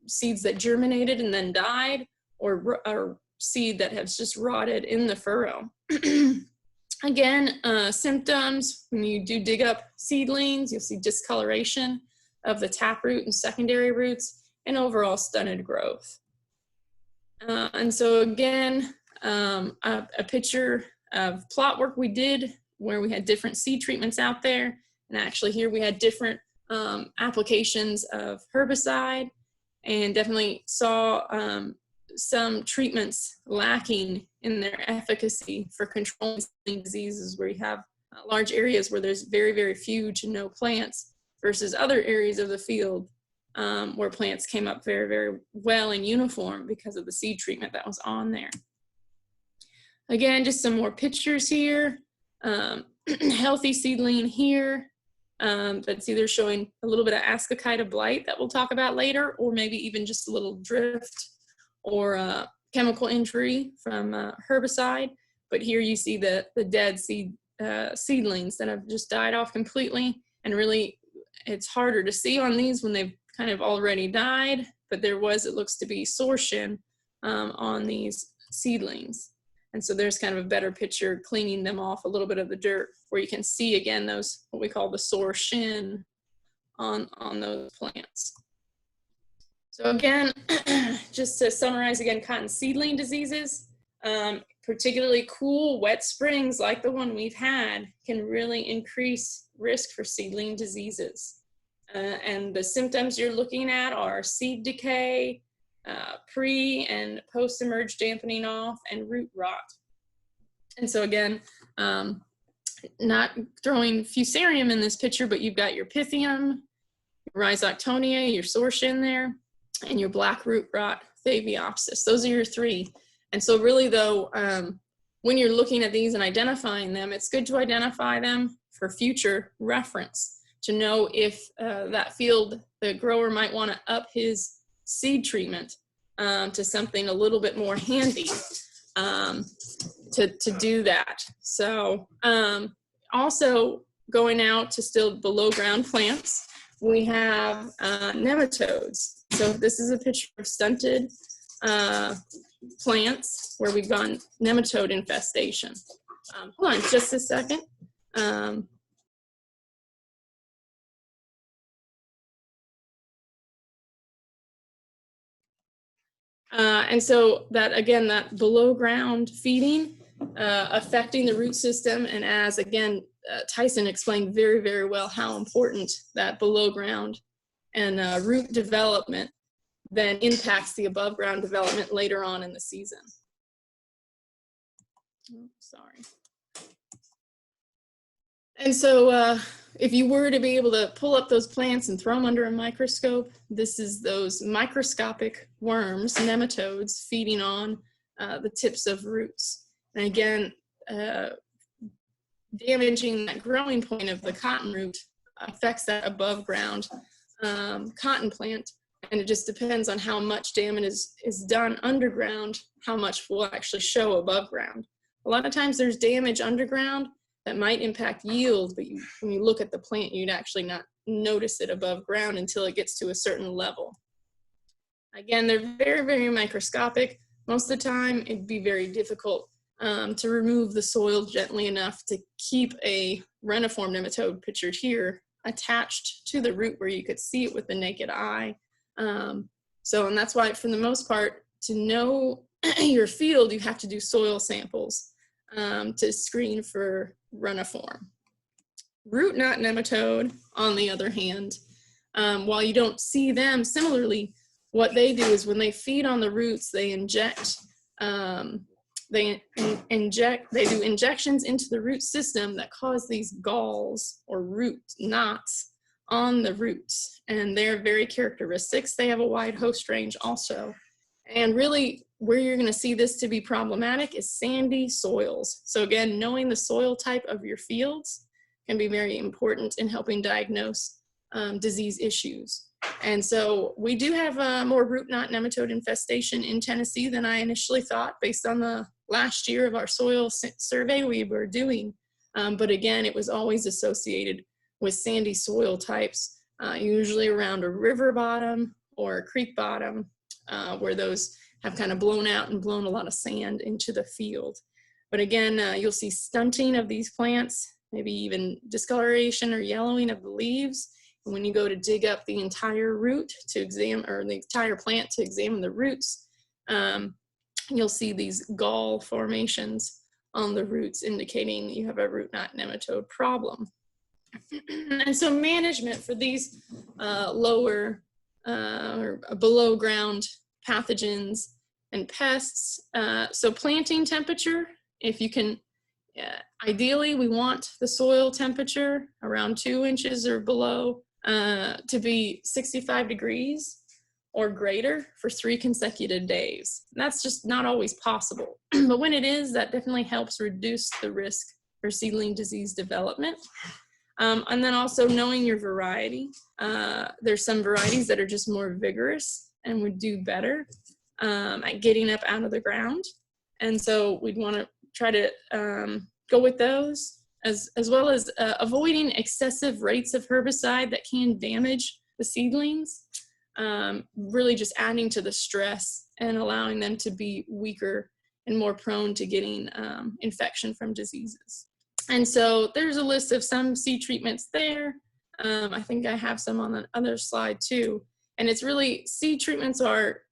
seeds that germinated and then died, or seed that has just rotted in the furrow. Again, symptoms, when you do dig up seedlings, you'll see discoloration of the taproot and secondary roots, and overall stunted growth. And so again, a picture of plot work we did where we had different seed treatments out there. And actually here we had different applications of herbicide, and definitely saw some treatments lacking in their efficacy for controlling diseases where you have large areas where there's very, very few to no plants, versus other areas of the field where plants came up very, very well in uniform because of the seed treatment that was on there. Again, just some more pictures here. Healthy seedling here that's either showing a little bit of ascochyta blight that we'll talk about later, or maybe even just a little drift or chemical injury from herbicide. But here you see the dead seedlings that have just died off completely, and really it's harder to see on these when they've kind of already died, but there was, it looks to be sortition on these seedlings. And so there's kind of a better picture cleaning them off a little bit of the dirt, where you can see again those, what we call the sortition on those plants. So again, just to summarize again, cotton seedling diseases, particularly cool, wet springs like the one we've had can really increase risk for seedling diseases. And the symptoms you're looking at are seed decay, pre and post-emerge dampening off, and root rot. And so again, not throwing fusarium in this picture, but you've got your Pythium, your Rhizoctonia, your sortition there, and your black root rot, Thaviopsis. Those are your three. And so really though, when you're looking at these and identifying them, it's good to identify them for future reference, to know if that field, the grower might want to up his seed treatment to something a little bit more handy to do that. So also going out to still below ground plants, we have nematodes. So this is a picture of stunted plants where we've gone nematode infestation. Hold on just a second. And so that, again, that below ground feeding affecting the root system. And as again, Tyson explained very, very well how important that below ground and root development then impacts the above ground development later on in the season. Oh, sorry. And so if you were to be able to pull up those plants and throw them under a microscope, this is those microscopic worms, nematodes, feeding on the tips of roots. And again, damaging that growing point of the cotton root affects that above ground cotton plant. And it just depends on how much damage is done underground, how much will actually show above ground. A lot of times there's damage underground that might impact yield, but when you look at the plant, you'd actually not notice it above ground until it gets to a certain level. Again, they're very, very microscopic. Most of the time, it'd be very difficult to remove the soil gently enough to keep a reniform nematode pictured here attached to the root where you could see it with the naked eye. And that's why, for the most part, to know your field, you have to do soil samples to screen for reniform. Root knot nematode, on the other hand, While you don't see them, similarly, what they do is when they feed on the roots, they inject, they do injections into the root system that cause these galls or root knots on the roots. And they're very characteristic. They have a wide host range also. And really where you're going to see this to be problematic is sandy soils. So again, knowing the soil type of your fields can be very important in helping diagnose disease issues. And so we do have more root knot nematode infestation in Tennessee than I initially thought based on the last year of our soil survey we were doing. But again, it was always associated with sandy soil types, usually around a river bottom or a creek bottom, where those have kind of blown out and blown a lot of sand into the field. But again, you'll see stunting of these plants, maybe even discoloration or yellowing of the leaves. And when you go to dig up the entire root to examine, or the entire plant to examine the roots, you'll see these gall formations on the roots indicating you have a root knot nematode problem. And so management for these lower or below ground pathogens and pests. So planting temperature, if you can, ideally we want the soil temperature around 2 inches or below to be 65 degrees or greater for 3 consecutive days. And that's just not always possible. But when it is, that definitely helps reduce the risk for seedling disease development. And then also knowing your variety. There's some varieties that are just more vigorous and would do better at getting up out of the ground. And so we'd want to try to go with those, as well as avoiding excessive rates of herbicide that can damage the seedlings, really just adding to the stress and allowing them to be weaker and more prone to getting infection from diseases. And so there's a list of some seed treatments there. I think I have some on the other slide too. And it's really, seed treatments are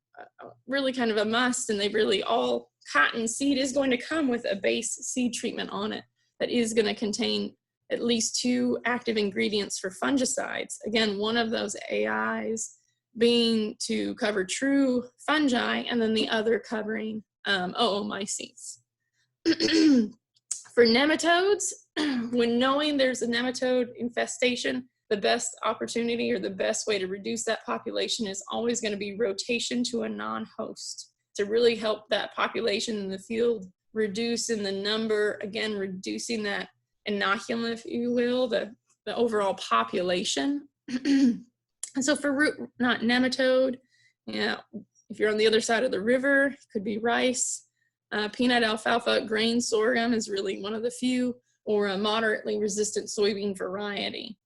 really kind of a must, and they really, all cotton seed is going to come with a base seed treatment on it that is going to contain at least 2 active ingredients for fungicides. Again, one of those AIs being to cover true fungi, and then the other covering oomycetes. For nematodes, when knowing there's a nematode infestation, the best opportunity or the best way to reduce that population is always going to be rotation to a non-host to really help that population in the field reduce in the number, again, reducing that inoculum, if you will, the overall population. And so for root knot nematode, if you're on the other side of the river, it could be rice, peanut, alfalfa, grain sorghum is really one of the few, or a moderately resistant soybean variety.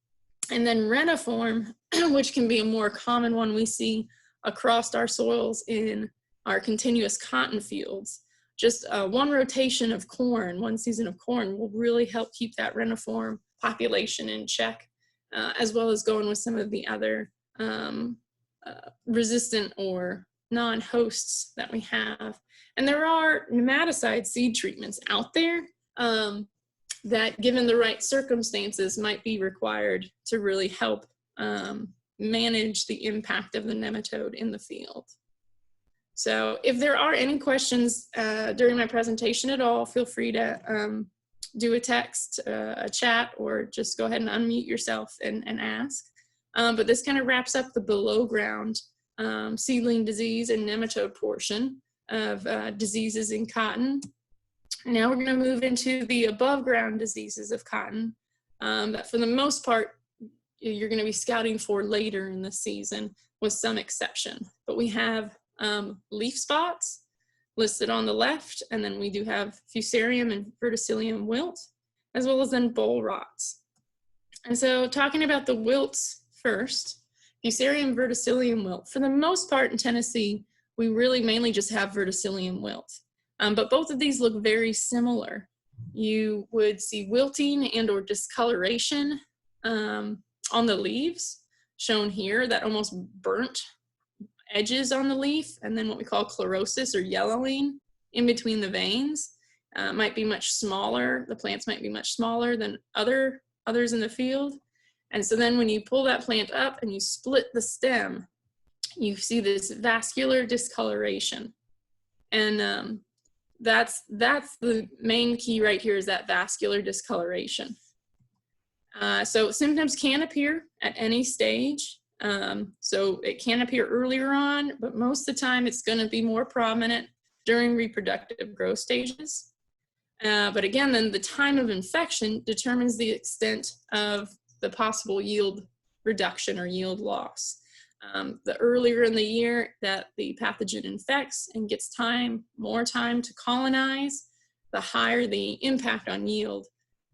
And then reniform, which can be a more common one we see across our soils in our continuous cotton fields. Just one rotation of corn, one season of corn will really help keep that reniform population in check, as well as going with some of the other resistant or non-hosts that we have. And there are nematicide seed treatments out there that, given the right circumstances, might be required to really help manage the impact of the nematode in the field. So if there are any questions during my presentation at all, feel free to do a text, a chat, or just go ahead and unmute yourself and ask. But this kind of wraps up the below ground seedling disease and nematode portion of diseases in cotton. Now we're going to move into the above ground diseases of cotton that for the most part you're going to be scouting for later in the season with some exception. But we have leaf spots listed on the left, and then we do have fusarium and verticillium wilt, as well as then boll rots. And so talking about the wilts first, fusarium, verticillium wilt. For the most part in Tennessee, we really mainly just have verticillium wilt. But both of these look very similar. You would see wilting and or discoloration on the leaves, shown here, that almost burnt edges on the leaf, and then what we call chlorosis or yellowing in between the veins. Might be much smaller. The plants might be much smaller than others in the field. And so then when you pull that plant up and you split the stem, you see this vascular discoloration. And that's the main key right here, is that vascular discoloration. So symptoms can appear at any stage. So it can appear earlier on, but most of the time it's going to be more prominent during reproductive growth stages. But again, then the time of infection determines the extent of the possible yield reduction or yield loss. The earlier in the year that the pathogen infects and gets more time to colonize, the higher the impact on yield,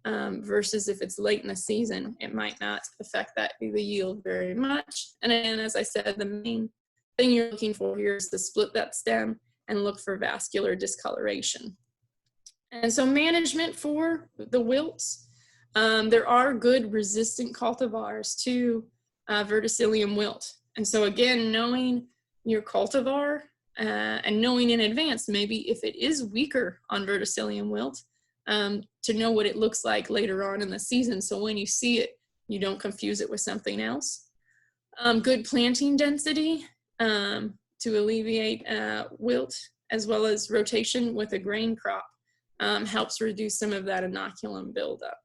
versus if it's late in the season, it might not affect the yield very much. And again, as I said, the main thing you're looking for here is to split that stem and look for vascular discoloration. And so management for the wilts, there are good resistant cultivars to verticillium wilt. And so again, knowing your cultivar and knowing in advance, maybe if it is weaker on verticillium wilt, to know what it looks like later on in the season. So when you see it, you don't confuse it with something else. Good planting density to alleviate wilt, as well as rotation with a grain crop, helps reduce some of that inoculum buildup.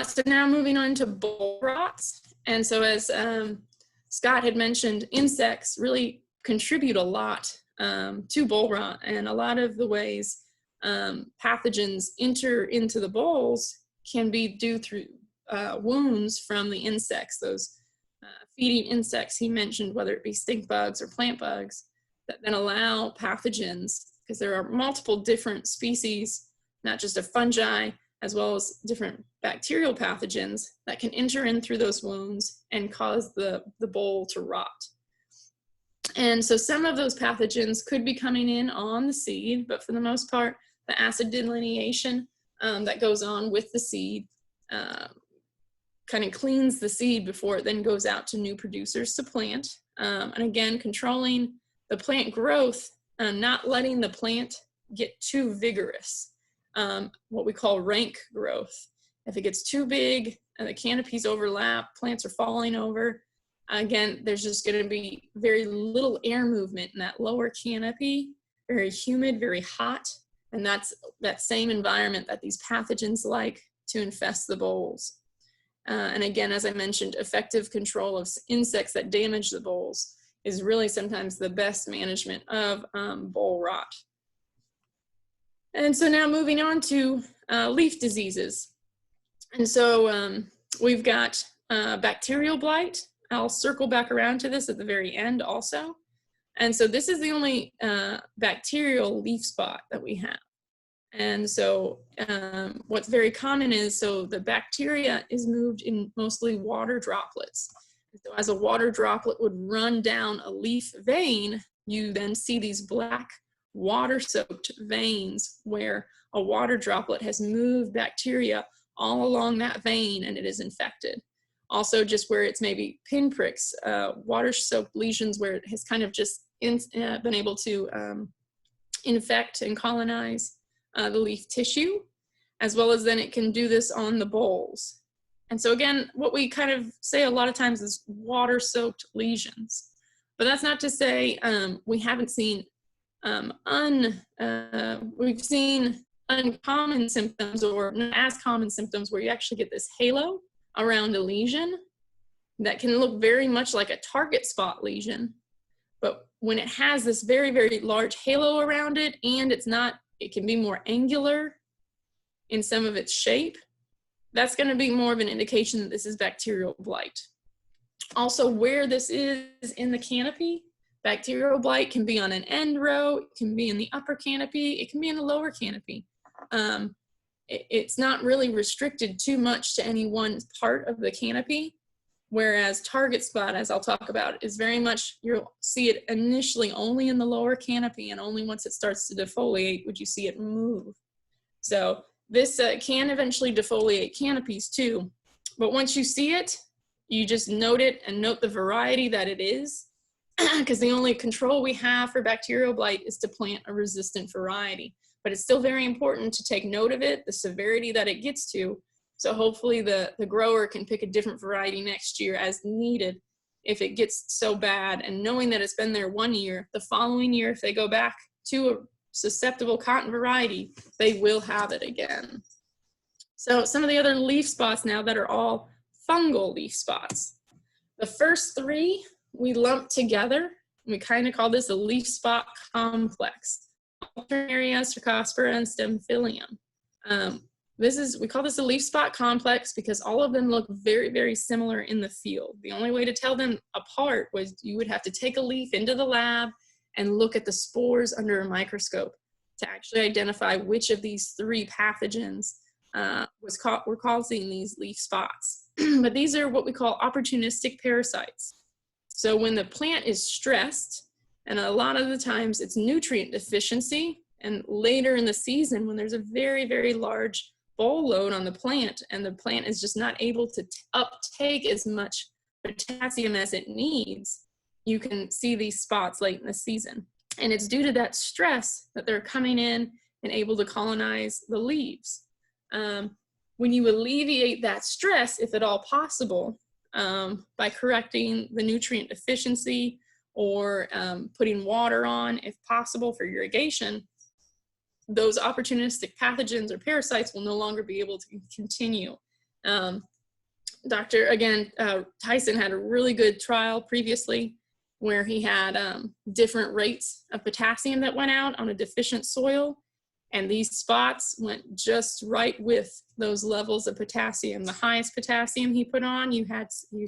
So now moving on to boll rots. And so as Scott had mentioned, insects really contribute a lot to boll rot, and a lot of the ways pathogens enter into the bolls can be due through wounds from the insects, those feeding insects he mentioned, whether it be stink bugs or plant bugs, that then allow pathogens, because there are multiple different species, not just of fungi, as well as different bacterial pathogens that can enter in through those wounds and cause the boll to rot. And so some of those pathogens could be coming in on the seed, but for the most part, the acid delineation that goes on with the seed kind of cleans the seed before it then goes out to new producers to plant. And again, controlling the plant growth, not letting the plant get too vigorous, what we call rank growth. If it gets too big and the canopies overlap, plants are falling over, again, there's just going to be very little air movement in that lower canopy, very humid, very hot, and that's that same environment that these pathogens like to infest the bolls. And again, as I mentioned, effective control of insects that damage the bolls is really sometimes the best management of boll rot. And so now moving on to leaf diseases. And so we've got bacterial blight. I'll circle back around to this at the very end also. And so this is the only bacterial leaf spot that we have. And so what's very common is, so the bacteria is moved in mostly water droplets. So as a water droplet would run down a leaf vein, you then see these black water-soaked veins where a water droplet has moved bacteria all along that vein and it is infected. Also, just where it's maybe pinpricks, water-soaked lesions where it has kind of just been able to infect and colonize the leaf tissue, as well as then it can do this on the bolls. And so again, what we kind of say a lot of times is water-soaked lesions. But that's not to say we haven't seen we've seen uncommon symptoms or not as common symptoms where you actually get this halo around a lesion that can look very much like a target spot lesion. But when it has this very, very large halo around it, and it can be more angular in some of its shape, that's going to be more of an indication that this is bacterial blight. Also, where this is in the canopy, bacterial blight can be on an end row, it can be in the upper canopy, it can be in the lower canopy. It's not really restricted too much to any one part of the canopy, whereas target spot, as I'll talk about, is very much, you'll see it initially only in the lower canopy, and only once it starts to defoliate would you see it move. So this can eventually defoliate canopies too, but once you see it, you just note it and note the variety that it is, because the only control we have for bacterial blight is to plant a resistant variety. But it's still very important to take note of it, the severity that it gets to, So hopefully the grower can pick a different variety next year as needed if it gets so bad, and knowing that it's been there 1 year, the following year, if they go back to a susceptible cotton variety, they will have it again. So some of the other leaf spots now that are all fungal leaf spots. The first three we lump together. We kind of call this a leaf spot complex. Alternaria, Cercospora, and Stemphylium. We call this a leaf spot complex because all of them look very, very similar in the field. The only way to tell them apart was you would have to take a leaf into the lab and look at the spores under a microscope to actually identify which of these three pathogens were causing these leaf spots. But these are what we call opportunistic parasites. So when the plant is stressed, and a lot of the times it's nutrient deficiency, and later in the season when there's a very, very large boll load on the plant and the plant is just not able to uptake as much potassium as it needs, you can see these spots late in the season. And it's due to that stress that they're coming in and able to colonize the leaves. When you alleviate that stress, if at all possible, by correcting the nutrient deficiency or putting water on, if possible, for irrigation, those opportunistic pathogens or parasites will no longer be able to continue. Tyson had a really good trial previously where he had different rates of potassium that went out on a deficient soil, and these spots went just right with those levels of potassium. The highest potassium he put on, you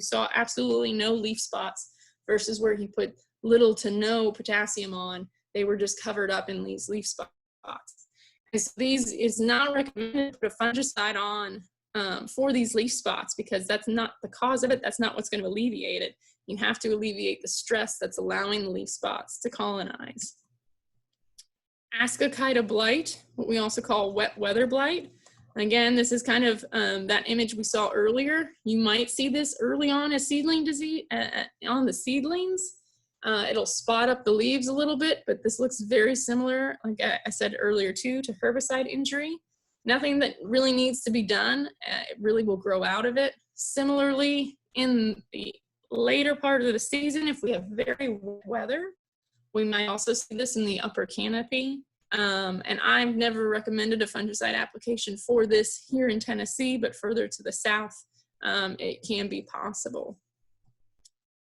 saw absolutely no leaf spots, versus where he put little to no potassium on, they were just covered up in these leaf spots. And so it's not recommended to put a fungicide on for these leaf spots, because that's not the cause of it. That's not what's going to alleviate it. You have to alleviate the stress that's allowing the leaf spots to colonize. Ascochyta blight, what we also call wet weather blight. Again, this is kind of that image we saw earlier. You might see this early on as seedling disease on the seedlings. It'll spot up the leaves a little bit, but this looks very similar, like I said earlier too, to herbicide injury. Nothing that really needs to be done. It really will grow out of it. Similarly, in the later part of the season, if we have very wet weather, we might also see this in the upper canopy. And I've never recommended a fungicide application for this here in Tennessee, but further to the south, it can be possible.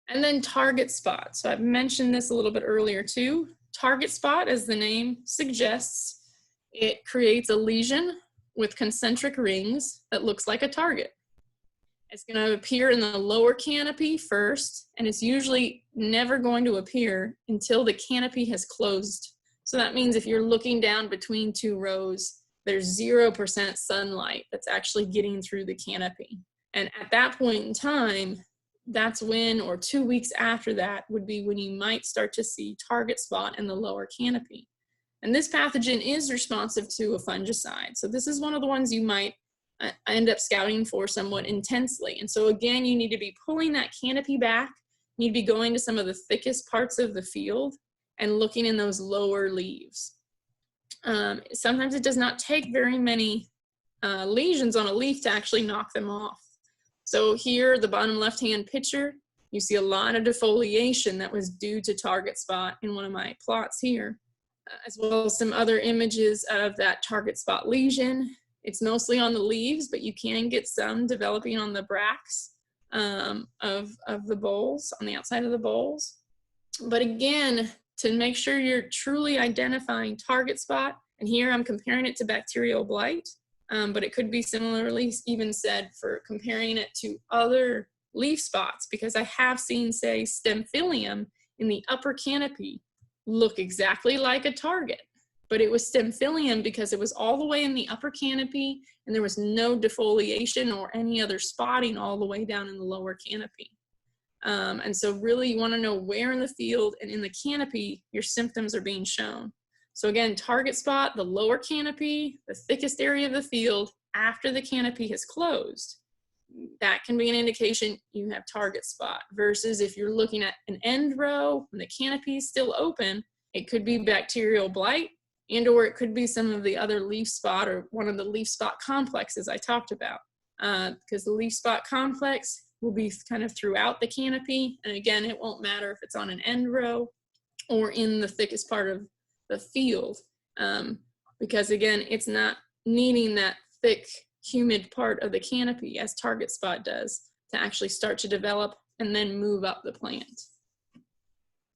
And then target spot. So I've mentioned this a little bit earlier too. Target spot, as the name suggests, it creates a lesion with concentric rings that looks like a target. It's going to appear in the lower canopy first, and it's usually never going to appear until the canopy has closed. So that means if you're looking down between two rows, there's 0% sunlight that's actually getting through the canopy. And at that point in time, that's when, or 2 weeks after that, would be when you might start to see target spot in the lower canopy. And this pathogen is responsive to a fungicide. So this is one of the ones you might end up scouting for somewhat intensely. And so again, you need to be pulling that canopy back. You need to be going to some of the thickest parts of the field and looking in those lower leaves. Sometimes it does not take very many lesions on a leaf to actually knock them off. So here, the bottom left-hand picture, you see a lot of defoliation that was due to target spot in one of my plots here, as well as some other images of that target spot lesion. It's mostly on the leaves, but you can get some developing on the bracts of the bolls, on the outside of the bolls. But again, to make sure you're truly identifying target spot, and here I'm comparing it to bacterial blight, but it could be similarly even said for comparing it to other leaf spots, because I have seen, say, Stemphylium in the upper canopy look exactly like a target, but it was Stemphylium because it was all the way in the upper canopy and there was no defoliation or any other spotting all the way down in the lower canopy. And so really you want to know where in the field and in the canopy your symptoms are being shown. So again, target spot, the lower canopy, the thickest area of the field after the canopy has closed. That can be an indication you have target spot, versus if you're looking at an end row when the canopy is still open, it could be bacterial blight, and or it could be some of the other leaf spot or one of the leaf spot complexes I talked about. because the leaf spot complex will be kind of throughout the canopy. And again, it won't matter if it's on an end row or in the thickest part of the field, because again, it's not needing that thick, humid part of the canopy as target spot does to actually start to develop and then move up the plant.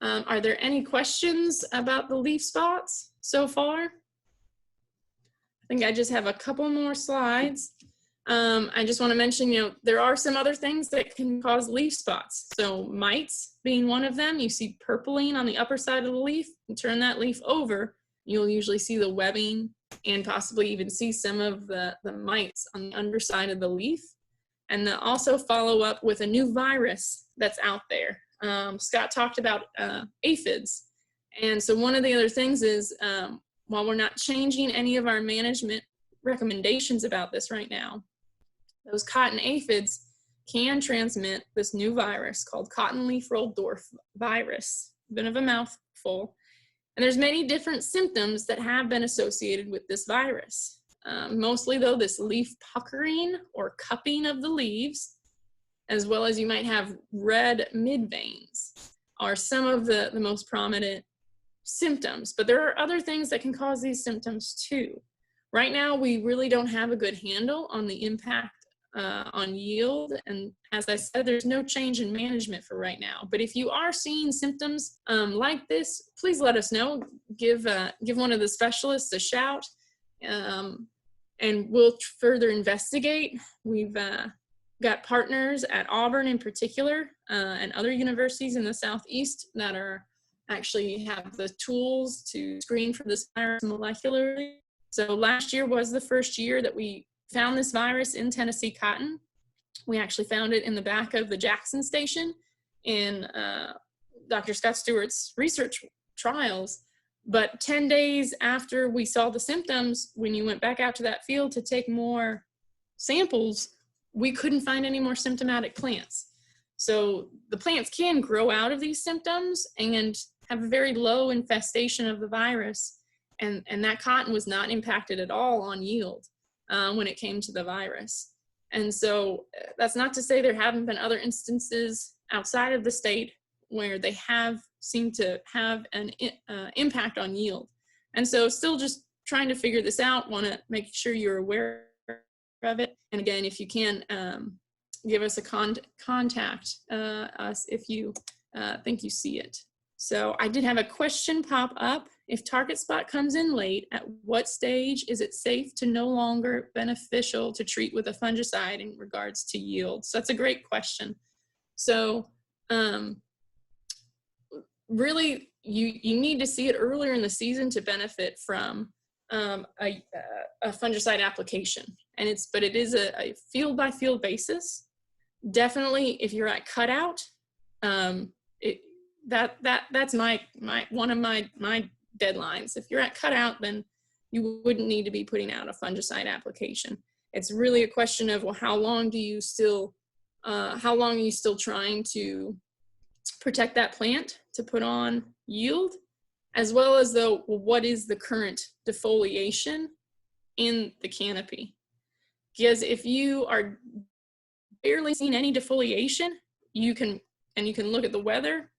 Are there any questions about the leaf spots so far? I think I just have a couple more slides. I just want to mention, there are some other things that can cause leaf spots. So mites being one of them. You see purpling on the upper side of the leaf. You turn that leaf over, you'll usually see the webbing and possibly even see some of the mites on the underside of the leaf. And then also follow up with a new virus that's out there. Scott talked about aphids. And so one of the other things is, while we're not changing any of our management recommendations about this right now, those cotton aphids can transmit this new virus called cotton leaf rolled dwarf virus. Bit of a mouthful. And there's many different symptoms that have been associated with this virus. Mostly though, this leaf puckering or cupping of the leaves, as well as you might have red midveins, are some of the most prominent symptoms. But there are other things that can cause these symptoms too. Right now, we really don't have a good handle on the impact on yield. And as I said, there's no change in management for right now. But if you are seeing symptoms like this, please let us know. Give one of the specialists a shout, and we'll further investigate. We've got partners at Auburn in particular, and other universities in the Southeast that are actually have the tools to screen for this virus molecularly. So last year was the first year that we found this virus in Tennessee cotton. We actually found it in the back of the Jackson station in Dr. Scott Stewart's research trials. But 10 days after we saw the symptoms, when you went back out to that field to take more samples, we couldn't find any more symptomatic plants. So the plants can grow out of these symptoms and have a very low infestation of the virus. And that cotton was not impacted at all on yield when it came to the virus. And so that's not to say there haven't been other instances outside of the state where they have seemed to have an impact on yield. And so still just trying to figure this out, want to make sure you're aware of it. And again, if you can, give us a contact us if you think you see it. So I did have a question pop up. If target spot comes in late, at what stage is it safe to no longer beneficial to treat with a fungicide in regards to yield? So that's a great question. So really, you need to see it earlier in the season to benefit from a fungicide application. And it is a field by field basis. Definitely, if you're at cutout, that's one of my deadlines. If you're at cutout, then you wouldn't need to be putting out a fungicide application. It's really a question of, well, how long are you still trying to protect that plant to put on yield, as well as what is the current defoliation in the canopy? Because if you are barely seeing any defoliation, you can look at the weather,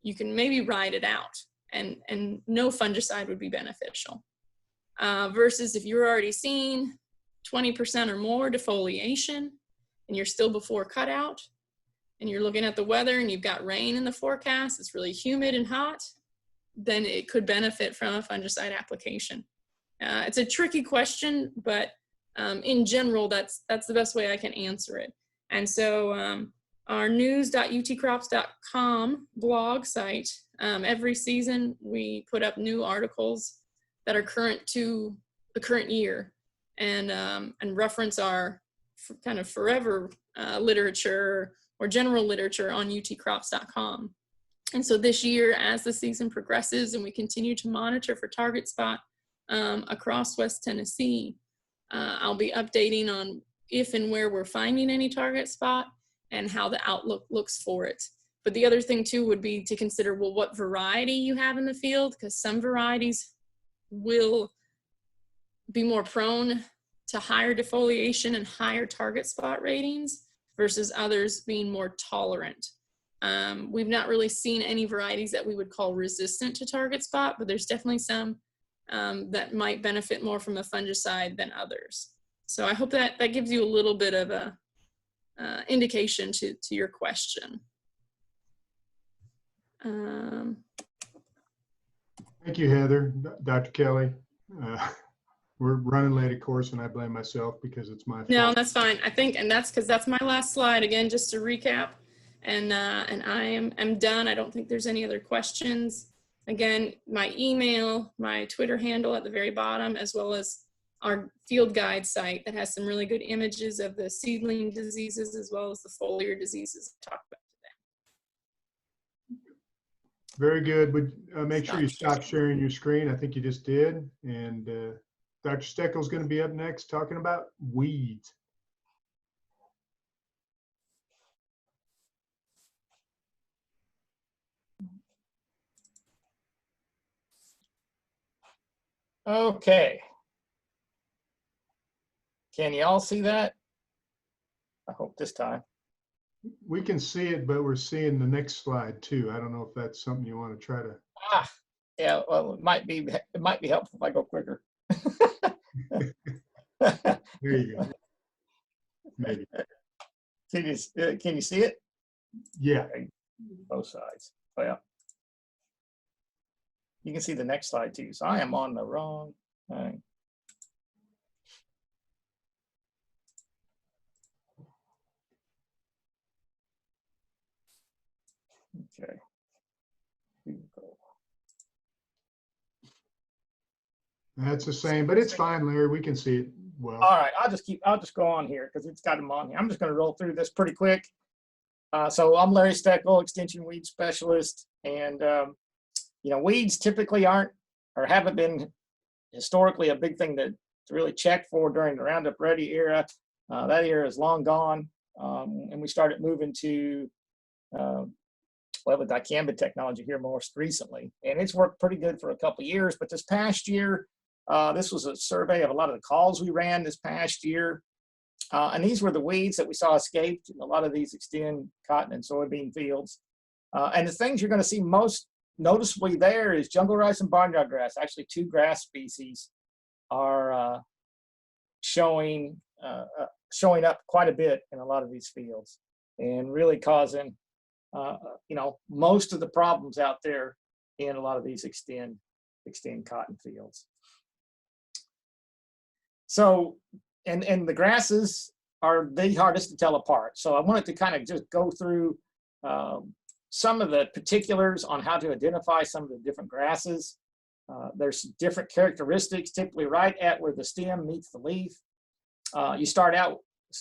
you can maybe ride it out, and no fungicide would be beneficial. Versus if you're already seeing 20% or more defoliation and you're still before cutout, and you're looking at the weather and you've got rain in the forecast, it's really humid and hot, then it could benefit from a fungicide application. It's a tricky question, but in general, that's the best way I can answer it. And so our news.utcrops.com blog site, every season we put up new articles that are current to the current year, and reference our kind of forever literature or general literature on utcrops.com. And so this year, as the season progresses and we continue to monitor for target spot across West Tennessee, I'll be updating on if and where we're finding any target spot and how the outlook looks for it. But the other thing too would be to consider, well, what variety you have in the field, because some varieties will be more prone to higher defoliation and higher target spot ratings versus others being more tolerant. We've not really seen any varieties that we would call resistant to target spot, but there's definitely some that might benefit more from a fungicide than others. So I hope that that gives you a little bit of a indication to your question. Thank you, Heather. Dr. Kelly. We're running late, of course, and I blame myself because it's my fault. No, that's fine. I think, and that's because that's my last slide again, just to recap. And I am done. I don't think there's any other questions. Again, my email, my Twitter handle at the very bottom, as well as our field guide site that has some really good images of the seedling diseases as well as the foliar diseases I talked about today. Very good. Would make sure you stop sharing your screen. I think you just did. And Dr. Steckel's going to be up next talking about weeds. Okay. Can you all see that? I hope this time. We can see it, but we're seeing the next slide too. I don't know if that's something you want to try to. Ah, yeah. Well, it might be helpful if I go quicker. There you go. Maybe. Can you see it? Yeah. Both sides. Well, you can see the next slide too. So I am on the wrong thing. Okay. Here we go. That's the same, but it's fine, Larry. We can see it well. All right, I'll just go on here because it's got them on here. I'm just going to roll through this pretty quick. So I'm Larry Steckel, Extension Weed Specialist, and you know, weeds typically aren't or haven't been historically a big thing to really check for during the Roundup Ready era. That era is long gone, and we started moving to well, the dicamba technology here most recently, and it's worked pretty good for a couple of years. But this past year, this was a survey of a lot of the calls we ran this past year, and these were the weeds that we saw escaped in a lot of these extend cotton and soybean fields. And the things you're going to see most noticeably there is jungle rice and barnyard grass. Actually, two grass species are showing up quite a bit in a lot of these fields, and really causing you know, most of the problems out there in a lot of these extend cotton fields. So, and the grasses are the hardest to tell apart. So I wanted to kind of just go through some of the particulars on how to identify some of the different grasses. There's different characteristics, typically right at where the stem meets the leaf. You start out,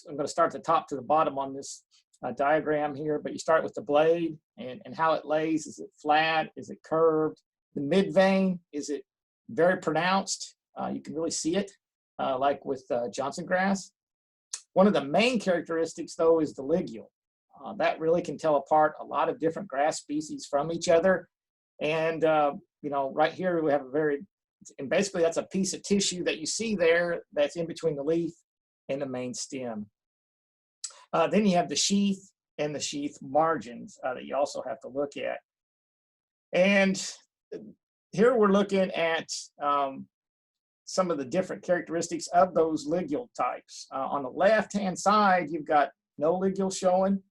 I'm going to start at the top to the bottom on this diagram here, but you start with the blade and how it lays. Is it flat? Is it curved? The mid vein, is it very pronounced? You can really see it, like with Johnson grass. One of the main characteristics, though, is the ligule. That really can tell apart a lot of different grass species from each other. And you know, right here we have and basically that's a piece of tissue that you see there that's in between the leaf and the main stem. Then you have the sheath and the sheath margins that you also have to look at. And here we're looking at some of the different characteristics of those ligule types. On the left-hand side, you've got no ligule showing.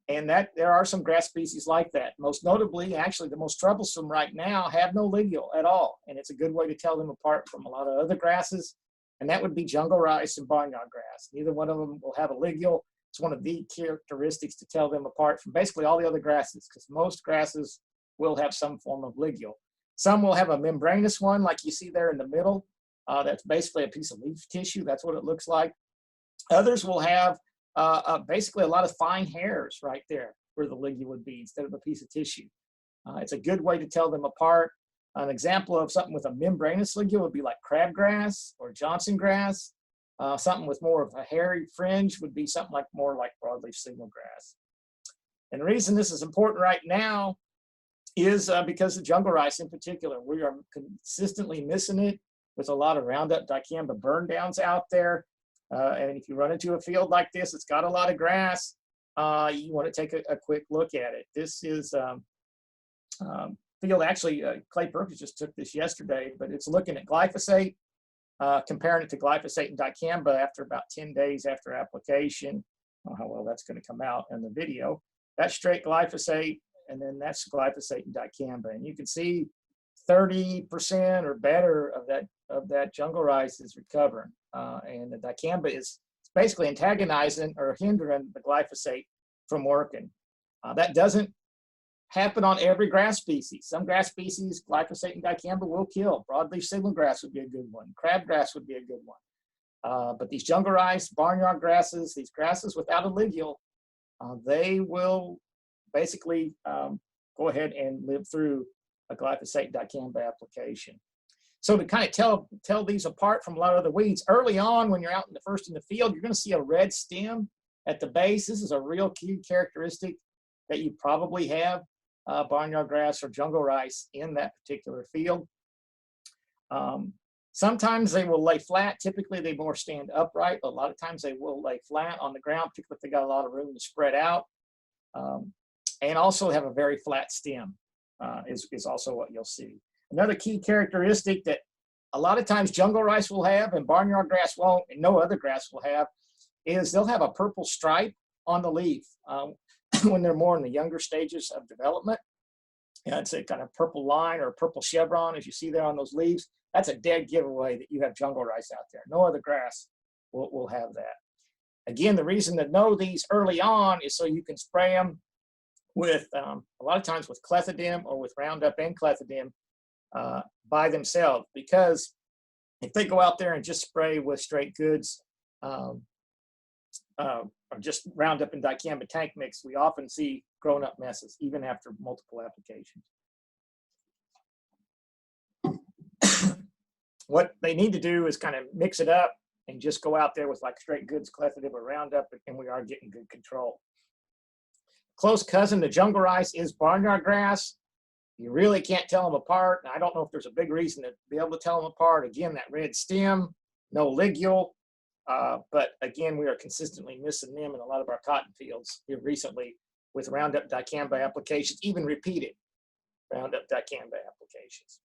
And that there are some grass species like that. Most notably, actually the most troublesome right now, have no ligule at all. And it's a good way to tell them apart from a lot of other grasses. And that would be jungle rice and barnyard grass. Neither one of them will have a ligule. It's one of the characteristics to tell them apart from basically all the other grasses, because most grasses will have some form of ligule. Some will have a membranous one, like you see there in the middle. That's basically a piece of leaf tissue. That's what it looks like. Others will have basically a lot of fine hairs right there where the ligule would be instead of a piece of tissue. It's a good way to tell them apart. An example of something with a membranous ligule would be like crabgrass or Johnson grass. Something with more of a hairy fringe would be something like more like broadleaf signal grass. And the reason this is important right now is because of jungle rice in particular. We are consistently missing it with a lot of Roundup dicamba burn downs out there. And if you run into a field like this, it's got a lot of grass, you want to take a quick look at it. This is field, actually, Clay Perkins just took this yesterday, but it's looking at glyphosate, comparing it to glyphosate and dicamba after about 10 days after application. I don't know how well that's going to come out in the video. That's straight glyphosate, and then that's glyphosate and dicamba. And you can see 30% or better of that jungle rice is recovering. And the dicamba is basically antagonizing or hindering the glyphosate from working. That doesn't happen on every grass species. Some grass species, glyphosate and dicamba will kill. Broadleaf sibley grass would be a good one. Crabgrass would be a good one. But these jungle rice, barnyard grasses, these grasses without a ligule, they will basically go ahead and live through a glyphosate dicamba application. So to kind of tell these apart from a lot of the weeds, early on when you're out in the field, you're going to see a red stem at the base. This is a real key characteristic that you probably have barnyard grass or jungle rice in that particular field. Sometimes they will lay flat. Typically they more stand upright, but a lot of times they will lay flat on the ground, particularly if they got a lot of room to spread out. And also have a very flat stem is also what you'll see. Another key characteristic that a lot of times jungle rice will have and barnyard grass won't, and no other grass will have, is they'll have a purple stripe on the leaf when they're more in the younger stages of development. It's a kind of purple line or a purple chevron, as you see there on those leaves. That's a dead giveaway that you have jungle rice out there. No other grass will have that. Again, the reason to know these early on is so you can spray them with, a lot of times with clethodim or with Roundup and clethodim by themselves, because if they go out there and just spray with straight goods or just Roundup and dicamba tank mix, we often see grown up messes even after multiple applications. What they need to do is kind of mix it up and just go out there with like straight goods, clethodim or Roundup, and we are getting good control. Close cousin to jungle rice is barnyard grass. You really can't tell them apart. I don't know if there's a big reason to be able to tell them apart. Again, that red stem, no ligule. But again, we are consistently missing them in a lot of our cotton fields here recently with Roundup dicamba applications, even repeated Roundup dicamba applications.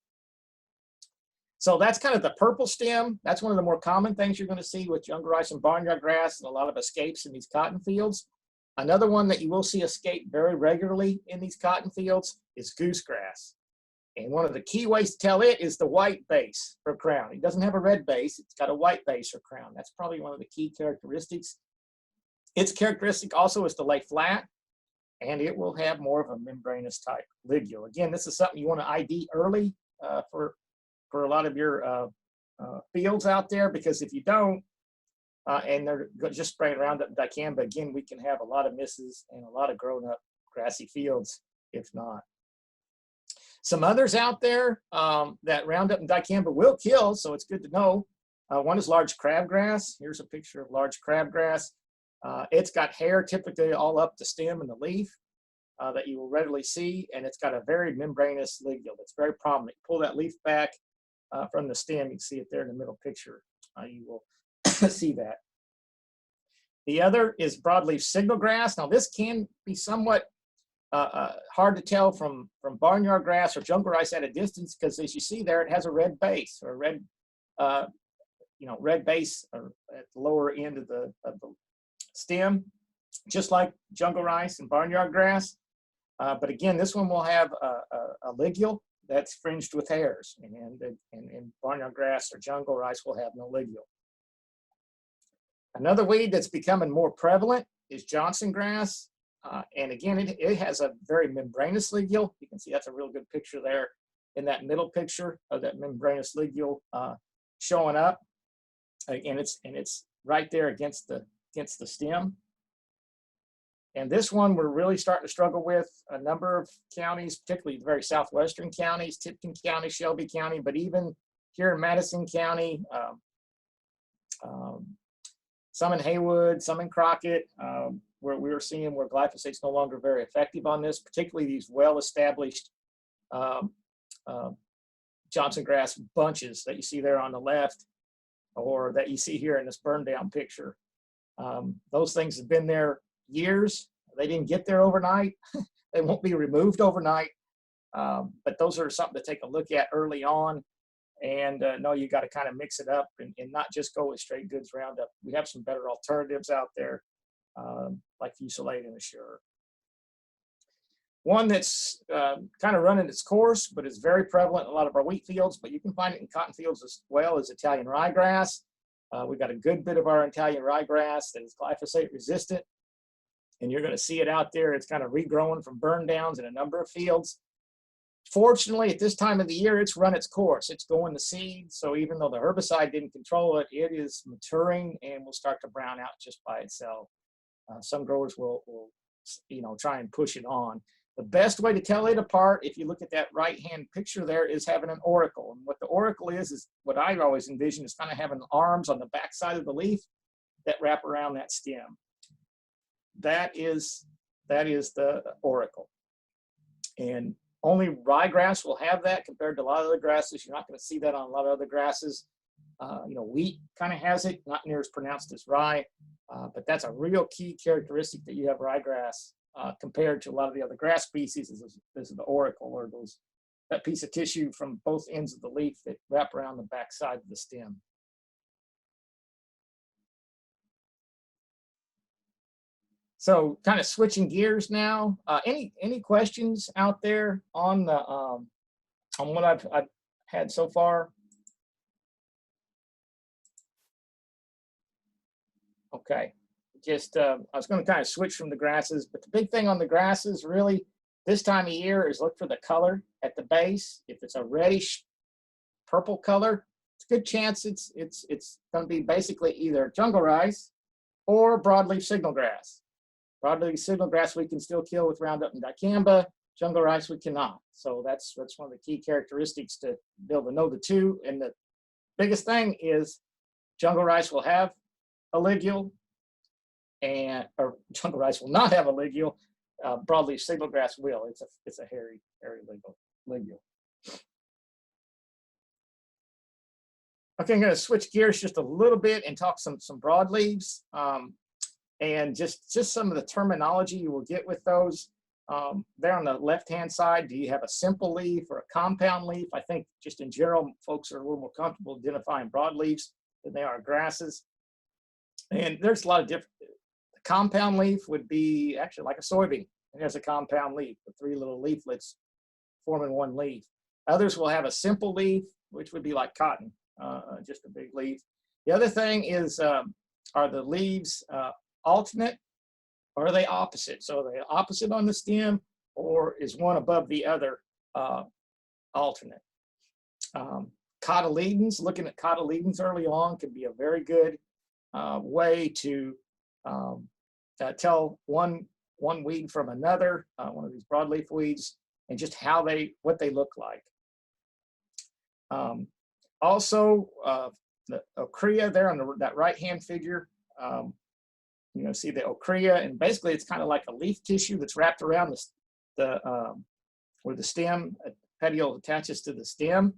So that's kind of the purple stem. That's one of the more common things you're going to see with jungle rice and barnyard grass and a lot of escapes in these cotton fields. Another one that you will see escape very regularly in these cotton fields is goosegrass. And one of the key ways to tell it is the white base or crown. It doesn't have a red base, it's got a white base or crown. That's probably one of the key characteristics. Its characteristic also is to lay flat, and it will have more of a membranous type ligule. Again, this is something you want to ID early for a lot of your fields out there, because if you don't, and they're just spraying Roundup dicamba, again, we can have a lot of misses and a lot of grown up grassy fields if not. Some others out there that Roundup and dicamba will kill, so it's good to know. One is large crabgrass. Here's a picture of large crabgrass. It's got hair typically all up the stem and the leaf that you will readily see, and it's got a very membranous ligule that's very prominent. Pull that leaf back from the stem, you can see it there in the middle picture. You will see that. The other is broadleaf signal grass. Now this can be somewhat hard to tell from barnyard grass or jungle rice at a distance, because as you see there, it has a red base or a red, red base at the lower end of the stem, just like jungle rice and barnyard grass. But again, this one will have a ligule that's fringed with hairs, and barnyard grass or jungle rice will have no ligule. Another weed that's becoming more prevalent is Johnson grass. And again, it has a very membranous ligule. You can see that's a real good picture there in that middle picture of that membranous ligule showing up. And it's right there against the stem. And this one we're really starting to struggle with. A number of counties, particularly the very southwestern counties, Tipton County, Shelby County, but even here in Madison County, some in Haywood, some in Crockett, where we're seeing where glyphosate's no longer very effective on this, particularly these well-established Johnson grass bunches that you see there on the left, or that you see here in this burn down picture. Those things have been there years. They didn't get there overnight. They won't be removed overnight. But those are something to take a look at early on. And know you got to kind of mix it up and not just go with straight goods Roundup. We have some better alternatives out there, like Fusilade and Assure. One that's kind of running its course, but is very prevalent in a lot of our wheat fields, but you can find it in cotton fields as well, as Italian ryegrass. We've got a good bit of our Italian ryegrass that is glyphosate resistant, and you're going to see it out there. It's kind of regrowing from burn downs in a number of fields. Fortunately, at this time of the year, it's run its course. It's going to seed, so even though the herbicide didn't control it, it is maturing and will start to brown out just by itself. Some growers will try and push it on. The best way to tell it apart, if you look at that right-hand picture there, is having an auricle. And what the auricle is what I always envision is kind of having arms on the back side of the leaf that wrap around that stem. That is the auricle. And only ryegrass will have that compared to a lot of other grasses. You're not going to see that on a lot of other grasses. Wheat kind of has it, not near as pronounced as rye, but that's a real key characteristic that you have ryegrass compared to a lot of the other grass species is the auricle, or that piece of tissue from both ends of the leaf that wrap around the back side of the stem. So kind of switching gears now. Any questions out there on the on what I've had so far? Okay. I was going to kind of switch from the grasses, but the big thing on the grasses really this time of year is look for the color at the base. If it's a reddish purple color, it's a good chance it's going to be basically either jungle rice or broadleaf signal grass. Broadleaf signal grass we can still kill with Roundup and dicamba. Jungle rice we cannot. So that's one of the key characteristics to be able to know the two. And the biggest thing is jungle rice will have a ligule, or jungle rice will not have a ligule. Broadleaf signal grass will. It's a hairy ligule. Okay, I'm going to switch gears just a little bit and talk some broadleaves, and just some of the terminology you will get with those. There on the left-hand side, do you have a simple leaf or a compound leaf? I think just in general, folks are a little more comfortable identifying broadleaves than they are grasses. And there's a lot of different. The compound leaf would be actually like a soybean. It has a compound leaf with 3 little leaflets forming one leaf. Others will have a simple leaf, which would be like cotton, just a big leaf. The other thing is, are the leaves alternate, or are they opposite? So are they opposite on the stem, or is one above the other alternate? Cotyledons, looking at cotyledons early on can be a very good way to tell one weed from another, one of these broadleaf weeds, and just what they look like. Also, the ochrea there on that right-hand figure, see the ochrea, and basically it's kind of like a leaf tissue that's wrapped around where the stem, petiole attaches to the stem.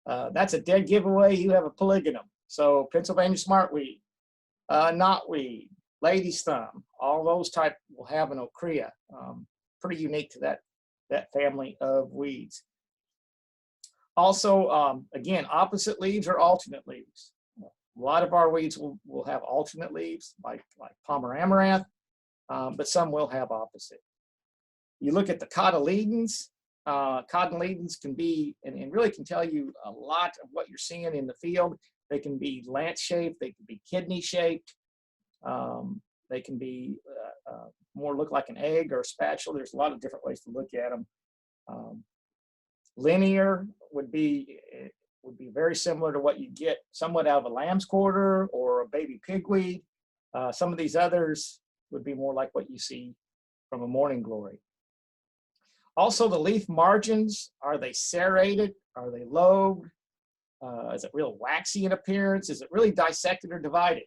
That's a dead giveaway. You have a polygonum. So Pennsylvania smartweed, knotweed, lady's thumb, all those type will have an ochrea. Pretty unique to that family of weeds. Also, again, opposite leaves or alternate leaves. A lot of our weeds will have alternate leaves, like Palmer amaranth, but some will have opposite. You look at the cotyledons. Cotyledons can be, and really can tell you a lot of what you're seeing in the field. They can be lance-shaped, they can be kidney-shaped, they can be more look like an egg or a spatula. There's a lot of different ways to look at them. Linear would be very similar to what you get somewhat out of a lamb's quarter or a baby pigweed. Some of these others would be more like what you see from a morning glory. Also, the leaf margins, are they serrated? Are they lobed? Is it real waxy in appearance? Is it really dissected or divided?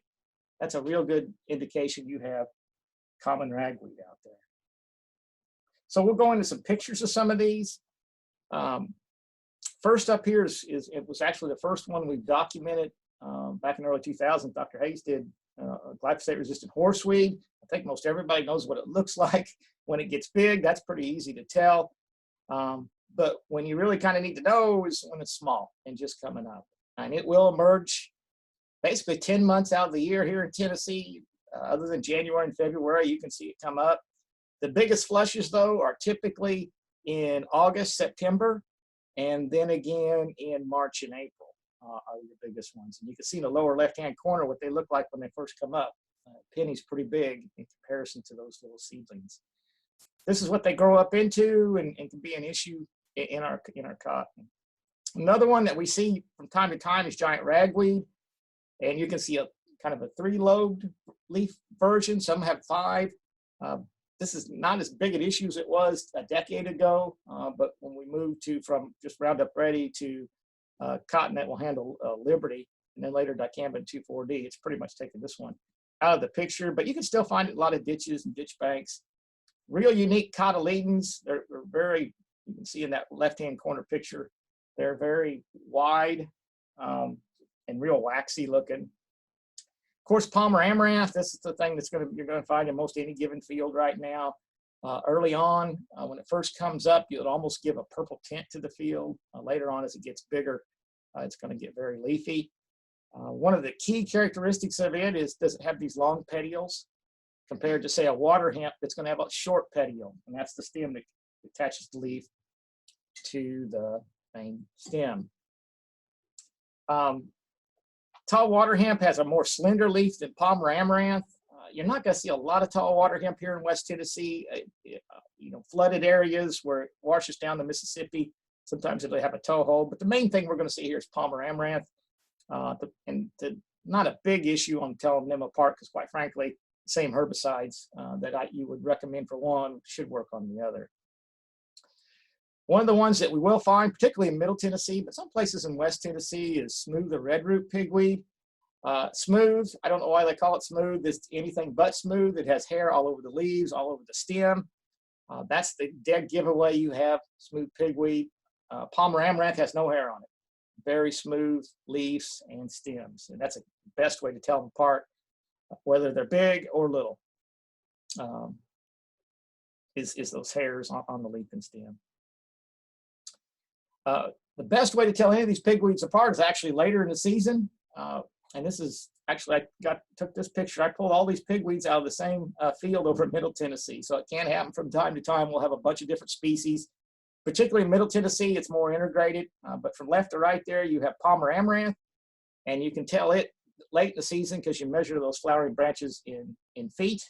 That's a real good indication you have common ragweed out there. So we'll go into some pictures of some of these. first up here is it was actually the first one we documented back in the early 2000s. Dr. Hayes did glyphosate-resistant horseweed. I think most everybody knows what it looks like when it gets big. That's pretty easy to tell. But when you really kind of need to know is when it's small and just coming up. And it will emerge basically 10 months out of the year here in Tennessee. Other than January and February, you can see it come up. The biggest flushes, though, are typically in August, September, and then again in March and April are the biggest ones. And you can see in the lower left-hand corner what they look like when they first come up. Penny's pretty big in comparison to those little seedlings. This is what they grow up into and can be an issue in our cotton. Another one that we see from time to time is giant ragweed. And you can see a kind of a 3-lobed leaf version. Some have 5. This is not as big an issue as it was a decade ago, but when we moved from just Roundup Ready to cotton that will handle Liberty, and then later dicamba 2,4-D, it's pretty much taken this one out of the picture, but you can still find it in a lot of ditches and ditch banks. Real unique cotyledons. They're very, you can see in that left-hand corner picture, they're very wide and real waxy looking. Of course, Palmer amaranth, this is the thing you're going to find in most any given field right now. Early on, when it first comes up, you'll almost give a purple tint to the field. Later on, as it gets bigger, it's going to get very leafy. One of the key characteristics of it is, does it have these long petioles compared to, say, a water hemp that's going to have a short petiole, and that's the stem that attaches the leaf to the main stem. Tall water hemp has a more slender leaf than Palmer amaranth. You're not going to see a lot of tall water hemp here in West Tennessee. Flooded areas where it washes down the Mississippi, sometimes it'll have a toe hold. But the main thing we're going to see here is Palmer amaranth. Not a big issue on telling them apart because, quite frankly, the same herbicides that you would recommend for one should work on the other. One of the ones that we will find, particularly in Middle Tennessee, but some places in West Tennessee, is smooth or redroot pigweed. Smooth, I don't know why they call it smooth. It's anything but smooth. It has hair all over the leaves, all over the stem. That's the dead giveaway you have smooth pigweed. Palmer amaranth has no hair on it. Very smooth leaves and stems. And that's the best way to tell them apart, whether they're big or little, is those hairs on the leaf and stem. The best way to tell any of these pigweeds apart is actually later in the season. And this is actually, took this picture. I pulled all these pigweeds out of the same field over in Middle Tennessee. So it can happen from time to time. We'll have a bunch of different species. Particularly in Middle Tennessee, it's more integrated. But from left to right there, you have Palmer amaranth. And you can tell it late in the season because you measure those flowering branches in feet,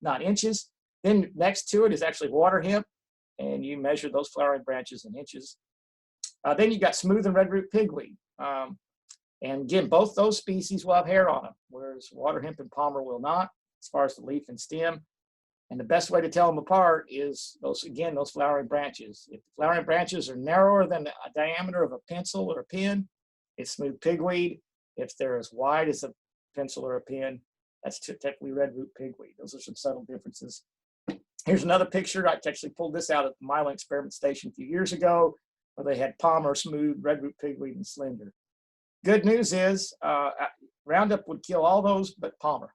not inches. Then next to it is actually water hemp. And you measure those flowering branches in inches. Then you got smooth and redroot pigweed. And again, both those species will have hair on them, whereas water hemp and Palmer will not, as far as the leaf and stem. And the best way to tell them apart is those flowering branches. If the flowering branches are narrower than the diameter of a pencil or a pen, it's smooth pigweed. If they're as wide as a pencil or a pen, that's typically redroot pigweed. Those are some subtle differences. Here's another picture. I actually pulled this out at the Milan Experiment Station a few years ago, where they had Palmer, smooth, redroot pigweed, and slender. Good news is Roundup would kill all those but Palmer.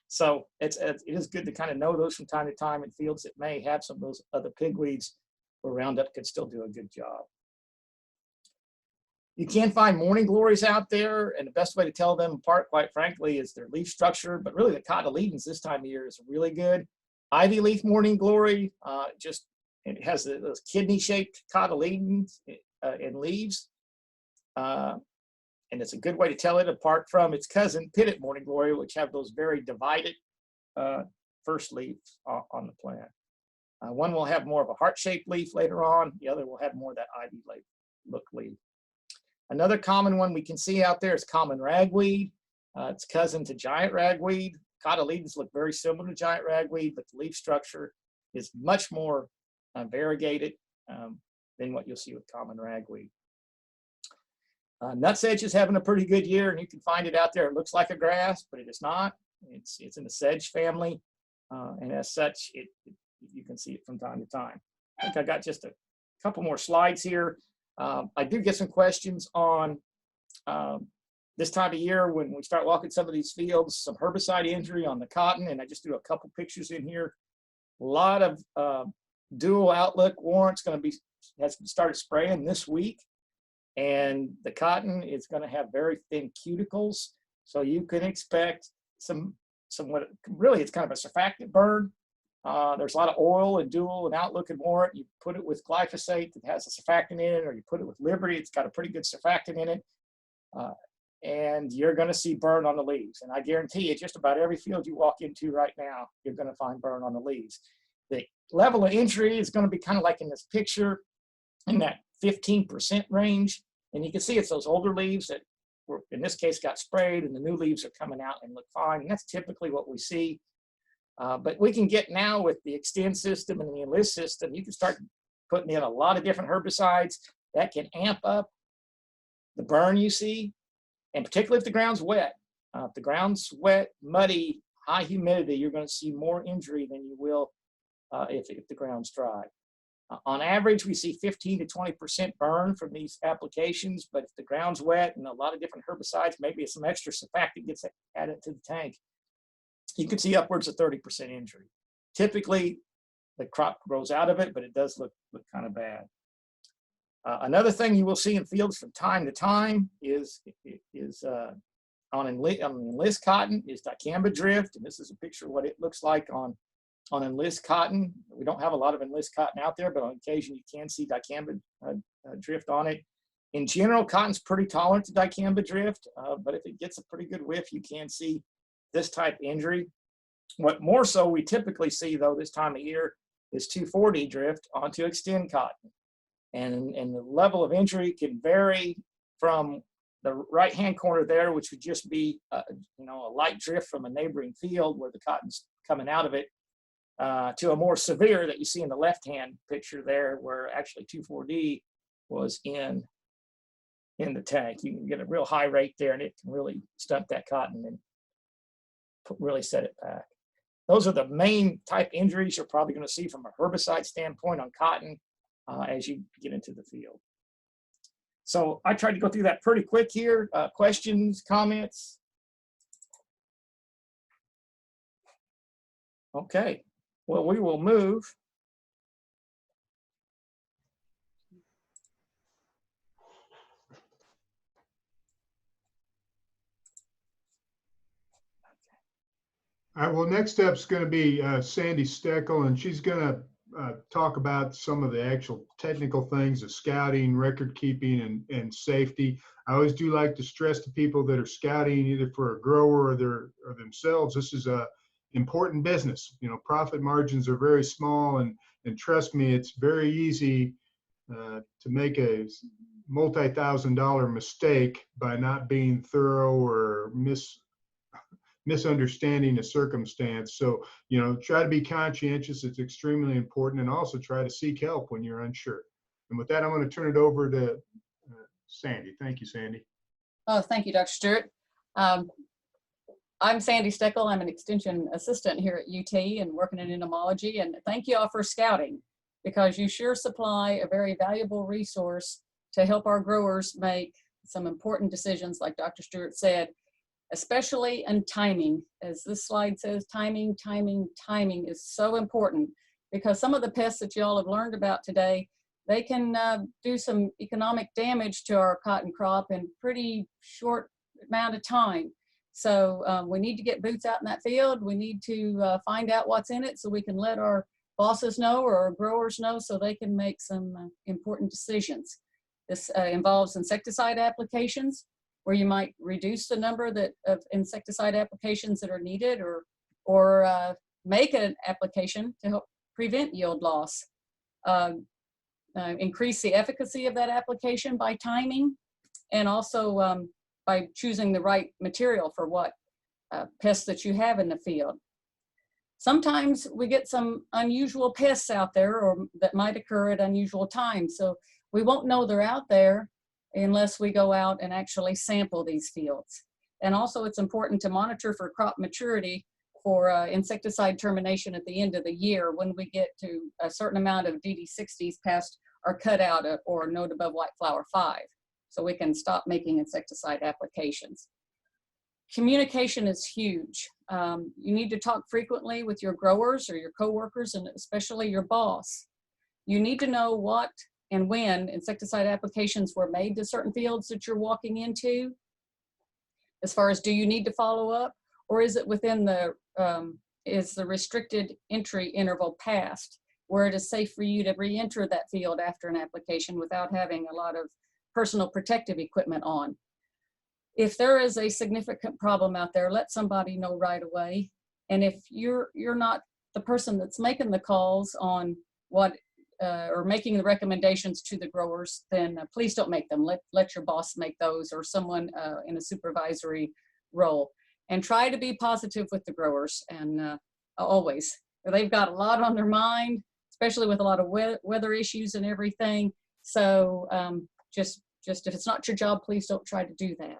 So it is good to kind of know those from time to time in fields that may have some of those other pigweeds where Roundup could still do a good job. You can find morning glories out there, and the best way to tell them apart, quite frankly, is their leaf structure, but really the cotyledons this time of year is really good. Ivy leaf morning glory, it has those kidney-shaped cotyledons and leaves. And it's a good way to tell it apart from its cousin, pitted morning glory, which have those very divided first leaves on the plant. One will have more of a heart-shaped leaf later on. The other will have more of that ivy look leaf. Another common one we can see out there is common ragweed. It's cousin to giant ragweed. Cotyledons look very similar to giant ragweed, but the leaf structure is much more variegated than what you'll see with common ragweed. Nutsedge is having a pretty good year, and you can find it out there. It looks like a grass, but it is not. It's in the sedge family, and as such, you can see it from time to time. I think I got just a couple more slides here. I do get some questions on this time of year when we start walking some of these fields, some herbicide injury on the cotton, and I just threw a couple pictures in here. A lot of dual outlook warrants has started spraying this week, and the cotton is going to have very thin cuticles, so you can expect somewhat, really it's kind of a surfactant burn. There's a lot of oil and dual and outlook and warrant. You put it with glyphosate that has a surfactant in it, or you put it with Liberty, it's got a pretty good surfactant in it. And you're going to see burn on the leaves. And I guarantee you, just about every field you walk into right now, you're going to find burn on the leaves. The level of injury is going to be kind of like in this picture, in that 15% range. And you can see it's those older leaves that were, in this case, got sprayed, and the new leaves are coming out and look fine. And that's typically what we see. But we can get now with the Extend system and the Enlist system, you can start putting in a lot of different herbicides that can amp up the burn you see. And particularly if the ground's wet. If the ground's wet, muddy, high humidity, you're going to see more injury than you will if the ground's dry. On average, we see 15 to 20% burn from these applications, but if the ground's wet and a lot of different herbicides, maybe some extra surfactant gets added to the tank, you can see upwards of 30% injury. Typically, the crop grows out of it, but it does look kind of bad. Another thing you will see in fields from time to time is on Enlist cotton is dicamba drift, and this is a picture of what it looks like on Enlist cotton. We don't have a lot of Enlist cotton out there, but on occasion you can see dicamba drift on it. In general, cotton's pretty tolerant to dicamba drift, but if it gets a pretty good whiff, you can see this type of injury. What more so we typically see though this time of year is 2,4-D drift onto Extend cotton. And the level of injury can vary from the right-hand corner there, which would just be a light drift from a neighboring field where the cotton's coming out of it, to a more severe that you see in the left-hand picture there, where actually 2,4-D was in the tank. You can get a real high rate there, and it can really stunt that cotton and really set it back. Those are the main type injuries you're probably going to see from a herbicide standpoint on cotton as you get into the field. So I tried to go through that pretty quick here. Questions, comments? Okay, well, we will move. All right, well, next step is going to be Sandy Steckel, and she's going to talk about some of the actual technical things of scouting, record keeping, and safety. I always do like to stress to people that are scouting either for a grower or themselves, this is a important business. Profit margins are very small, and trust me, it's very easy to make a multi-thousand-dollar mistake by not being thorough or misunderstanding a circumstance. So, try to be conscientious. It's extremely important, and also try to seek help when you're unsure. And with that, I'm going to turn it over to Sandy. Thank you, Sandy. Oh, thank you, Dr. Stewart. I'm Sandy Steckel. I'm an extension assistant here at UT and working in entomology. And thank you all for scouting, because you sure supply a very valuable resource to help our growers make some important decisions, like Dr. Stewart said, especially in timing. As this slide says, timing is so important, because some of the pests that you all have learned about today, they can do some economic damage to our cotton crop in pretty short amount of time. So we need to get boots out in that field. We need to find out what's in it so we can let our bosses know or our growers know so they can make some important decisions. This involves insecticide applications, where you might reduce the number of insecticide applications that are needed, or make an application to help prevent yield loss. Increase the efficacy of that application by timing, and also by choosing the right material for what pests that you have in the field. Sometimes we get some unusual pests out there, or that might occur at unusual times. So we won't know they're out there unless we go out and actually sample these fields. And also it's important to monitor for crop maturity for insecticide termination at the end of the year when we get to a certain amount of DD60s past are cut out or note above white flower 5, so we can stop making insecticide applications. Communication is huge. You need to talk frequently with your growers or your coworkers, and especially your boss. You need to know what and when insecticide applications were made to certain fields that you're walking into. As far as, do you need to follow up, or is it within the, is the restricted entry interval passed, where it is safe for you to re-enter that field after an application without having a lot of personal protective equipment on? If there is a significant problem out there, let somebody know right away. And if you're not the person that's making the calls on what, or making the recommendations to the growers, then please don't make them. Let your boss make those, or someone in a supervisory role. And try to be positive with the growers, and always. They've got a lot on their mind, especially with a lot of weather issues and everything. So just if it's not your job, please don't try to do that.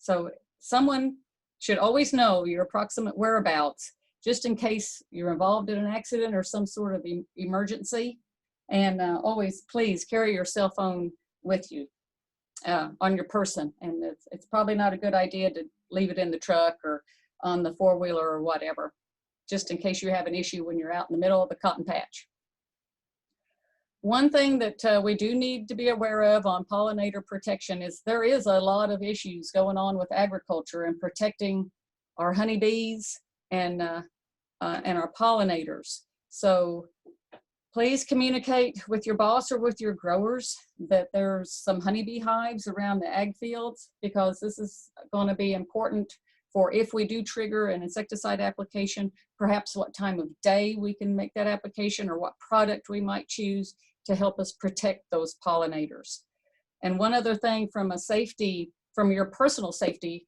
So someone should always know your approximate whereabouts, just in case you're involved in an accident or some sort of emergency. And always, please carry your cell phone with you on your person. And it's probably not a good idea to leave it in the truck or on the four-wheeler or whatever, just in case you have an issue when you're out in the middle of the cotton patch. One thing that we do need to be aware of on pollinator protection is there is a lot of issues going on with agriculture and protecting our honeybees and our pollinators. So please communicate with your boss or with your growers that there's some honeybee hives around the ag fields, because this is going to be important for if we do trigger an insecticide application, perhaps what time of day we can make that application or what product we might choose to help us protect those pollinators. And one other thing from a safety, from your personal safety,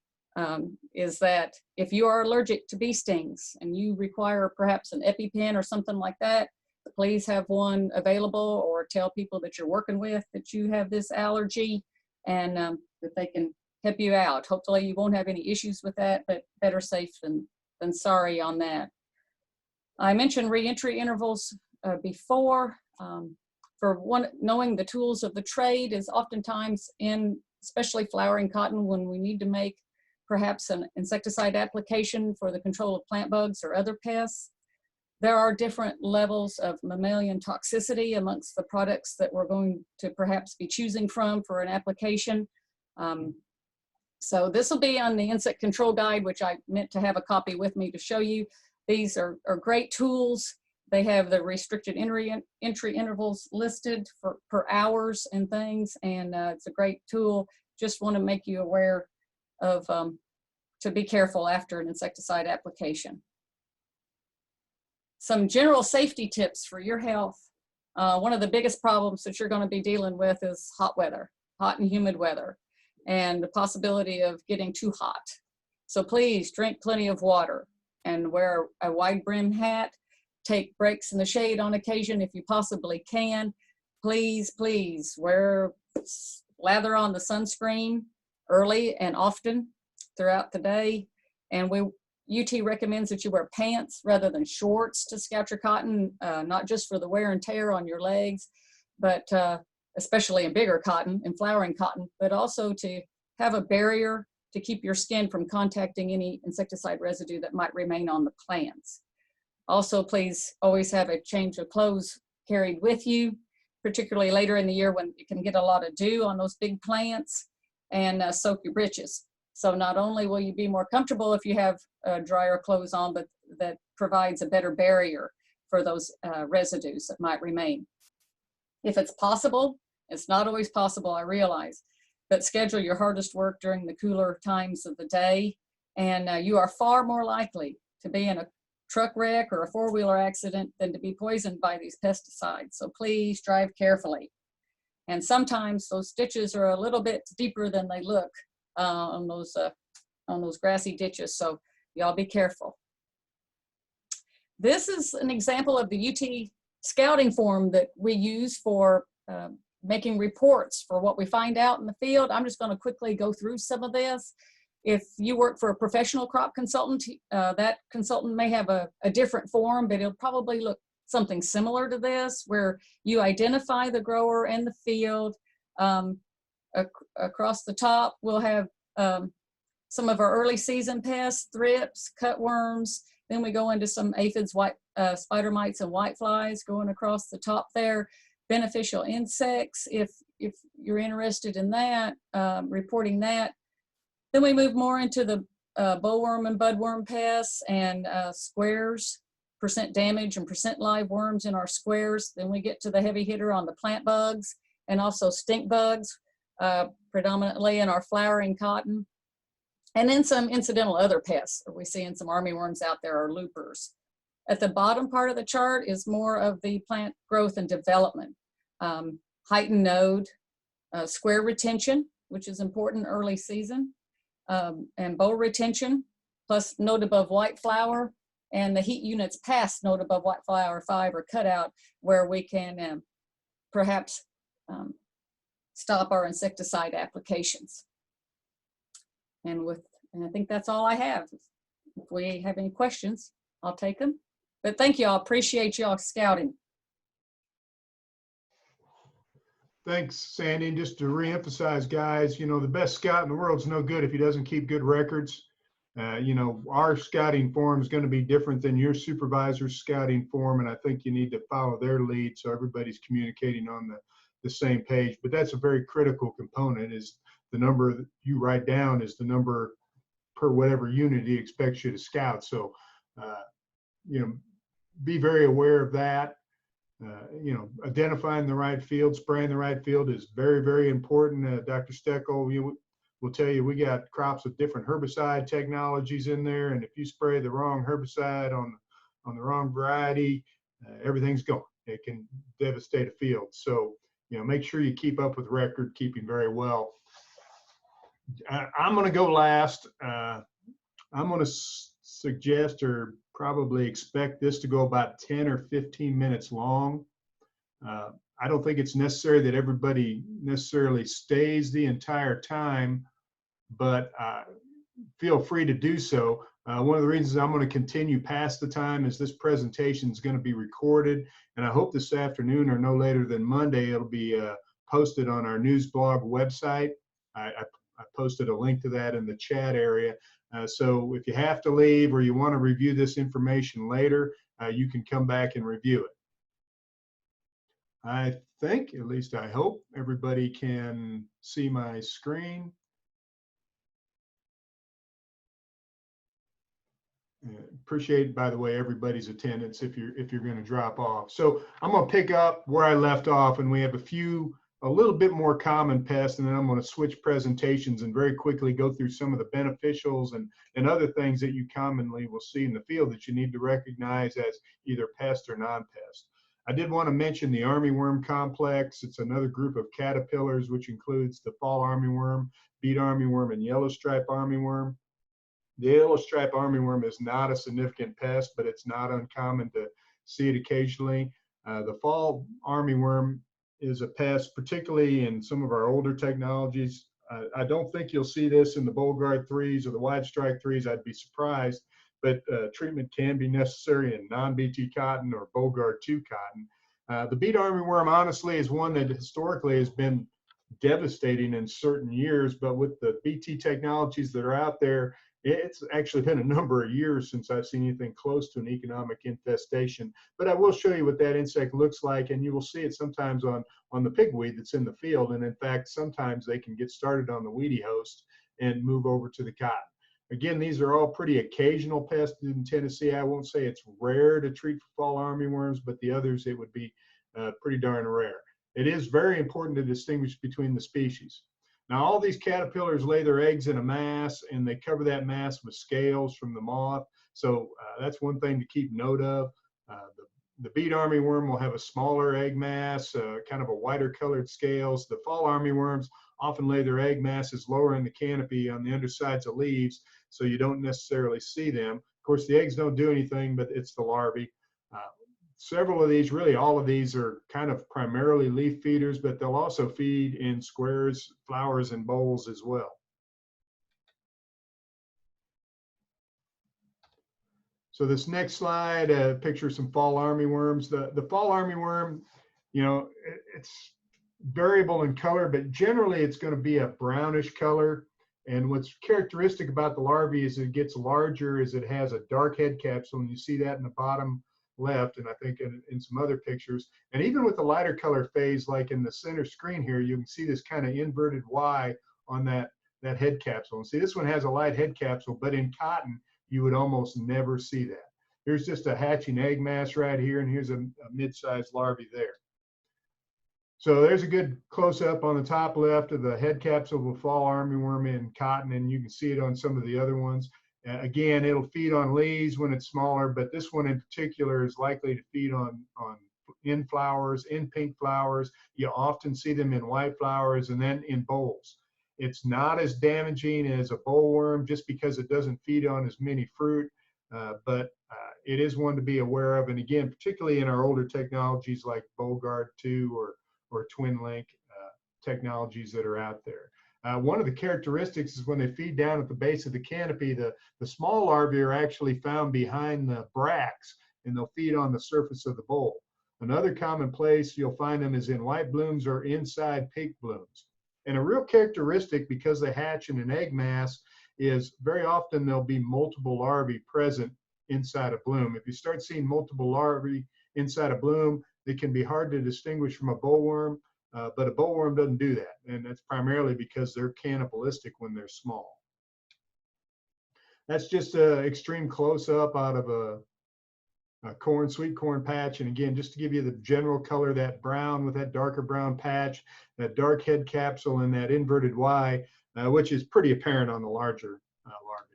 is that if you are allergic to bee stings and you require perhaps an EpiPen or something like that, please have one available, or tell people that you're working with that you have this allergy, and that they can help you out. Hopefully you won't have any issues with that, but better safe than sorry on that. I mentioned re-entry intervals before. For one, knowing the tools of the trade is oftentimes in, especially flowering cotton, when we need to make perhaps an insecticide application for the control of plant bugs or other pests. There are different levels of mammalian toxicity amongst the products that we're going to perhaps be choosing from for an application. So this will be on the insect control guide, which I meant to have a copy with me to show you. These are great tools. They have the restricted entry intervals listed for per hours and things, and it's a great tool. Just want to make you aware of to be careful after an insecticide application. Some general safety tips for your health. One of the biggest problems that you're going to be dealing with is hot weather, hot and humid weather, and the possibility of getting too hot. So please drink plenty of water and wear a wide brim hat. Take breaks in the shade on occasion if you possibly can. Please, please lather on the sunscreen early and often throughout the day. And UT recommends that you wear pants rather than shorts to scout your cotton, not just for the wear and tear on your legs, but especially in bigger cotton and flowering cotton, but also to have a barrier to keep your skin from contacting any insecticide residue that might remain on the plants. Also, please always have a change of clothes carried with you, particularly later in the year when it can get a lot of dew on those big plants, and soak your breeches. So not only will you be more comfortable if you have drier clothes on, but that provides a better barrier for those residues that might remain. If it's possible, it's not always possible, I realize, but schedule your hardest work during the cooler times of the day, and you are far more likely to be in a truck wreck or a four-wheeler accident than to be poisoned by these pesticides. So please drive carefully. And sometimes those ditches are a little bit deeper than they look on those grassy ditches. So y'all be careful. This is an example of the UT scouting form that we use for making reports for what we find out in the field. I'm just going to quickly go through some of this. If you work for a professional crop consultant, that consultant may have a different form, but it'll probably look something similar to this, where you identify the grower and the field. Across the top, we'll have some of our early season pests, thrips, cutworms. Then we go into some aphids, spider mites and whiteflies going across the top there. Beneficial insects, if you're interested in that, reporting that. Then we move more into the bollworm and budworm pests and squares, percent damage and percent live worms in our squares. Then we get to the heavy hitter on the plant bugs and also stink bugs, predominantly in our flowering cotton. And then some incidental other pests. Are we seeing some armyworms out there or loopers? At the bottom part of the chart is more of the plant growth and development. Heightened node, square retention, which is important early season, and boll retention, plus node above white flower, and the heat units past node above white flower 5 are cut out where we can perhaps stop our insecticide applications. And I think that's all I have. If we have any questions, I'll take them. But thank you, I appreciate y'all scouting. Thanks, Sandy. And just to reemphasize, guys, you know, the best scout in the world is no good if he doesn't keep good records. You know, our scouting form is going to be different than your supervisor's scouting form, and I think you need to follow their lead so everybody's communicating on the same page. But that's a very critical component, is the number that you write down is the number per whatever unit he expects you to scout. So, you know, be very aware of that. You know, identifying the right field, spraying the right field is very, very important. Dr. Steckel, will tell you we got crops with different herbicide technologies in there, and if you spray the wrong herbicide on the wrong variety, everything's gone. It can devastate a field. So, you know, make sure you keep up with record keeping very well. I'm going to go last. I'm going to suggest or probably expect this to go about 10 or 15 minutes long. I don't think it's necessary that everybody necessarily stays the entire time, but feel free to do so. One of the reasons I'm going to continue past the time is this presentation is going to be recorded, and I hope this afternoon or no later than Monday it'll be posted on our news blog website. I posted a link to that in the chat area. So if you have to leave or you want to review this information later, you can come back and review it. I think, at least I hope, everybody can see my screen. Appreciate, by the way, everybody's attendance if you're going to drop off. So I'm going to pick up where I left off, and we have a little bit more common pests, and then I'm going to switch presentations and very quickly go through some of the beneficials and other things that you commonly will see in the field that you need to recognize as either pest or non-pest. I did want to mention the armyworm complex. It's another group of caterpillars, which includes the fall armyworm, beet armyworm, and yellow stripe armyworm. The yellow stripe armyworm is not a significant pest, but it's not uncommon to see it occasionally. The fall armyworm is a pest, particularly in some of our older technologies. I don't think you'll see this in the Bollgard 3s or the wide strike 3s. I'd be surprised, but treatment can be necessary in non-BT cotton or Bollgard 2 cotton. The beet armyworm, honestly, is one that historically has been devastating in certain years, but with the BT technologies that are out there, it's actually been a number of years since I've seen anything close to an economic infestation. But I will show you what that insect looks like, and you will see it sometimes on the pigweed that's in the field. And in fact, sometimes they can get started on the weedy host and move over to the cotton. Again, these are all pretty occasional pests in Tennessee. I won't say it's rare to treat for fall armyworms, but the others, it would be pretty darn rare. It is very important to distinguish between the species. Now, all these caterpillars lay their eggs in a mass, and they cover that mass with scales from the moth. So that's one thing to keep note of. The beet armyworm will have a smaller egg mass, kind of a whiter colored scales. The fall armyworms often lay their egg masses lower in the canopy on the undersides of leaves, so you don't necessarily see them. Of course, the eggs don't do anything, but it's the larvae. Several of these, really all of these, are kind of primarily leaf feeders, but they'll also feed in squares, flowers, and bowls as well. So this next slide pictures some fall armyworms. The fall armyworm, it's variable in color, but generally it's going to be a brownish color. And what's characteristic about the larvae is it gets larger as it has a dark head capsule, and you see that in the bottom left, and I think in some other pictures. And even with the lighter color phase, like in the center screen here, you can see this kind of inverted Y on that head capsule. And see, this one has a light head capsule, but in cotton, you would almost never see that. Here's just a hatching egg mass right here, and here's a mid-sized larvae there. So there's a good close-up on the top left of the head capsule of a fall armyworm in cotton, and you can see it on some of the other ones. Again, it'll feed on leaves when it's smaller, but this one in particular is likely to feed on in flowers, in pink flowers. You often see them in white flowers and then in bowls. It's not as damaging as a bollworm just because it doesn't feed on as many fruit, but it is one to be aware of. And again, particularly in our older technologies like Bollgard 2 or Twin Link technologies that are out there. One of the characteristics is when they feed down at the base of the canopy, the small larvae are actually found behind the bracts, and they'll feed on the surface of the bowl. Another common place you'll find them is in white blooms or inside pink blooms. And a real characteristic, because they hatch in an egg mass, is very often there'll be multiple larvae present inside a bloom. If you start seeing multiple larvae inside a bloom, they can be hard to distinguish from a bollworm, but a bollworm doesn't do that. And that's primarily because they're cannibalistic when they're small. That's just an extreme close-up out of a sweet corn patch. And again, just to give you the general color, that brown with that darker brown patch, that dark head capsule, and that inverted Y, which is pretty apparent on the larger larvae.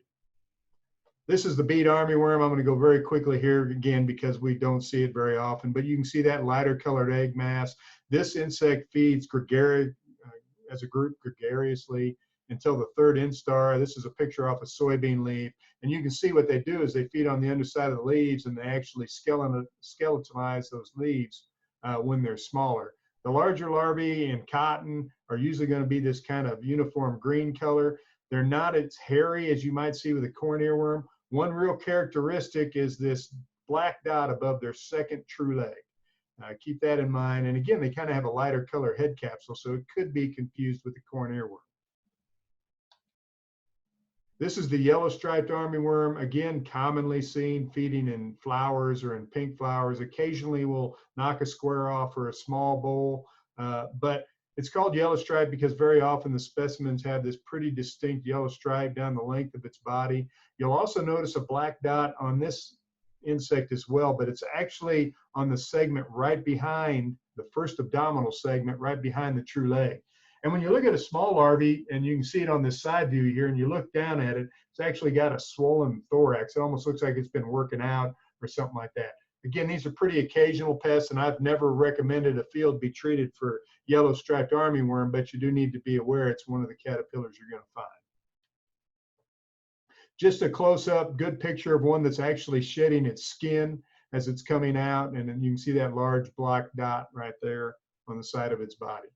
This is the bead armyworm. I'm going to go very quickly here again because we don't see it very often, but you can see that lighter colored egg mass. This insect feeds as a group gregariously until the third instar. This is a picture off a soybean leaf. And you can see what they do is they feed on the underside of the leaves, and they actually skeletonize those leaves when they're smaller. The larger larvae in cotton are usually going to be this kind of uniform green color. They're not as hairy as you might see with a corn earworm. One real characteristic is this black dot above their second true leg. Keep that in mind. And again, they kind of have a lighter color head capsule, so it could be confused with the corn earworm. This is the yellow striped armyworm, again, commonly seen feeding in flowers or in pink flowers. Occasionally will knock a square off or a small bowl, but it's called yellow stripe because very often the specimens have this pretty distinct yellow stripe down the length of its body. You'll also notice a black dot on this insect as well, but it's actually on the segment right behind the first abdominal segment, right behind the true leg. And when you look at a small larvae, and you can see it on this side view here, and you look down at it, it's actually got a swollen thorax. It almost looks like it's been working out or something like that. Again, these are pretty occasional pests, and I've never recommended a field be treated for yellow striped armyworm, but you do need to be aware it's one of the caterpillars you're going to find. Just a close-up, good picture of one that's actually shedding its skin as it's coming out, and then you can see that large black dot right there on the side of its body.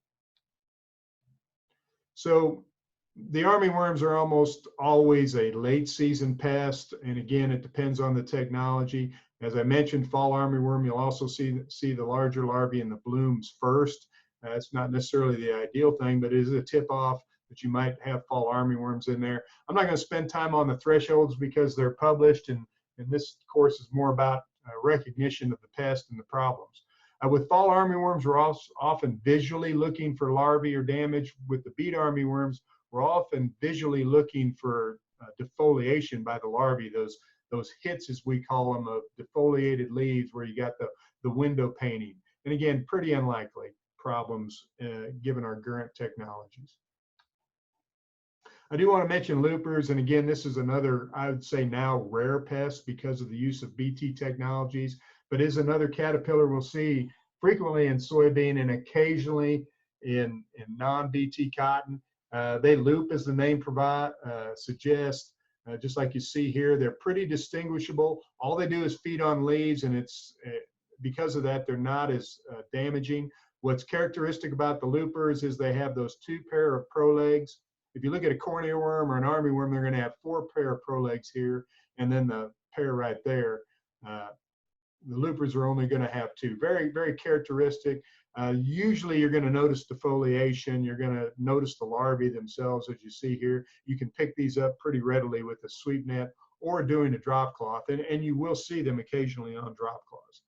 So the armyworms are almost always a late season pest, and again, it depends on the technology. As I mentioned, fall armyworm, you'll also see the larger larvae in the blooms first. It's not necessarily the ideal thing, but it is a tip-off that you might have fall armyworms in there. I'm not going to spend time on the thresholds because they're published, and this course is more about recognition of the pest and the problems. With fall armyworms, we're also often visually looking for larvae or damage. With the bead armyworms, we're often visually looking for defoliation by the larvae, those hits, as we call them, of defoliated leaves where you got the window painting. And again, pretty unlikely problems given our current technologies. I do want to mention loopers, and again, this is another, I would say now, rare pest because of the use of BT technologies, but is another caterpillar we'll see frequently in soybean and occasionally in non-BT cotton. They loop, as the name suggests, just like you see here. They're pretty distinguishable. All they do is feed on leaves, and it's because of that, they're not as damaging. What's characteristic about the loopers is they have those two pair of prolegs. If you look at a corn earworm or an armyworm, they're going to have 4 pair of prolegs here, and then the pair right there. The loopers are only going to have 2. Very, very characteristic. Usually you're going to notice defoliation. You're going to notice the larvae themselves, as you see here. You can pick these up pretty readily with a sweep net or doing a drop cloth, and you will see them occasionally on drop cloths.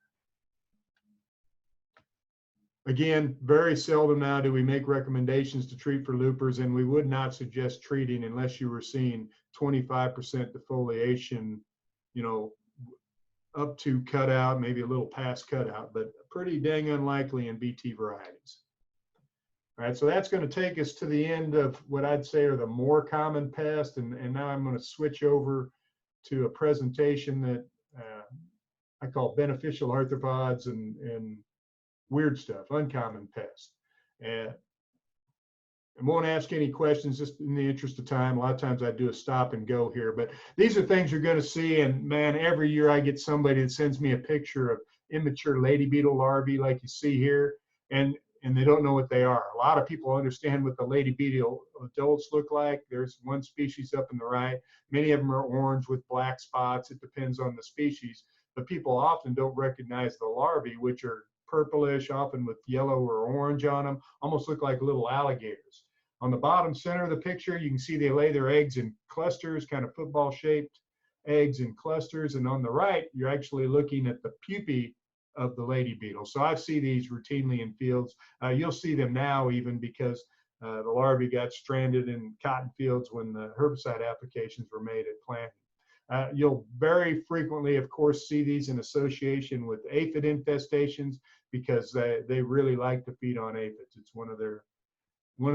Again, very seldom now do we make recommendations to treat for loopers, and we would not suggest treating unless you were seeing 25% defoliation, you know, up to cutout, maybe a little past cutout, but pretty dang unlikely in BT varieties. All right, so that's going to take us to the end of what I'd say are the more common pests, and now I'm going to switch over to a presentation that I call beneficial arthropods and weird stuff, uncommon pests. And I won't ask any questions just in the interest of time. A lot of times I do a stop and go here, but these are things you're going to see. And man, every year I get somebody that sends me a picture of immature lady beetle larvae like you see here, and they don't know what they are. A lot of people understand what the lady beetle adults look like. There's one species up in the right. Many of them are orange with black spots. It depends on the species, but people often don't recognize the larvae, which are purplish, often with yellow or orange on them, almost look like little alligators. On the bottom center of the picture, you can see they lay their eggs in clusters, kind of football-shaped eggs in clusters. And on the right, you're actually looking at the pupae of the lady beetle. So I see these routinely in fields. You'll see them now even because the larvae got stranded in cotton fields when the herbicide applications were made at planting. You'll very frequently, of course, see these in association with aphid infestations because they really like to feed on aphids. It's one of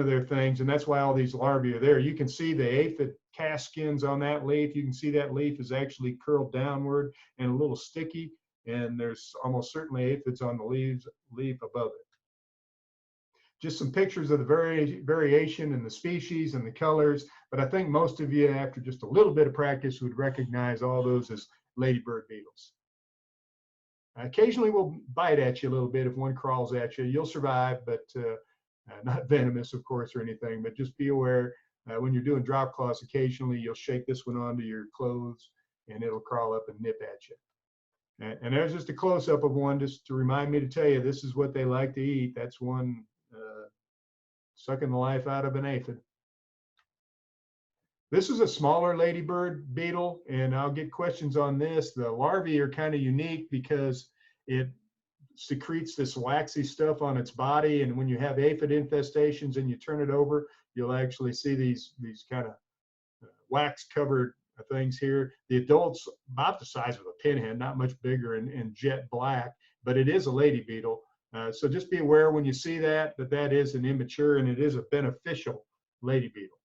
their things, and that's why all these larvae are there. You can see the aphid cast skins on that leaf. You can see that leaf is actually curled downward and a little sticky, and there's almost certainly aphids on the leaf above it. Just some pictures of the variation in the species and the colors, but I think most of you, after just a little bit of practice, would recognize all those as ladybird beetles. Occasionally we'll bite at you a little bit. If one crawls at you, you'll survive, but not venomous, of course, or anything, but just be aware when you're doing drop cloths, occasionally you'll shake this one onto your clothes and it'll crawl up and nip at you. And there's just a close-up of one just to remind me to tell you this is what they like to eat. That's one sucking the life out of an aphid. This is a smaller ladybird beetle, and I'll get questions on this. The larvae are kind of unique because it secretes this waxy stuff on its body, and when you have aphid infestations and you turn it over, you'll actually see these kind of wax-covered things here. The adult's about the size of a pinhead, not much bigger, and jet black, but it is a lady beetle. So just be aware when you see that is an immature and it is a beneficial lady beetle.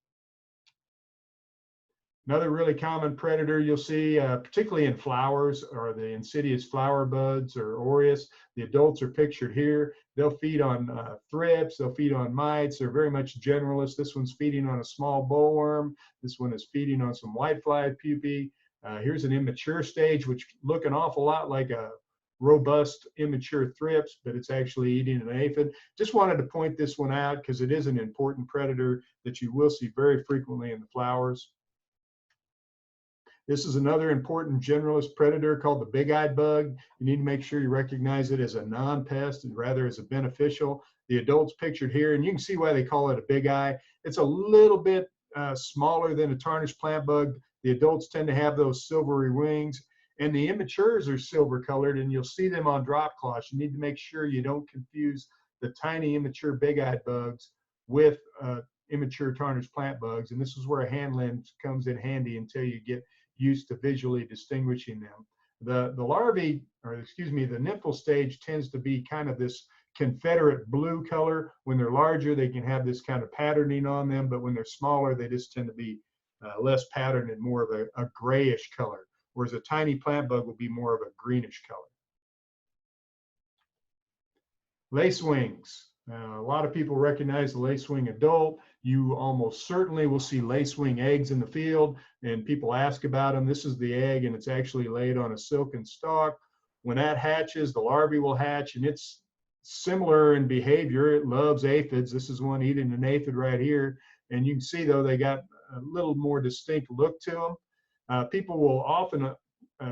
Another really common predator you'll see, particularly in flowers, are the insidious flower buds or aureus. The adults are pictured here. They'll feed on thrips, they'll feed on mites. They're very much generalists. This one's feeding on a small bollworm. This one is feeding on some whitefly pupae. Here's an immature stage, which look an awful lot like a robust immature thrips, but it's actually eating an aphid. Just wanted to point this one out because it is an important predator that you will see very frequently in the flowers. This is another important generalist predator called the big-eyed bug. You need to make sure you recognize it as a non-pest and rather as a beneficial. The adult's pictured here, and you can see why they call it a big eye. It's a little bit smaller than a tarnished plant bug. The adults tend to have those silvery wings, and the immatures are silver colored, and you'll see them on drop cloths. You need to make sure you don't confuse the tiny immature big-eyed bugs with immature tarnished plant bugs, and this is where a hand lens comes in handy until you get used to visually distinguishing them. The larvae, or excuse me, the nymphal stage tends to be kind of this Confederate blue color. When they're larger, they can have this kind of patterning on them, but when they're smaller, they just tend to be less patterned and more of a grayish color, whereas a tiny plant bug will be more of a greenish color. Lacewings. A lot of people recognize the lacewing adult. You almost certainly will see lacewing eggs in the field, and people ask about them. This is the egg, and it's actually laid on a silken stalk. When that hatches, the larvae will hatch, and it's similar in behavior. It loves aphids. This is one eating an aphid right here, and you can see, though, they got a little more distinct look to them. People will often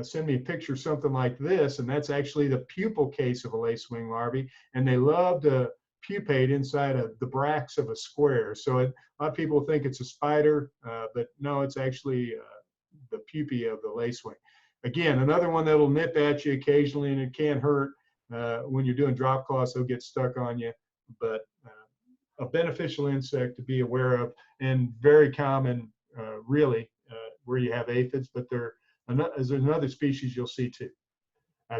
send me a picture of something like this, and that's actually the pupal case of a lacewing larvae, and they love to pupate inside of the bracts of a square. So a lot of people think it's a spider, but no, it's actually the pupae of the lacewing. Again, another one that'll nip at you occasionally, and it can't hurt. When you're doing drop cloths, they'll get stuck on you, but a beneficial insect to be aware of, and very common, really, where you have aphids, but there's another species you'll see too.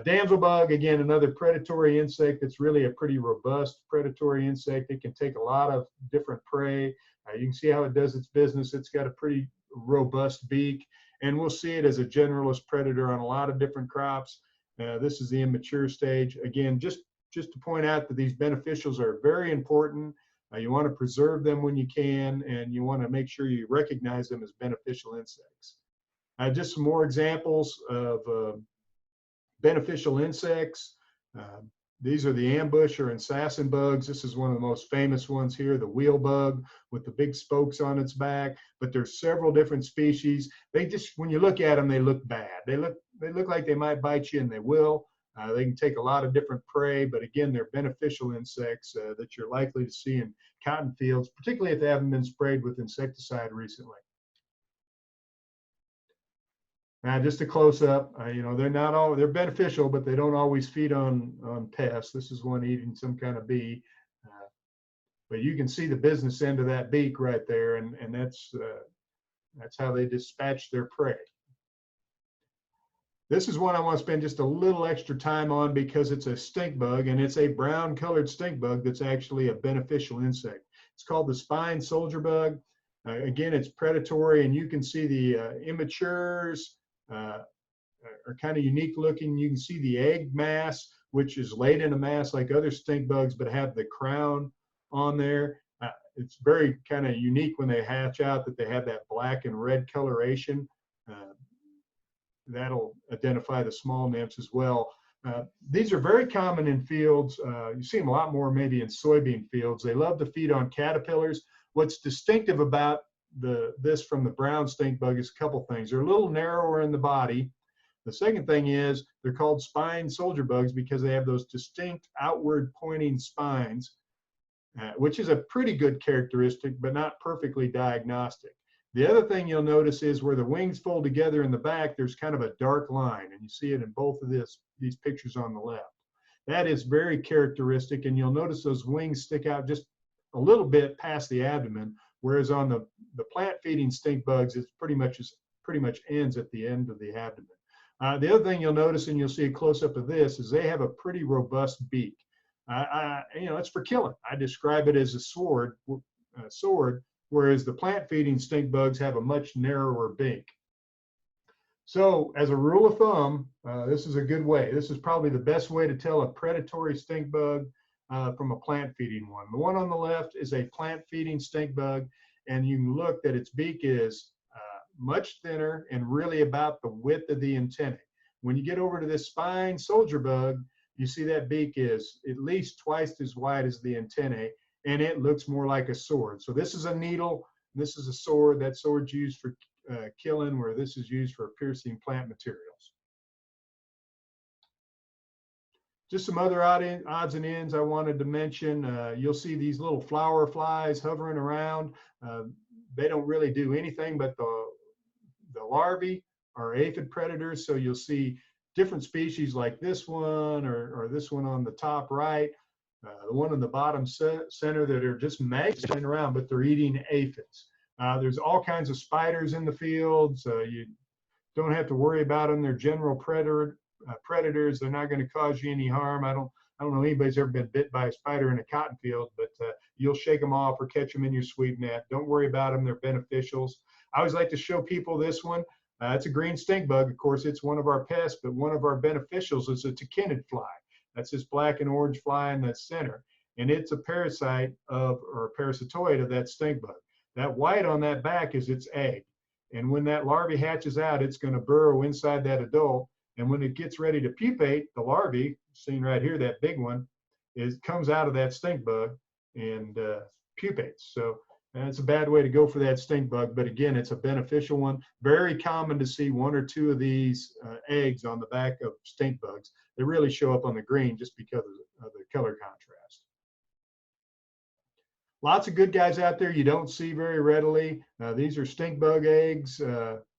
Damselbug, again, another predatory insect that's really a pretty robust predatory insect. It can take a lot of different prey. You can see how it does its business. It's got a pretty robust beak, and we'll see it as a generalist predator on a lot of different crops. This is the immature stage. Again, just to point out that these beneficials are very important. You want to preserve them when you can, and you want to make sure you recognize them as beneficial insects. Just some more examples of beneficial insects. These are the ambush or assassin bugs. This is one of the most famous ones here, the wheel bug with the big spokes on its back. But there's several different species. They just, when you look at them, they look bad. They look like they might bite you, and they will. They can take a lot of different prey, but again, they're beneficial insects that you're likely to see in cotton fields, particularly if they haven't been sprayed with insecticide recently. Now, just a close up, they're beneficial, but they don't always feed on pests. This is one eating some kind of bee, but you can see the business end of that beak right there, and that's how they dispatch their prey. This is one I want to spend just a little extra time on because it's a stink bug, and it's a brown colored stink bug that's actually a beneficial insect. It's called the spine soldier bug. Again, it's predatory, and you can see the immatures are kind of unique looking. You can see the egg mass, which is laid in a mass like other stink bugs, but have the crown on there. It's very kind of unique when they hatch out that they have that black and red coloration. That'll identify the small nymphs as well. These are very common in fields. You see them a lot more maybe in soybean fields. They love to feed on caterpillars. What's distinctive about this from the brown stink bug is a couple things. They're a little narrower in the body. The second thing is they're called spine soldier bugs because they have those distinct outward pointing spines, which is a pretty good characteristic, but not perfectly diagnostic. The other thing you'll notice is where the wings fold together in the back, there's kind of a dark line, and you see it in both of these pictures on the left. That is very characteristic, and you'll notice those wings stick out just a little bit past the abdomen, whereas on the plant-feeding stink bugs, it's pretty much ends at the end of the abdomen. The other thing you'll notice, and you'll see a close-up of this, is they have a pretty robust beak. It's for killing. I describe it as a sword, whereas the plant-feeding stink bugs have a much narrower beak. So as a rule of thumb, this is a good way. This is probably the best way to tell a predatory stink bug from a plant-feeding one. The one on the left is a plant-feeding stink bug, and you can look that its beak is much thinner and really about the width of the antennae. When you get over to this spine soldier bug, you see that beak is at least twice as wide as the antennae, and it looks more like a sword. So this is a needle, this is a sword. That sword's used for killing, where this is used for piercing plant materials. Just some other odds and ends I wanted to mention. You'll see these little flower flies hovering around. They don't really do anything, but the larvae are aphid predators. So you'll see different species like this one or this one on the top right. The one in the bottom center that are just maggots flying around, but they're eating aphids. There's all kinds of spiders in the fields. You don't have to worry about them. They're general predators. They're not going to cause you any harm. I don't know anybody's ever been bit by a spider in a cotton field, but you'll shake them off or catch them in your sweep net. Don't worry about them. They're beneficials. I always like to show people this one. It's a green stink bug. Of course, it's one of our pests, but one of our beneficials is a tachinid fly. That's this black and orange fly in the center. And it's a parasite or a parasitoid of that stink bug. That white on that back is its egg. And when that larvae hatches out, it's going to burrow inside that adult. And when it gets ready to pupate, the larvae, seen right here, that big one, comes out of that stink bug and pupates. So And it's a bad way to go for that stink bug, but again, it's a beneficial one. Very common to see 1 or 2 of these eggs on the back of stink bugs. They really show up on the green just because of the color contrast. Lots of good guys out there you don't see very readily. These are stink bug eggs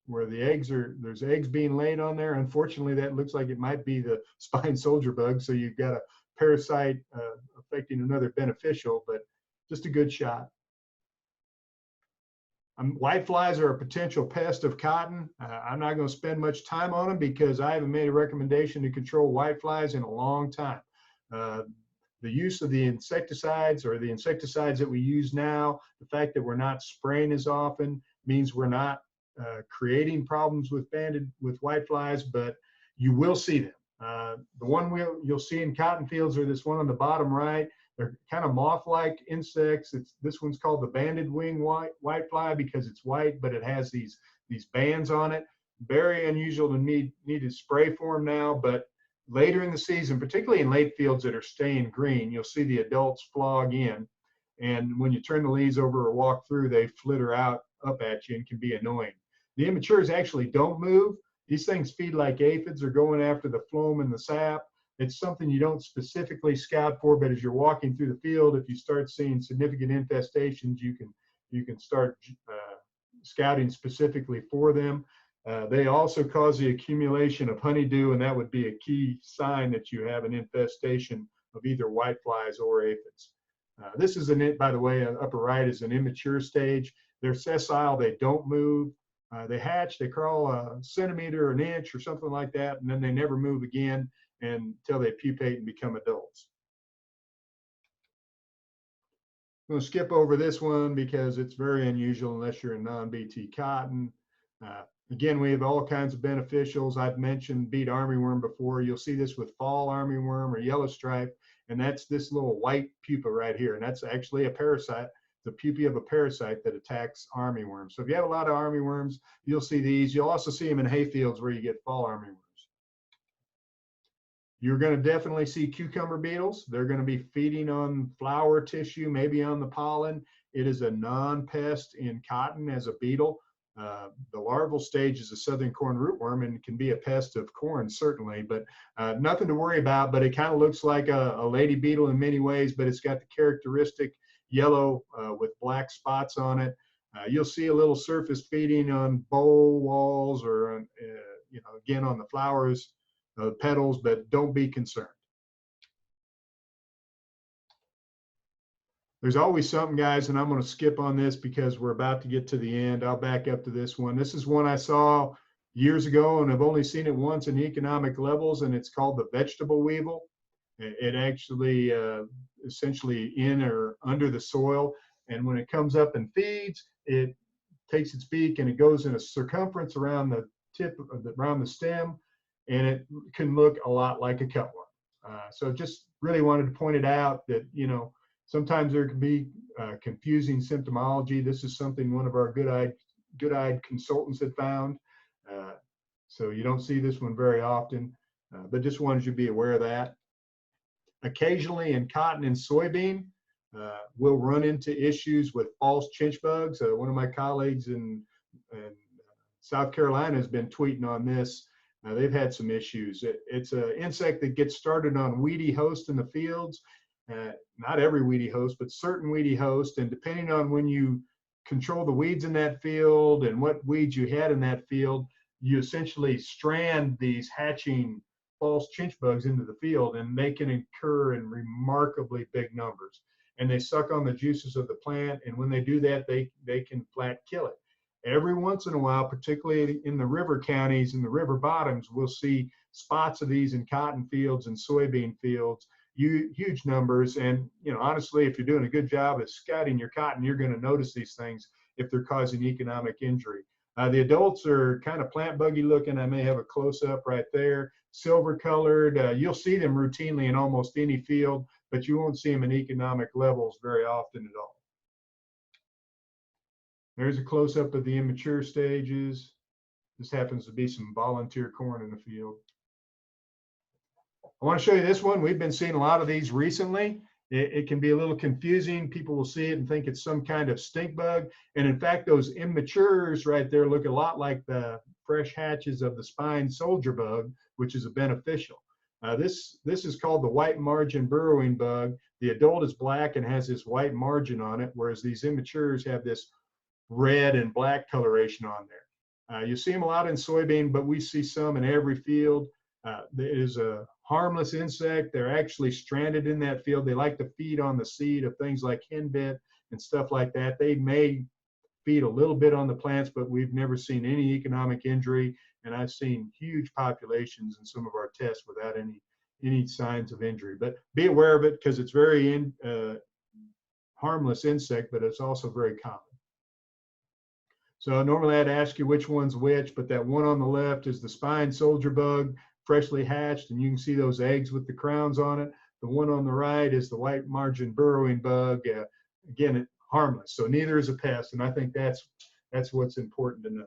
where there's eggs being laid on there. Unfortunately, that looks like it might be the spine soldier bug. So you've got a parasite affecting another beneficial, but just a good shot. Whiteflies are a potential pest of cotton. I'm not going to spend much time on them because I haven't made a recommendation to control whiteflies in a long time. The use of the insecticides or the insecticides that we use now, the fact that we're not spraying as often means we're not creating problems with whiteflies, but you will see them. The one you'll see in cotton fields are this one on the bottom right. They're kind of moth-like insects. This one's called the banded wing whitefly because it's white, but it has these bands on it. Very unusual to need to spray for them now, but later in the season, particularly in late fields that are staying green, you'll see the adults flog in. And when you turn the leaves over or walk through, they flitter out up at you and can be annoying. The immatures actually don't move. These things feed like aphids. They're going after the phloem and the sap. It's something you don't specifically scout for, but as you're walking through the field, if you start seeing significant infestations, you can start scouting specifically for them. They also cause the accumulation of honeydew, and that would be a key sign that you have an infestation of either whiteflies or aphids. This is by the way, upper right is an immature stage. They're sessile, they don't move. They hatch, they crawl a centimeter, an inch, or something like that, and then they never move again until they pupate and become adults. I'm going to skip over this one because it's very unusual unless you're in non-BT cotton. Again, we have all kinds of beneficials. I've mentioned beet armyworm before. You'll see this with fall armyworm or yellow stripe, and that's this little white pupa right here, and that's actually a parasite, the pupae of a parasite that attacks armyworms. So if you have a lot of armyworms, you'll see these. You'll also see them in hay fields where you get fall armyworms. You're going to definitely see cucumber beetles. They're going to be feeding on flower tissue, maybe on the pollen. It is a non-pest in cotton as a beetle. The larval stage is a southern corn rootworm and can be a pest of corn, certainly, but nothing to worry about. But it kind of looks like a lady beetle in many ways, but it's got the characteristic yellow with black spots on it. You'll see a little surface feeding on bowl walls or, again, on the flowers, petals, but don't be concerned. There's always something, guys, and I'm going to skip on this because we're about to get to the end. I'll back up to this one. This is one I saw years ago, and I've only seen it once in economic levels, and it's called the vegetable weevil. It actually essentially in or under the soil, and when it comes up and feeds, it takes its beak and it goes in a circumference around the tip of around the stem, and it can look a lot like a cutworm. So just really wanted to point it out that, sometimes there can be confusing symptomology. This is something one of our good-eyed consultants had found. So you don't see this one very often, but just wanted you to be aware of that. Occasionally in cotton and soybean, we'll run into issues with false chinch bugs. One of my colleagues in South Carolina has been tweeting on this. They've had some issues. It's an insect that gets started on weedy host in the fields. Not every weedy host, but certain weedy host. And depending on when you control the weeds in that field and what weeds you had in that field, you essentially strand these hatching false chinch bugs into the field, and they can occur in remarkably big numbers. And they suck on the juices of the plant, and when they do that, they can flat kill it. Every once in a while, particularly in the river counties and the river bottoms, we'll see spots of these in cotton fields and soybean fields, huge numbers. And honestly, if you're doing a good job at scouting your cotton, you're going to notice these things if they're causing economic injury. The adults are kind of plant buggy looking. I may have a close-up right there, silver colored. You'll see them routinely in almost any field, but you won't see them in economic levels very often at all. There's a close-up of the immature stages. This happens to be some volunteer corn in the field. I want to show you this one. We've been seeing a lot of these recently. It can be a little confusing. People will see it and think it's some kind of stink bug. And in fact, those immatures right there look a lot like the fresh hatches of the spine soldier bug, which is a beneficial. This is called the white margin burrowing bug. The adult is black and has this white margin on it, whereas these immatures have this red and black coloration on there. You see them a lot in soybean, but we see some in every field. It is a harmless insect. They're actually stranded in that field. They like to feed on the seed of things like henbit and stuff like that. They may feed a little bit on the plants, but we've never seen any economic injury. And I've seen huge populations in some of our tests without any signs of injury. But be aware of it because it's very harmless insect, but it's also very common. So normally I'd ask you which one's which, but that one on the left is the spine soldier bug, freshly hatched, and you can see those eggs with the crowns on it. The one on the right is the white margin burrowing bug. Again, harmless. So neither is a pest, and I think that's what's important to know.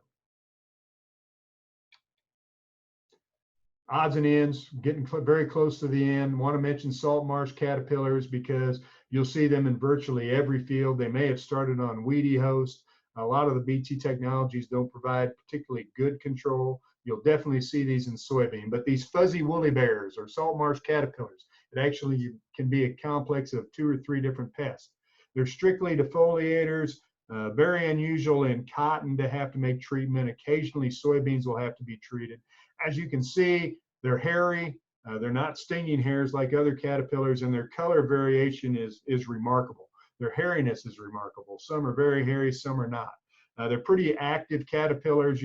Odds and ends, getting very close to the end. Want to mention salt marsh caterpillars because you'll see them in virtually every field. They may have started on weedy host. A lot of the BT technologies don't provide particularly good control. You'll definitely see these in soybean, but these fuzzy woolly bears or salt marsh caterpillars, it actually can be a complex of 2 or 3 different pests. They're strictly defoliators, very unusual in cotton to have to make treatment. Occasionally soybeans will have to be treated. As you can see, they're hairy. They're not stinging hairs like other caterpillars, and their color variation is remarkable. Their hairiness is remarkable. Some are very hairy, some are not. They're pretty active caterpillars.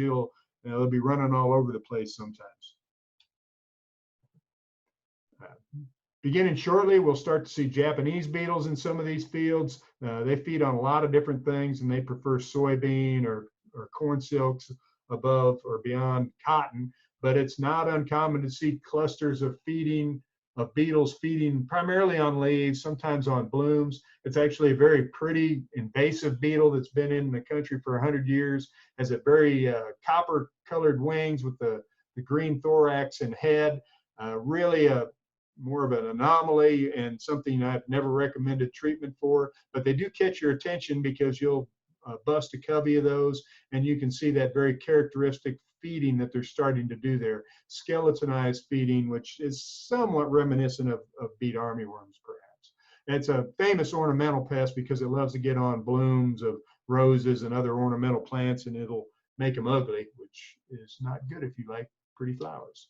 They'll be running all over the place sometimes. Beginning shortly, we'll start to see Japanese beetles in some of these fields. They feed on a lot of different things, and they prefer soybean or corn silks above or beyond cotton. But it's not uncommon to see clusters of beetles feeding primarily on leaves, sometimes on blooms. It's actually a very pretty invasive beetle that's been in the country for 100 years, has a very copper colored wings with the green thorax and head. Really more of an anomaly and something I've never recommended treatment for, but they do catch your attention because you'll bust a covey of those and you can see that very characteristic feeding that they're starting to do there, skeletonized feeding, which is somewhat reminiscent of beet armyworms, perhaps. It's a famous ornamental pest because it loves to get on blooms of roses and other ornamental plants, and it'll make them ugly, which is not good if you like pretty flowers.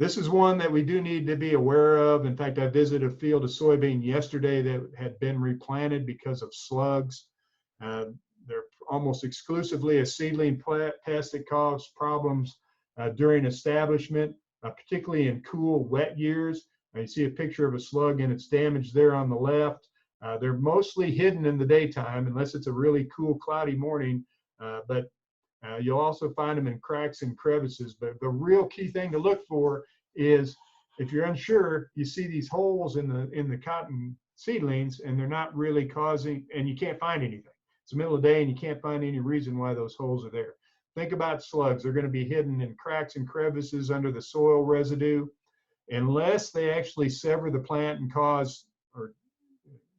This is one that we do need to be aware of. In fact, I visited a field of soybean yesterday that had been replanted because of slugs. They're almost exclusively a seedling pest that cause problems during establishment, particularly in cool, wet years. You see a picture of a slug and its damage there on the left. They're mostly hidden in the daytime unless it's a really cool, cloudy morning, but you'll also find them in cracks and crevices. But the real key thing to look for is if you're unsure, you see these holes in the cotton seedlings and they're not really causing, and you can't find anything. It's the middle of the day and you can't find any reason why those holes are there. Think about slugs. They're going to be hidden in cracks and crevices under the soil residue. Unless they actually sever the plant and cause or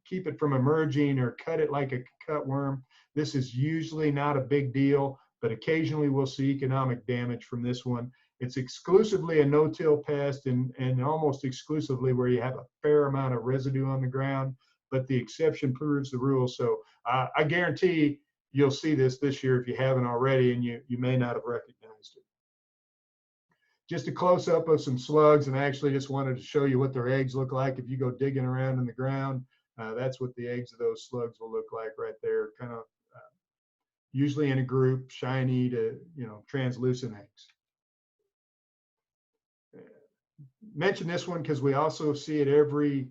keep it from emerging or cut it like a cutworm, this is usually not a big deal, but occasionally we'll see economic damage from this one. It's exclusively a no-till pest and almost exclusively where you have a fair amount of residue on the ground, but the exception proves the rule. So I guarantee you'll see this year if you haven't already, and you may not have recognized it. Just a close-up of some slugs, and I actually just wanted to show you what their eggs look like if you go digging around in the ground. That's what the eggs of those slugs will look like right there, kind of usually in a group, shiny to translucent eggs. Mention this one because we also see it every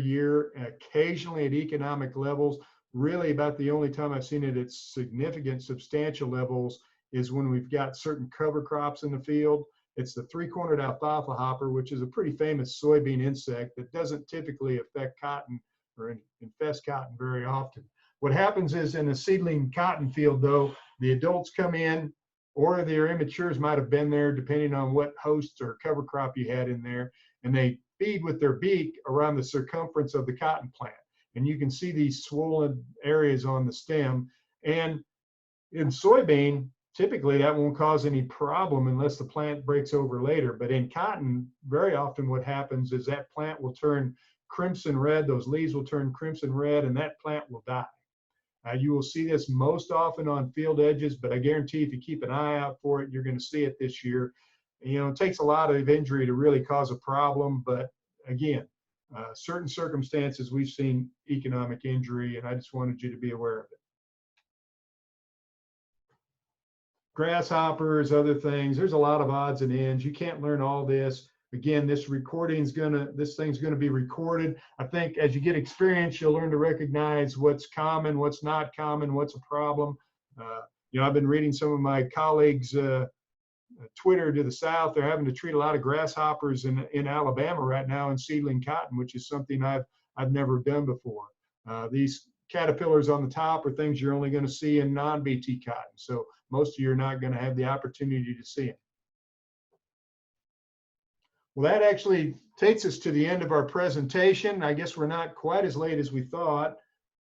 year, occasionally at economic levels. Really about the only time I've seen it at significant, substantial levels is when we've got certain cover crops in the field. It's the three-cornered alfalfa hopper, which is a pretty famous soybean insect that doesn't typically affect cotton or infest cotton very often. What happens is in a seedling cotton field, though, the adults come in, or their immatures might have been there, depending on what hosts or cover crop you had in there, and they feed with their beak around the circumference of the cotton plant. And you can see these swollen areas on the stem. And in soybean, typically that won't cause any problem unless the plant breaks over later. But in cotton, very often what happens is that plant will turn crimson red, those leaves will turn crimson red, and that plant will die. You will see this most often on field edges, but I guarantee if you keep an eye out for it, you're going to see it this year. You know, it takes a lot of injury to really cause a problem, but again, certain circumstances we've seen economic injury, and I just wanted you to be aware of it. Grasshoppers, other things, there's a lot of odds and ends. You can't learn all this. Again, this thing's gonna be recorded. I think as you get experience, you'll learn to recognize what's common, what's not common, what's a problem. You know, I've been reading some of my colleagues' Twitter to the south. They're having to treat a lot of grasshoppers in Alabama right now in seedling cotton, which is something I've never done before. These caterpillars on the top are things you're only going to see in non-BT cotton, so most of you are not going to have the opportunity to see them. Well, that actually takes us to the end of our presentation. I guess we're not quite as late as we thought.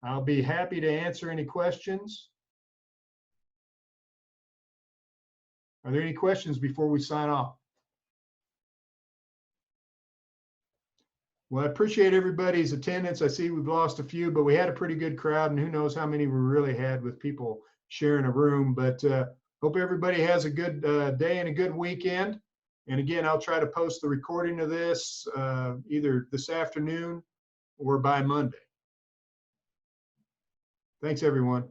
I'll be happy to answer any questions. Are there any questions before we sign off? Well, I appreciate everybody's attendance. I see we've lost a few, but we had a pretty good crowd, and who knows how many we really had with people sharing a room. But hope everybody has a good day and a good weekend. And again, I'll try to post the recording of this either this afternoon or by Monday. Thanks, everyone.